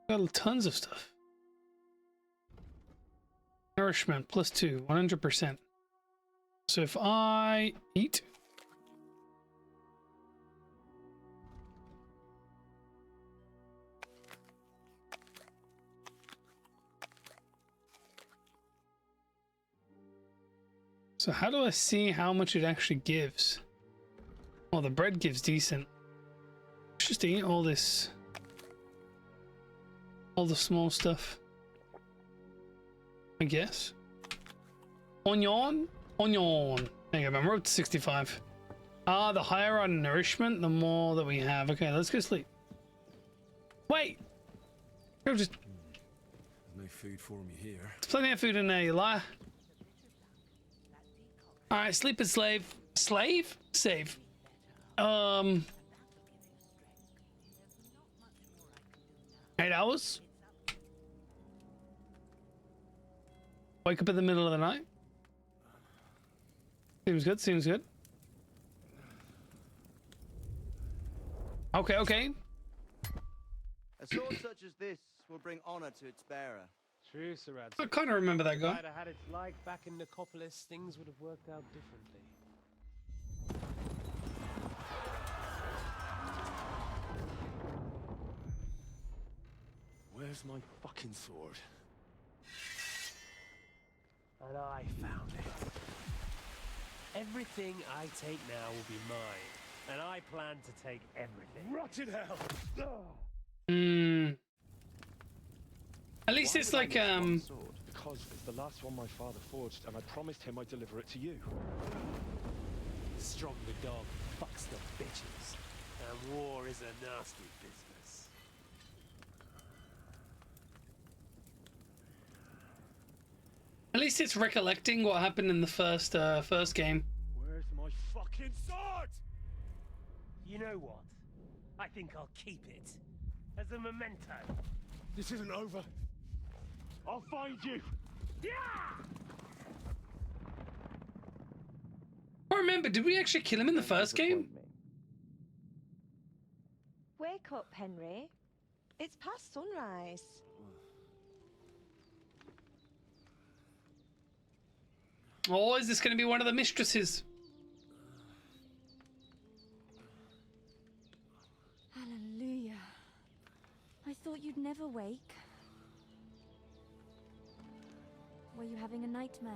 Speaker 1: Got tons of stuff. Nourishment +2, 100%. So if I eat. So how do I see how much it actually gives? Well, the bread gives decent. Let's just eat all this. All the small stuff. I guess. Onion? Onion. There you go, man. We're up to 65. Ah, the higher our nourishment, the more that we have. Okay, let's go sleep. Wait! Go just...
Speaker 8: There's no food for me here.
Speaker 1: There's plenty of food in there, you liar. Alright, sleep and slave. Slave? Save. 8 hours? Wake up in the middle of the night? Seems good, seems good. Okay, okay.
Speaker 18: A sword such as this will bring honor to its bearer.
Speaker 4: True, Sir Rad.
Speaker 1: I kind of remember that guy.
Speaker 4: If I'd have had its like back in Nicopolis, things would have worked out differently.
Speaker 8: Where's my fucking sword?
Speaker 4: And I found it. Everything I take now will be mine, and I plan to take everything.
Speaker 8: Rotted hell!
Speaker 1: Hmm. At least it's like
Speaker 19: Because it's the last one my father forged, and I promised him I'd deliver it to you.
Speaker 4: Strong the dog fucks the bitches, and war is a nasty business.
Speaker 1: At least it's recollecting what happened in the first game.
Speaker 19: Where's my fucking sword?
Speaker 4: You know what? I think I'll keep it as a memento.
Speaker 19: This isn't over. I'll find you.
Speaker 4: Yeah!
Speaker 1: I remember, did we actually kill him in the first game?
Speaker 16: Wake up, Henry. It's past sunrise.
Speaker 1: Or is this going to be one of the mistresses?
Speaker 20: Hallelujah. I thought you'd never wake. Were you having a nightmare?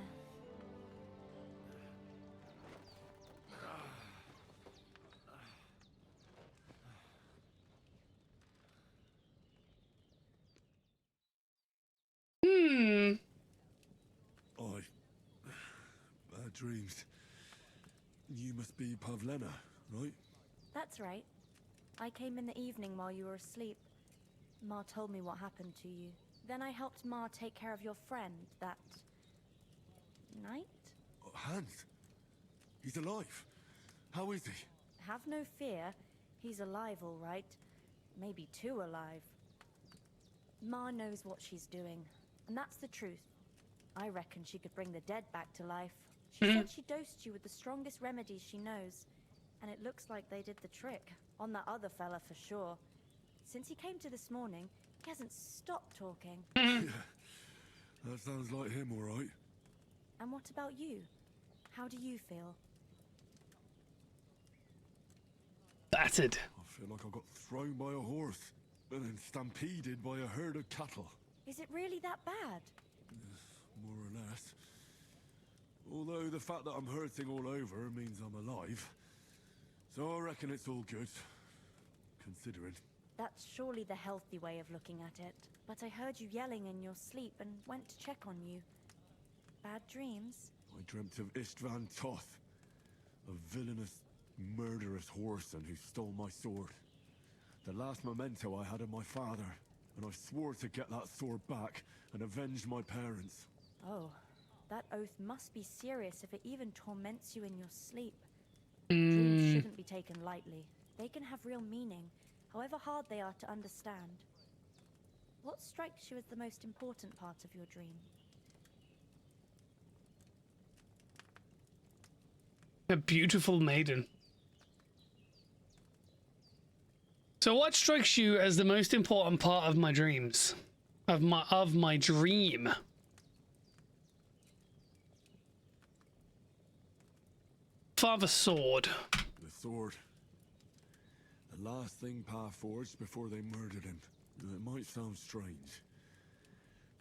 Speaker 6: Bad dreams. You must be Pavlena, right?
Speaker 20: That's right. I came in the evening while you were asleep. Ma told me what happened to you. Then I helped Ma take care of your friend that night?
Speaker 6: Hans. He's alive. How is he?
Speaker 20: Have no fear. He's alive, all right. Maybe too alive. Ma knows what she's doing, and that's the truth. I reckon she could bring the dead back to life. She said she dosed you with the strongest remedies she knows, and it looks like they did the trick. On that other fella for sure. Since he came to this morning, he hasn't stopped talking.
Speaker 6: Yeah, that sounds like him, all right.
Speaker 20: And what about you? How do you feel?
Speaker 1: Battered.
Speaker 6: I feel like I got thrown by a horse and then stampeded by a herd of cattle.
Speaker 20: Is it really that bad?
Speaker 6: More or less. Although the fact that I'm hurting all over means I'm alive. So I reckon it's all good. Considering.
Speaker 20: That's surely the healthy way of looking at it. But I heard you yelling in your sleep and went to check on you. Bad dreams?
Speaker 6: I dreamt of Istvan Toth. A villainous, murderous whoreson who stole my sword. The last memento I had of my father. And I swore to get that sword back and avenge my parents.
Speaker 20: Oh, that oath must be serious if it even torments you in your sleep.
Speaker 1: Mm.
Speaker 20: Dreams shouldn't be taken lightly. They can have real meaning, however hard they are to understand. What strikes you as the most important part of your dream?
Speaker 1: A beautiful maiden. So what strikes you as the most important part of my dreams? Of my dream? Father Sword.
Speaker 6: The sword. The last thing Pa forged before they murdered him. It might sound strange,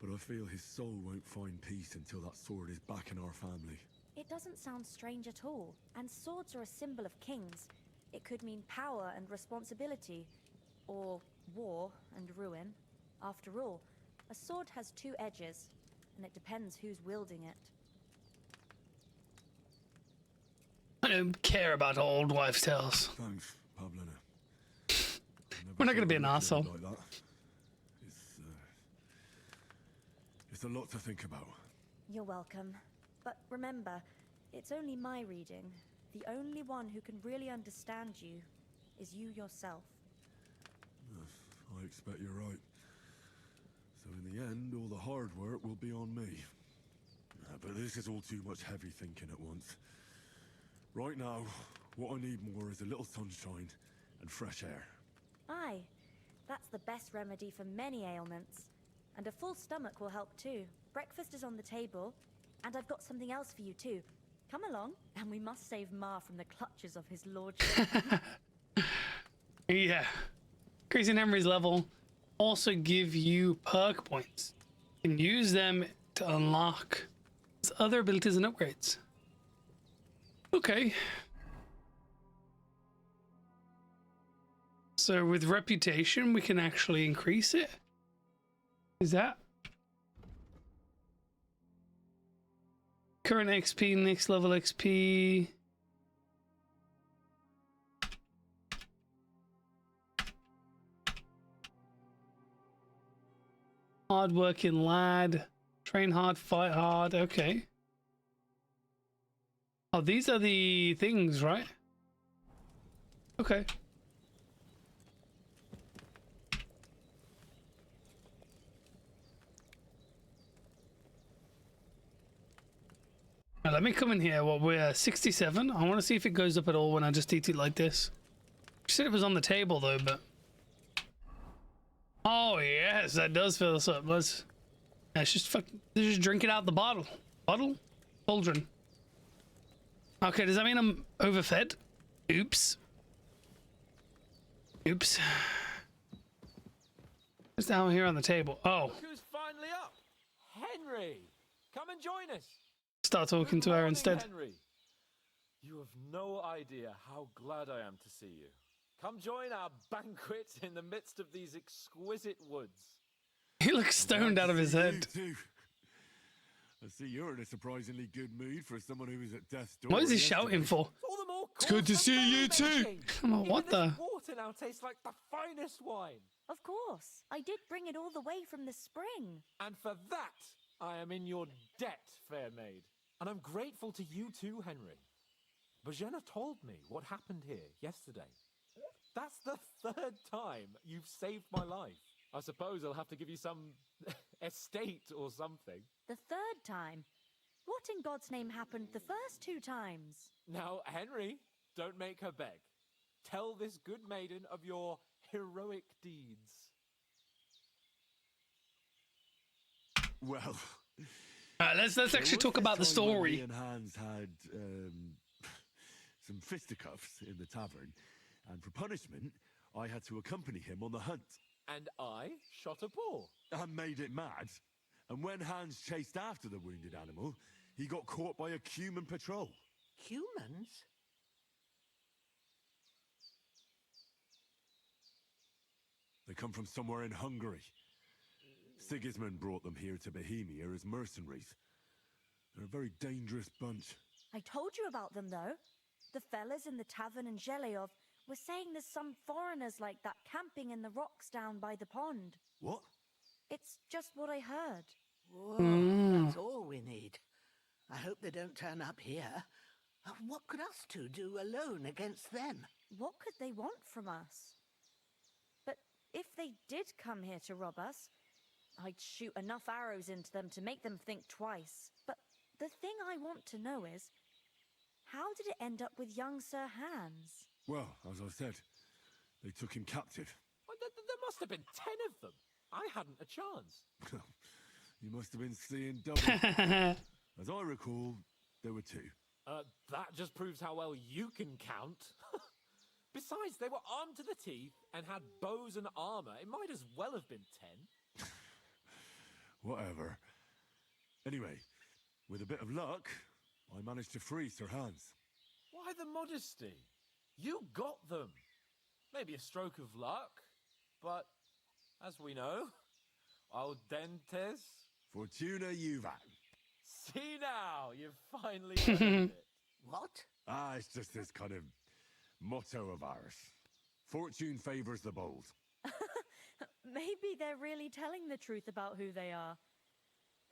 Speaker 6: but I feel his soul won't find peace until that sword is back in our family.
Speaker 20: It doesn't sound strange at all, and swords are a symbol of kings. It could mean power and responsibility, or war and ruin. After all, a sword has two edges, and it depends who's wielding it.
Speaker 1: I don't care about old wives' tales.
Speaker 6: Thanks, Pablina.
Speaker 1: We're not gonna be an arsehole.
Speaker 6: Like that. It's a lot to think about.
Speaker 20: You're welcome. But remember, it's only my reading. The only one who can really understand you is you yourself.
Speaker 6: I expect you're right. So in the end, all the hard work will be on me. But this is all too much heavy thinking at once. Right now, what I need more is a little sunshine and fresh air.
Speaker 20: Aye, that's the best remedy for many ailments. And a full stomach will help too. Breakfast is on the table, and I've got something else for you too. Come along, and we must save Ma from the clutches of his lordship.
Speaker 1: Yeah. Crazy Henry's level also give you perk points. You can use them to unlock other abilities and upgrades. Okay. So with reputation, we can actually increase it. Is that? Current XP, next level XP. Hard working lad. Train hard, fight hard. Okay. Oh, these are the things, right? Okay. Now, let me come in here. Well, we're 67. I want to see if it goes up at all when I just eat it like this. You said it was on the table though, but... Oh yes, that does fill us up. Let's just drink it out the bottle. Bottle? Cauldron. Okay, does that mean I'm overfed? Oops. Oops. What's down here on the table? Oh.
Speaker 3: Look who's finally up. Henry, come and join us.
Speaker 1: Start talking to her instead.
Speaker 3: Henry. You have no idea how glad I am to see you. Come join our banquet in the midst of these exquisite woods.
Speaker 1: He looks stoned out of his head.
Speaker 6: I see you're in a surprisingly good mood for someone who was at death's door.
Speaker 1: What is he shouting for?
Speaker 3: All the more
Speaker 1: It's good to see you too. Come on, what the?
Speaker 3: Water now tastes like the finest wine.
Speaker 20: Of course. I did bring it all the way from the spring.
Speaker 3: And for that, I am in your debt, fair maid. And I'm grateful to you too, Henry. Bajena told me what happened here yesterday. That's the third time you've saved my life. I suppose I'll have to give you some estate or something.
Speaker 20: The third time? What in God's name happened the first two times?
Speaker 3: Now, Henry, don't make her beg. Tell this good maiden of your heroic deeds.
Speaker 6: Well...
Speaker 1: let's actually talk about the story.
Speaker 6: Me and Hans had some fisticuffs in the tavern, and for punishment, I had to accompany him on the hunt.
Speaker 3: And I shot a boar.
Speaker 6: And made it mad. And when Hans chased after the wounded animal, he got caught by a human patrol.
Speaker 14: Humans?
Speaker 6: They come from somewhere in Hungary. Sigismund brought them here to Bohemia as mercenaries. They're a very dangerous bunch.
Speaker 20: I told you about them, though. The fellas in the tavern in Zheleyov were saying there's some foreigners like that camping in the rocks down by the pond.
Speaker 6: What?
Speaker 20: It's just what I heard.
Speaker 14: Whoa, that's all we need. I hope they don't turn up here. What could us two do alone against them?
Speaker 20: What could they want from us? But if they did come here to rob us, I'd shoot enough arrows into them to make them think twice. But the thing I want to know is, how did it end up with young Sir Hans?
Speaker 6: Well, as I said, they took him captive.
Speaker 3: Well, there must have been 10 of them. I hadn't a chance.
Speaker 6: You must have been seeing double. As I recall, there were 2.
Speaker 3: That just proves how well you can count. Besides, they were armed to the teeth and had bows and armor. It might as well have been 10.
Speaker 6: Whatever. Anyway, with a bit of luck, I managed to free Sir Hans.
Speaker 3: Why the modesty? You got them. Maybe a stroke of luck, but as we know, audentes.
Speaker 6: Fortuna juvat.
Speaker 3: See now, you've finally learned it.
Speaker 14: What?
Speaker 6: It's just this kind of motto of ours. Fortune favors the bold.
Speaker 20: Maybe they're really telling the truth about who they are.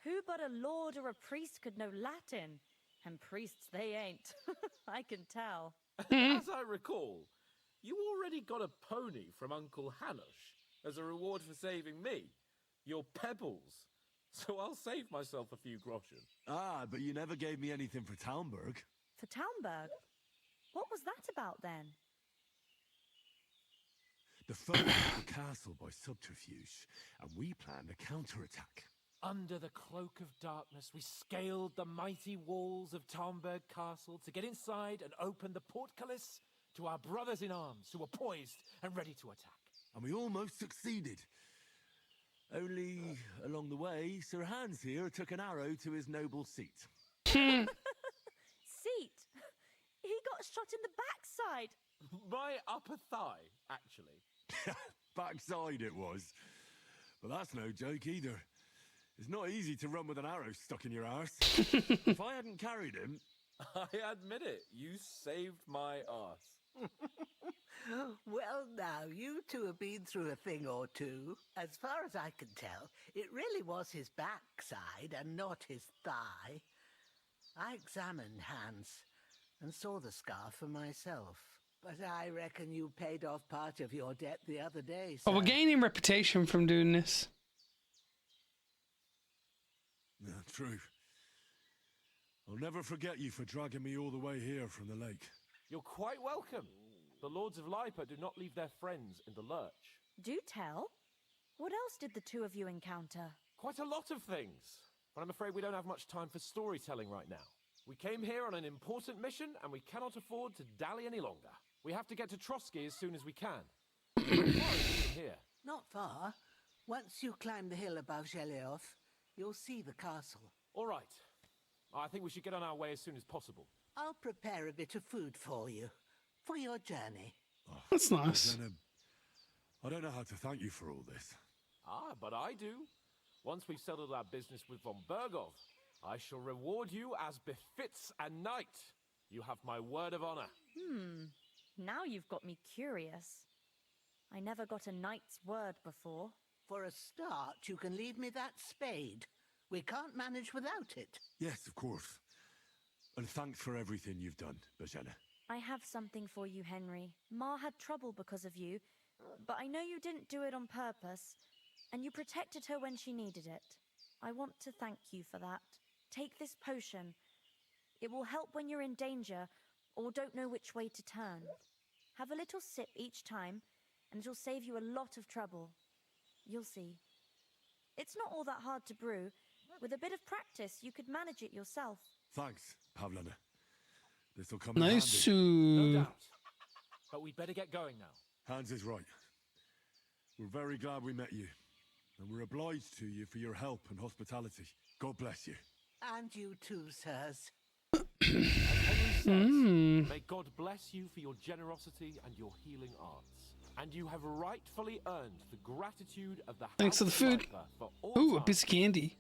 Speaker 20: Who but a lord or a priest could know Latin? And priests they ain't. I can tell.
Speaker 3: As I recall, you already got a pony from Uncle Hanush as a reward for saving me. Your pebbles. So I'll save myself a few groschen.
Speaker 6: But you never gave me anything for Talmberg.
Speaker 20: For Talmberg? What was that about then?
Speaker 6: The foe took the castle by subterfuge, and we planned a counterattack.
Speaker 3: Under the cloak of darkness, we scaled the mighty walls of Talmberg Castle to get inside and open the portcullis to our brothers in arms who were poised and ready to attack.
Speaker 6: And we almost succeeded. Only, along the way, Sir Hans here took an arrow to his noble seat.
Speaker 20: Seat? He got shot in the backside.
Speaker 3: My upper thigh, actually.
Speaker 6: Backside it was. But that's no joke either. It's not easy to run with an arrow stuck in your arse. If I hadn't carried him...
Speaker 3: I admit it, you saved my arse.
Speaker 14: Well, now, you two have been through a thing or two. As far as I can tell, it really was his backside and not his thigh. I examined Hans and saw the scar for myself. But I reckon you paid off part of your debt the other day, sir.
Speaker 1: Oh, we're gaining reputation from doing this.
Speaker 6: Yeah, true. I'll never forget you for dragging me all the way here from the lake.
Speaker 3: You're quite welcome. The Lords of Lipa do not leave their friends in the lurch.
Speaker 20: Do tell. What else did the two of you encounter?
Speaker 3: Quite a lot of things. But I'm afraid we don't have much time for storytelling right now. We came here on an important mission, and we cannot afford to dally any longer. We have to get to Trotsky as soon as we can. Here.
Speaker 14: Not far. Once you climb the hill above Zheleov, you'll see the castle.
Speaker 3: All right. I think we should get on our way as soon as possible.
Speaker 14: I'll prepare a bit of food for you, for your journey.
Speaker 6: Oh,
Speaker 1: that's nice.
Speaker 6: I don't know how to thank you for all this.
Speaker 3: But I do. Once we've settled our business with von Bergov, I shall reward you as befits a knight. You have my word of honor.
Speaker 20: Now you've got me curious. I never got a knight's word before.
Speaker 14: For a start, you can leave me that spade. We can't manage without it.
Speaker 6: Yes, of course. And thanks for everything you've done, Bajana.
Speaker 20: I have something for you, Henry. Ma had trouble because of you, but I know you didn't do it on purpose, and you protected her when she needed it. I want to thank you for that. Take this potion. It will help when you're in danger or don't know which way to turn. Have a little sip each time, and it'll save you a lot of trouble. You'll see. It's not all that hard to brew. With a bit of practice, you could manage it yourself.
Speaker 6: Thanks, Pavlana. This'll come
Speaker 1: Nice.
Speaker 6: in handy.
Speaker 3: No doubt. But we'd better get going now.
Speaker 6: Hans is right. We're very glad we met you. And we're obliged to you for your help and hospitality. God bless you.
Speaker 14: And you too, sirs.
Speaker 3: As Henry says, may God bless you for your generosity and your healing arts. And you have rightfully earned the gratitude of the
Speaker 1: Thanks for the food.
Speaker 3: For all
Speaker 1: Ooh, a
Speaker 3: time.
Speaker 1: piece of candy.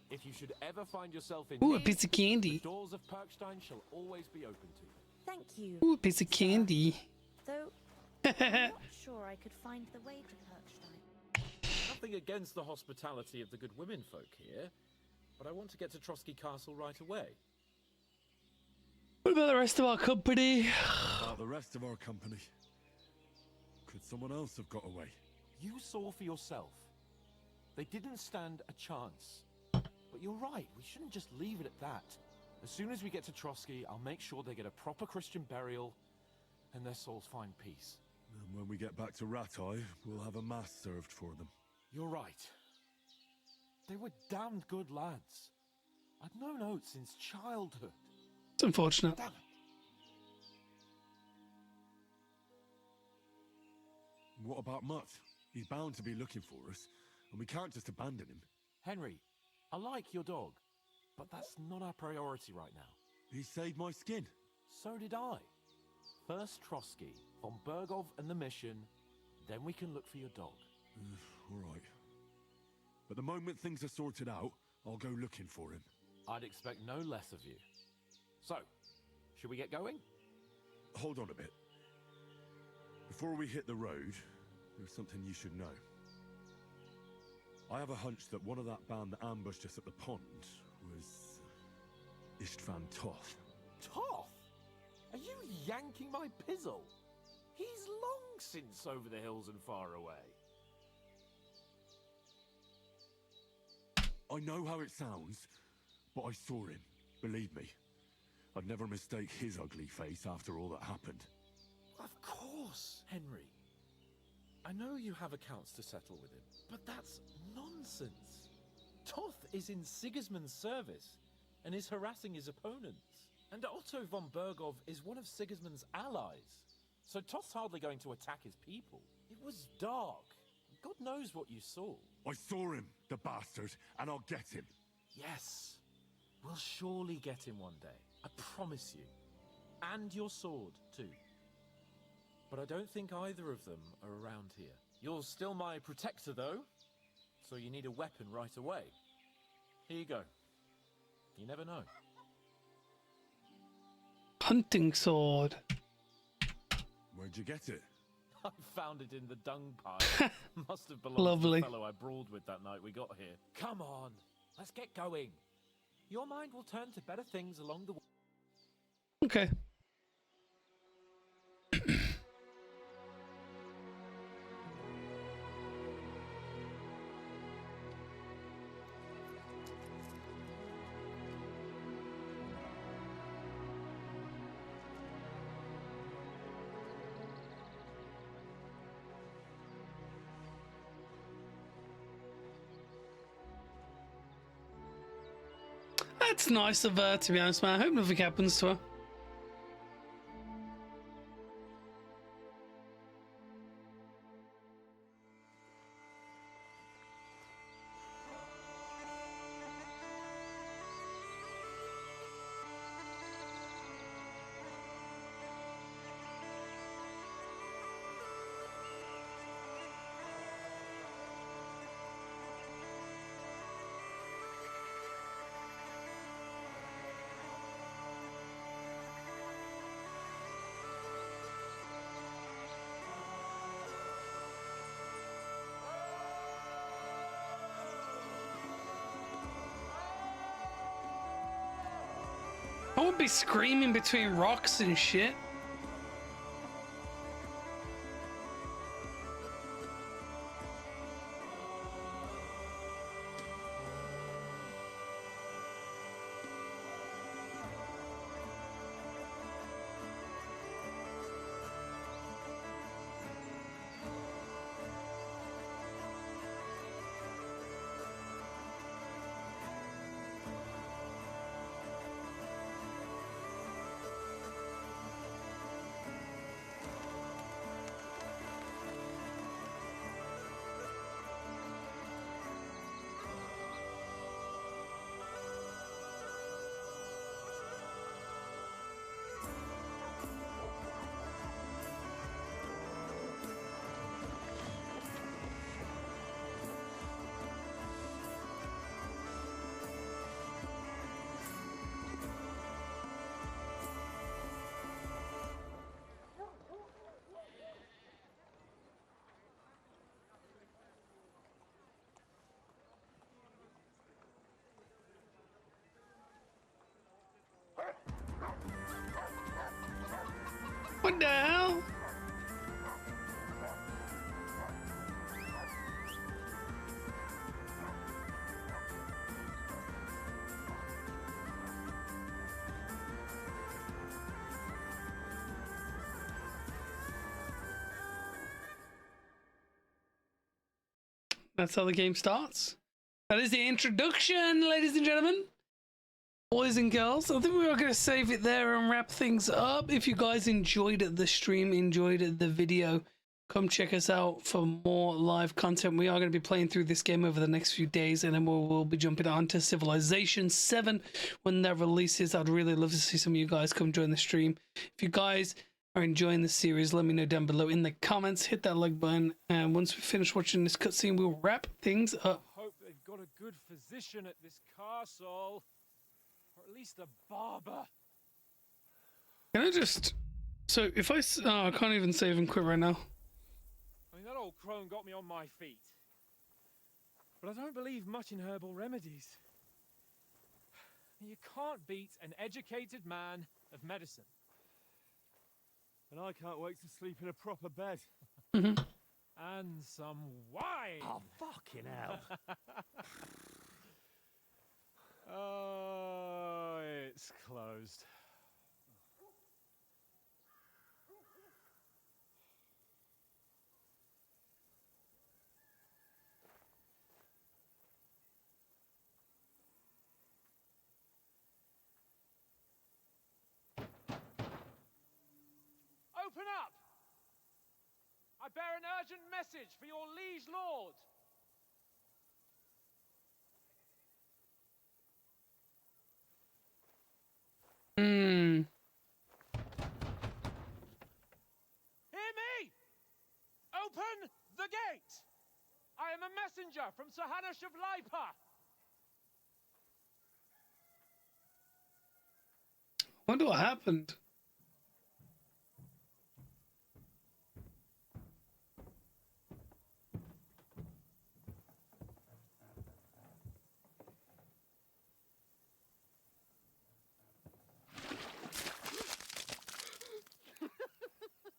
Speaker 3: If you should ever find yourself in
Speaker 1: Ooh, a
Speaker 3: need,
Speaker 1: piece of candy.
Speaker 3: the doors of Perkstein shall always be open to you.
Speaker 20: Thank you.
Speaker 1: Ooh, a piece of candy.
Speaker 20: Though, I'm not sure I could find the way to Perkstein.
Speaker 3: Nothing against the hospitality of the good women folk here, but I want to get to Trotsky Castle right away.
Speaker 1: What about the rest of our company?
Speaker 6: About the rest of our company. Could someone else have got away?
Speaker 3: You saw for yourself. They didn't stand a chance. But you're right, we shouldn't just leave it at that. As soon as we get to Trotsky, I'll make sure they get a proper Christian burial and their souls find peace.
Speaker 6: And when we get back to Ratai, we'll have a mass served for them.
Speaker 3: You're right. They were damned good lads. I'd known Oates since childhood.
Speaker 1: It's unfortunate.
Speaker 3: Damn it.
Speaker 6: What about Mutt? He's bound to be looking for us, and we can't just abandon him.
Speaker 3: Henry, I like your dog, but that's not our priority right now.
Speaker 6: He saved my skin.
Speaker 3: So did I. First Trotsky, von Bergov and the mission, then we can look for your dog.
Speaker 6: All right. But the moment things are sorted out, I'll go looking for him.
Speaker 3: I'd expect no less of you. So, should we get going?
Speaker 6: Hold on a bit. Before we hit the road, there's something you should know. I have a hunch that one of that band that ambushed us at the pond was Istvan Toth.
Speaker 3: Toth? Are you yanking my pizzle? He's long since over the hills and far away.
Speaker 6: I know how it sounds, but I saw him. Believe me. I'd never mistake his ugly face after all that happened.
Speaker 3: Of course, Henry. I know you have accounts to settle with him, but that's nonsense. Toth is in Sigismund's service and is harassing his opponents. And Otto von Bergov is one of Sigismund's allies. So Toth's hardly going to attack his people. It was dark. God knows what you saw.
Speaker 6: I saw him, the bastard, and I'll get him.
Speaker 3: Yes. We'll surely get him one day. I promise you. And your sword, too. But I don't think either of them are around here. You're still my protector, though. So you need a weapon right away. Here you go. You never know.
Speaker 1: Hunting sword.
Speaker 6: Where'd you get it?
Speaker 3: I found it in the dung pile. Must have belonged
Speaker 1: Lovely.
Speaker 3: to the fellow I brawled with that night we got here. Come on, let's get going. Your mind will turn to better things along the way.
Speaker 1: Okay. That's nice of her, to be honest, man. I hope nothing happens to her. I would be screaming between rocks and shit. What the hell? That's how the game starts. That is the introduction, ladies and gentlemen. Boys and girls, I think we are going to save it there and wrap things up. If you guys enjoyed the stream, enjoyed the video, come check us out for more live content. We are going to be playing through this game over the next few days, and then we'll be jumping on to Civilization 7 when that releases. I'd really love to see some of you guys come join the stream. If you guys are enjoying the series, let me know down below in the comments. Hit that like button, and once we finish watching this cutscene, we'll wrap things up.
Speaker 4: I hope they've got a good physician at this castle. Or at least a barber.
Speaker 1: Can I just... So, if I... Oh, I can't even save and quit right now.
Speaker 4: I mean, that old crone got me on my feet. But I don't believe much in herbal remedies. You can't beat an educated man of medicine.
Speaker 5: And I can't wait to sleep in a proper bed.
Speaker 1: Mm-hmm.
Speaker 4: And some wine.
Speaker 7: Oh, fucking hell.
Speaker 4: Oh, it's closed. Open up! I bear an urgent message for your liege lord.
Speaker 1: Hmm.
Speaker 4: Hear me! Open the gate! I am a messenger from Sir Hanush of Lipa.
Speaker 1: Wonder what happened.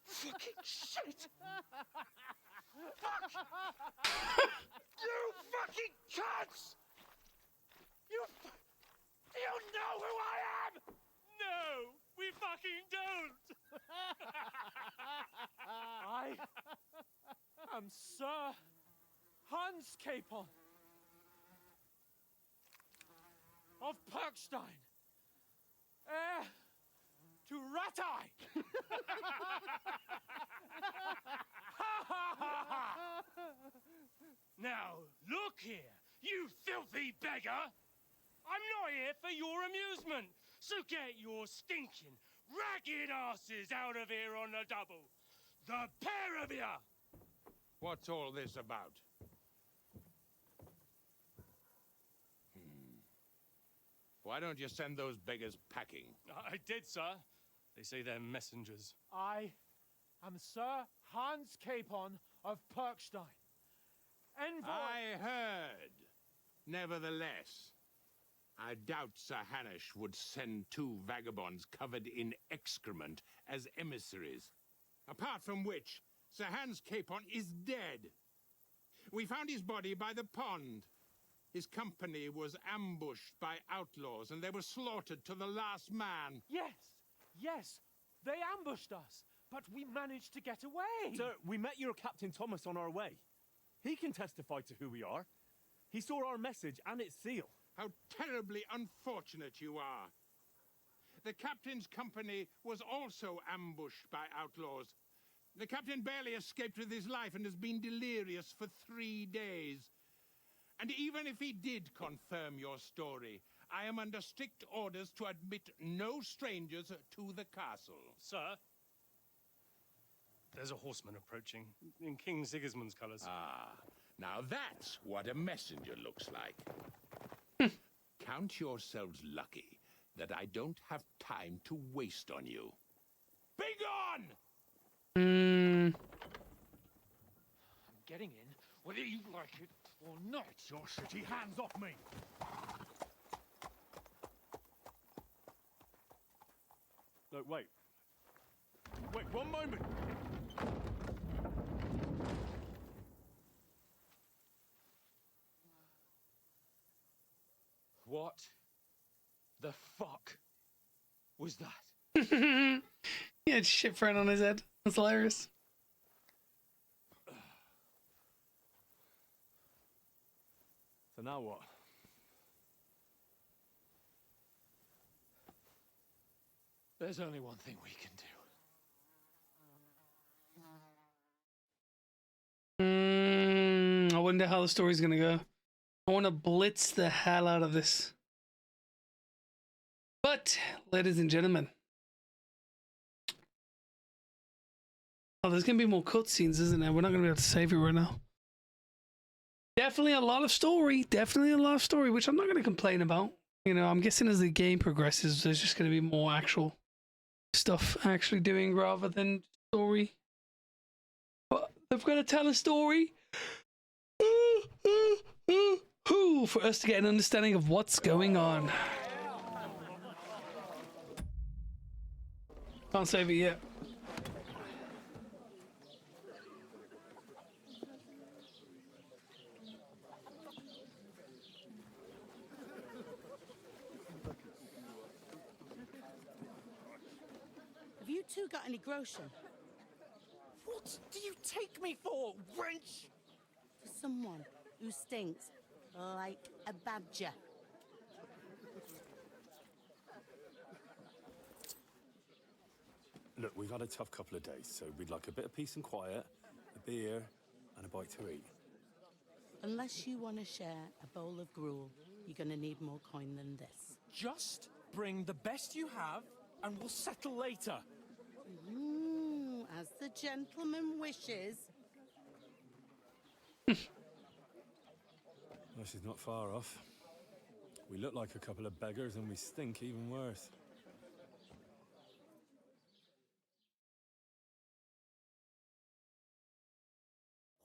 Speaker 4: Fucking shit! Fuck! You fucking cunts! You know who I am? No, we fucking don't! I am Sir Hans Capon of Perkstein, heir to Ratai!
Speaker 21: Now, look here, you filthy beggar! I'm not here for your amusement, so get your stinking, ragged asses out of here on the double! The pair of you!
Speaker 10: What's all this about? Why don't you send those beggars packing?
Speaker 21: I did, sir. They say they're messengers.
Speaker 4: I am Sir Hans Capon of Perkstein. Envoy...
Speaker 10: I heard. Nevertheless, I doubt Sir Hanush would send two vagabonds covered in excrement as emissaries. Apart from which, Sir Hans Capon is dead. We found his body by the pond. His company was ambushed by outlaws, and they were slaughtered to the last man.
Speaker 4: Yes, they ambushed us, but we managed to get away.
Speaker 5: Sir, we met your Captain Thomas on our way. He can testify to who we are. He saw our message and its seal.
Speaker 10: How terribly unfortunate you are. The captain's company was also ambushed by outlaws. The captain barely escaped with his life and has been delirious for 3 days. And even if he did confirm your story, I am under strict orders to admit no strangers to the castle.
Speaker 21: Sir, there's a horseman approaching in King Sigismund's colours.
Speaker 10: Ah, now that's what a messenger looks like. Count yourselves lucky that I don't have time to waste on you. Be gone!
Speaker 1: Hmm.
Speaker 4: I'm getting in, whether you like it or not.
Speaker 5: Your shitty hands off me! No, wait. Wait, one moment!
Speaker 21: What the fuck was that?
Speaker 1: He had shit thrown on his head. That's hilarious.
Speaker 8: So now what?
Speaker 4: There's only one thing we can do.
Speaker 1: I wonder how the story's gonna go. I want to blitz the hell out of this. But, ladies and gentlemen. Oh, there's gonna be more cutscenes, isn't there? We're not gonna be able to save it right now. Definitely a lot of story. Definitely a lot of story, which I'm not gonna complain about. You know, I'm guessing as the game progresses, there's just gonna be more actual stuff actually doing rather than story. But they've got to tell a story for us to get an understanding of what's going on. Can't save it yet.
Speaker 2: Have you two got any groschen?
Speaker 7: What do you take me for, wench?
Speaker 2: For someone who stinks like a badger.
Speaker 6: Look, we've had a tough couple of days, so we'd like a bit of peace and quiet, a beer, and a bite to eat.
Speaker 2: Unless you want to share a bowl of gruel, you're going to need more coin than this.
Speaker 3: Just bring the best you have, and we'll settle later.
Speaker 2: As the gentleman wishes.
Speaker 6: Well, she's not far off. We look like a couple of beggars, and we stink even worse.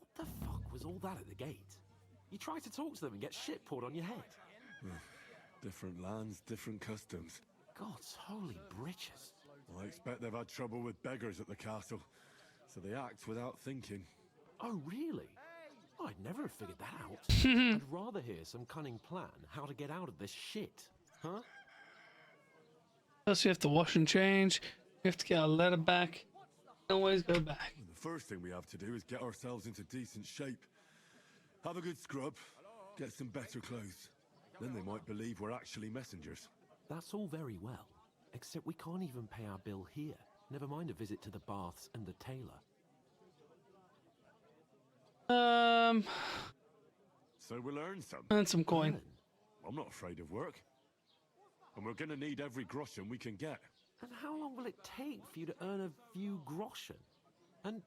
Speaker 3: What the fuck was all that at the gate? You try to talk to them and get shit poured on your head.
Speaker 6: Different lands, different customs.
Speaker 3: God's holy britches.
Speaker 6: I expect they've had trouble with beggars at the castle, so they act without thinking.
Speaker 3: Oh, really? I'd never have figured that out. I'd rather hear some cunning plan how to get out of this shit, huh?
Speaker 1: Plus, we have to wash and change. We have to get our letter back. Always go back.
Speaker 6: The first thing we have to do is get ourselves into decent shape. Have a good scrub, get some better clothes. Then they might believe we're actually messengers.
Speaker 3: That's all very well, except we can't even pay our bill here. Never mind a visit to the baths and the tailor.
Speaker 6: So we'll earn some.
Speaker 1: And some coin.
Speaker 6: I'm not afraid of work. And we're gonna need every groschen we can get.
Speaker 3: And how long will it take for you to earn a few groschen? And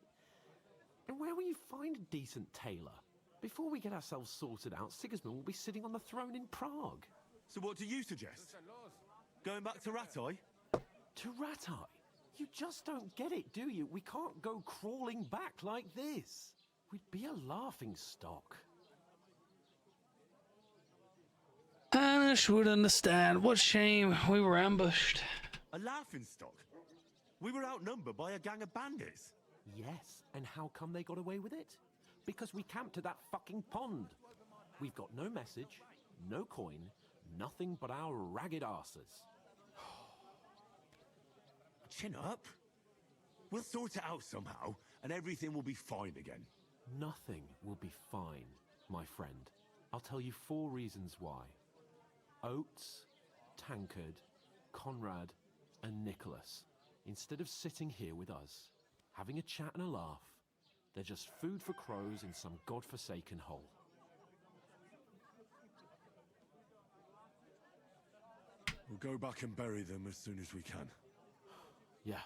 Speaker 3: where will you find a decent tailor? Before we get ourselves sorted out, Sigismund will be sitting on the throne in Prague.
Speaker 6: So what do you suggest? Going back to Ratai?
Speaker 3: To Ratai? You just don't get it, do you? We can't go crawling back like this. We'd be a laughing stock.
Speaker 1: Anish would understand. What shame we were ambushed.
Speaker 6: A laughing stock? We were outnumbered by a gang of bandits.
Speaker 3: Yes, and how come they got away with it? Because we camped at that fucking pond. We've got no message, no coin, nothing but our ragged arses.
Speaker 6: Chin up. We'll sort it out somehow, and everything will be fine again.
Speaker 3: Nothing will be fine, my friend. I'll tell you 4 reasons why. Oates, Tankard, Conrad, and Nicholas, instead of sitting here with us, having a chat and a laugh, they're just food for crows in some godforsaken hole.
Speaker 6: We'll go back and bury them as soon as we can.
Speaker 3: Yeah,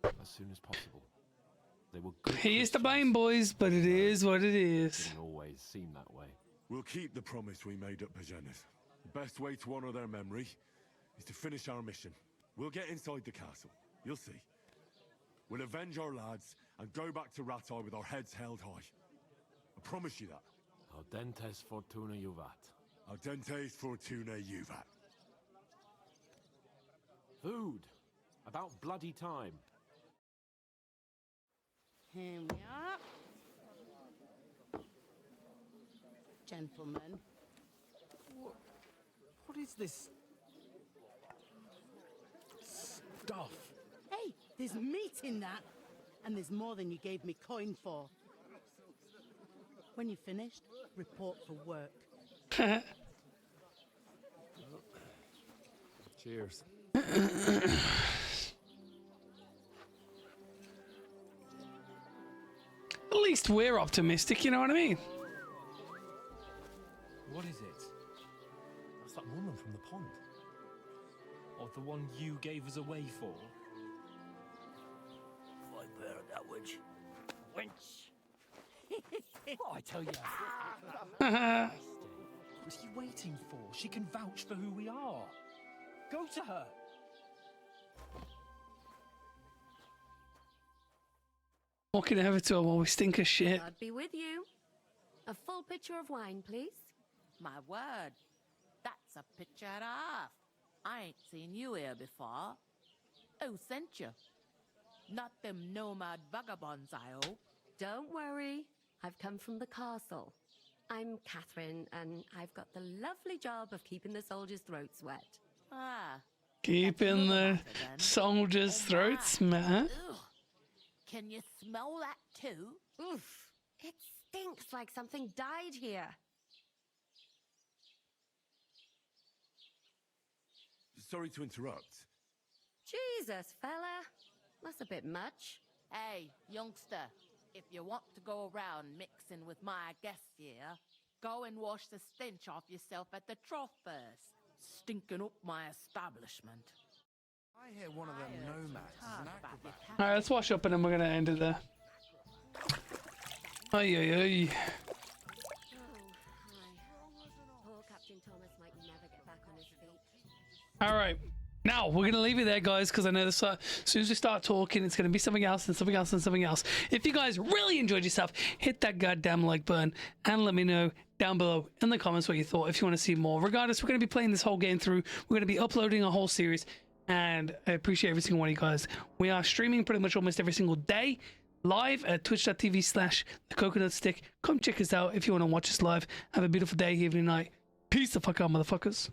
Speaker 3: as soon as possible. They were good.
Speaker 1: Here's the blame, boys, but it is what it is.
Speaker 3: Didn't always seem that way.
Speaker 6: We'll keep the promise we made at Pagenas. The best way to honor their memory is to finish our mission. We'll get inside the castle. You'll see. We'll avenge our lads and go back to Ratai with our heads held high. I promise you that.
Speaker 3: Audentes fortuna juvat.
Speaker 6: Audentes fortuna juvat.
Speaker 3: Food. About bloody time.
Speaker 2: Here we are. Gentlemen.
Speaker 3: What is this stuff?
Speaker 2: Hey, there's meat in that. And there's more than you gave me coin for. When you're finished, report for work.
Speaker 5: Cheers.
Speaker 1: At least we're optimistic, you know what I mean?
Speaker 4: What is it?
Speaker 5: That's that woman from the pond.
Speaker 4: Or the one you gave us away for?
Speaker 7: I bear that witch. Wench.
Speaker 4: What I tell you? What's he waiting for? She can vouch for who we are. Go to her.
Speaker 1: Walking over to her while we stink of shit.
Speaker 9: I'd be with you. A full pitcher of wine, please.
Speaker 14: My word, that's a picture and a half. I ain't seen you here before. Who sent you? Not them nomad vagabonds, I hope.
Speaker 9: Don't worry. I've come from the castle. I'm Catherine, and I've got the lovely job of keeping the soldiers' throats wet.
Speaker 14: Ah.
Speaker 1: Keeping the soldiers' throats, man.
Speaker 14: Ugh. Can you smell that too?
Speaker 9: Oof. It stinks like something died here.
Speaker 6: Sorry to interrupt.
Speaker 9: Jesus, fella. That's a bit much.
Speaker 14: Hey, youngster, if you want to go around mixing with my guests here, go and wash the stench off yourself at the trough first. Stinking up my establishment.
Speaker 22: I hear one of them nomads is an acrobat.
Speaker 1: Alright, let's wash up and then we're gonna end it there. Ay, ay, ay.
Speaker 9: Poor Captain Thomas might never get back on his feet.
Speaker 1: Alright. Now, we're going to leave it there, guys, because I know this, as soon as we start talking, it's going to be something else and something else and something else. If you guys really enjoyed yourself, hit that goddamn like button and let me know down below in the comments what you thought if you want to see more. Regardless, we're going to be playing this whole game through. We're going to be uploading a whole series, and I appreciate every single one of you guys. We are streaming pretty much almost every single day live at twitch.tv/thecoconutstick. Come check us out if you want to watch us live. Have a beautiful day, evening, night. Peace the fuck out, motherfuckers.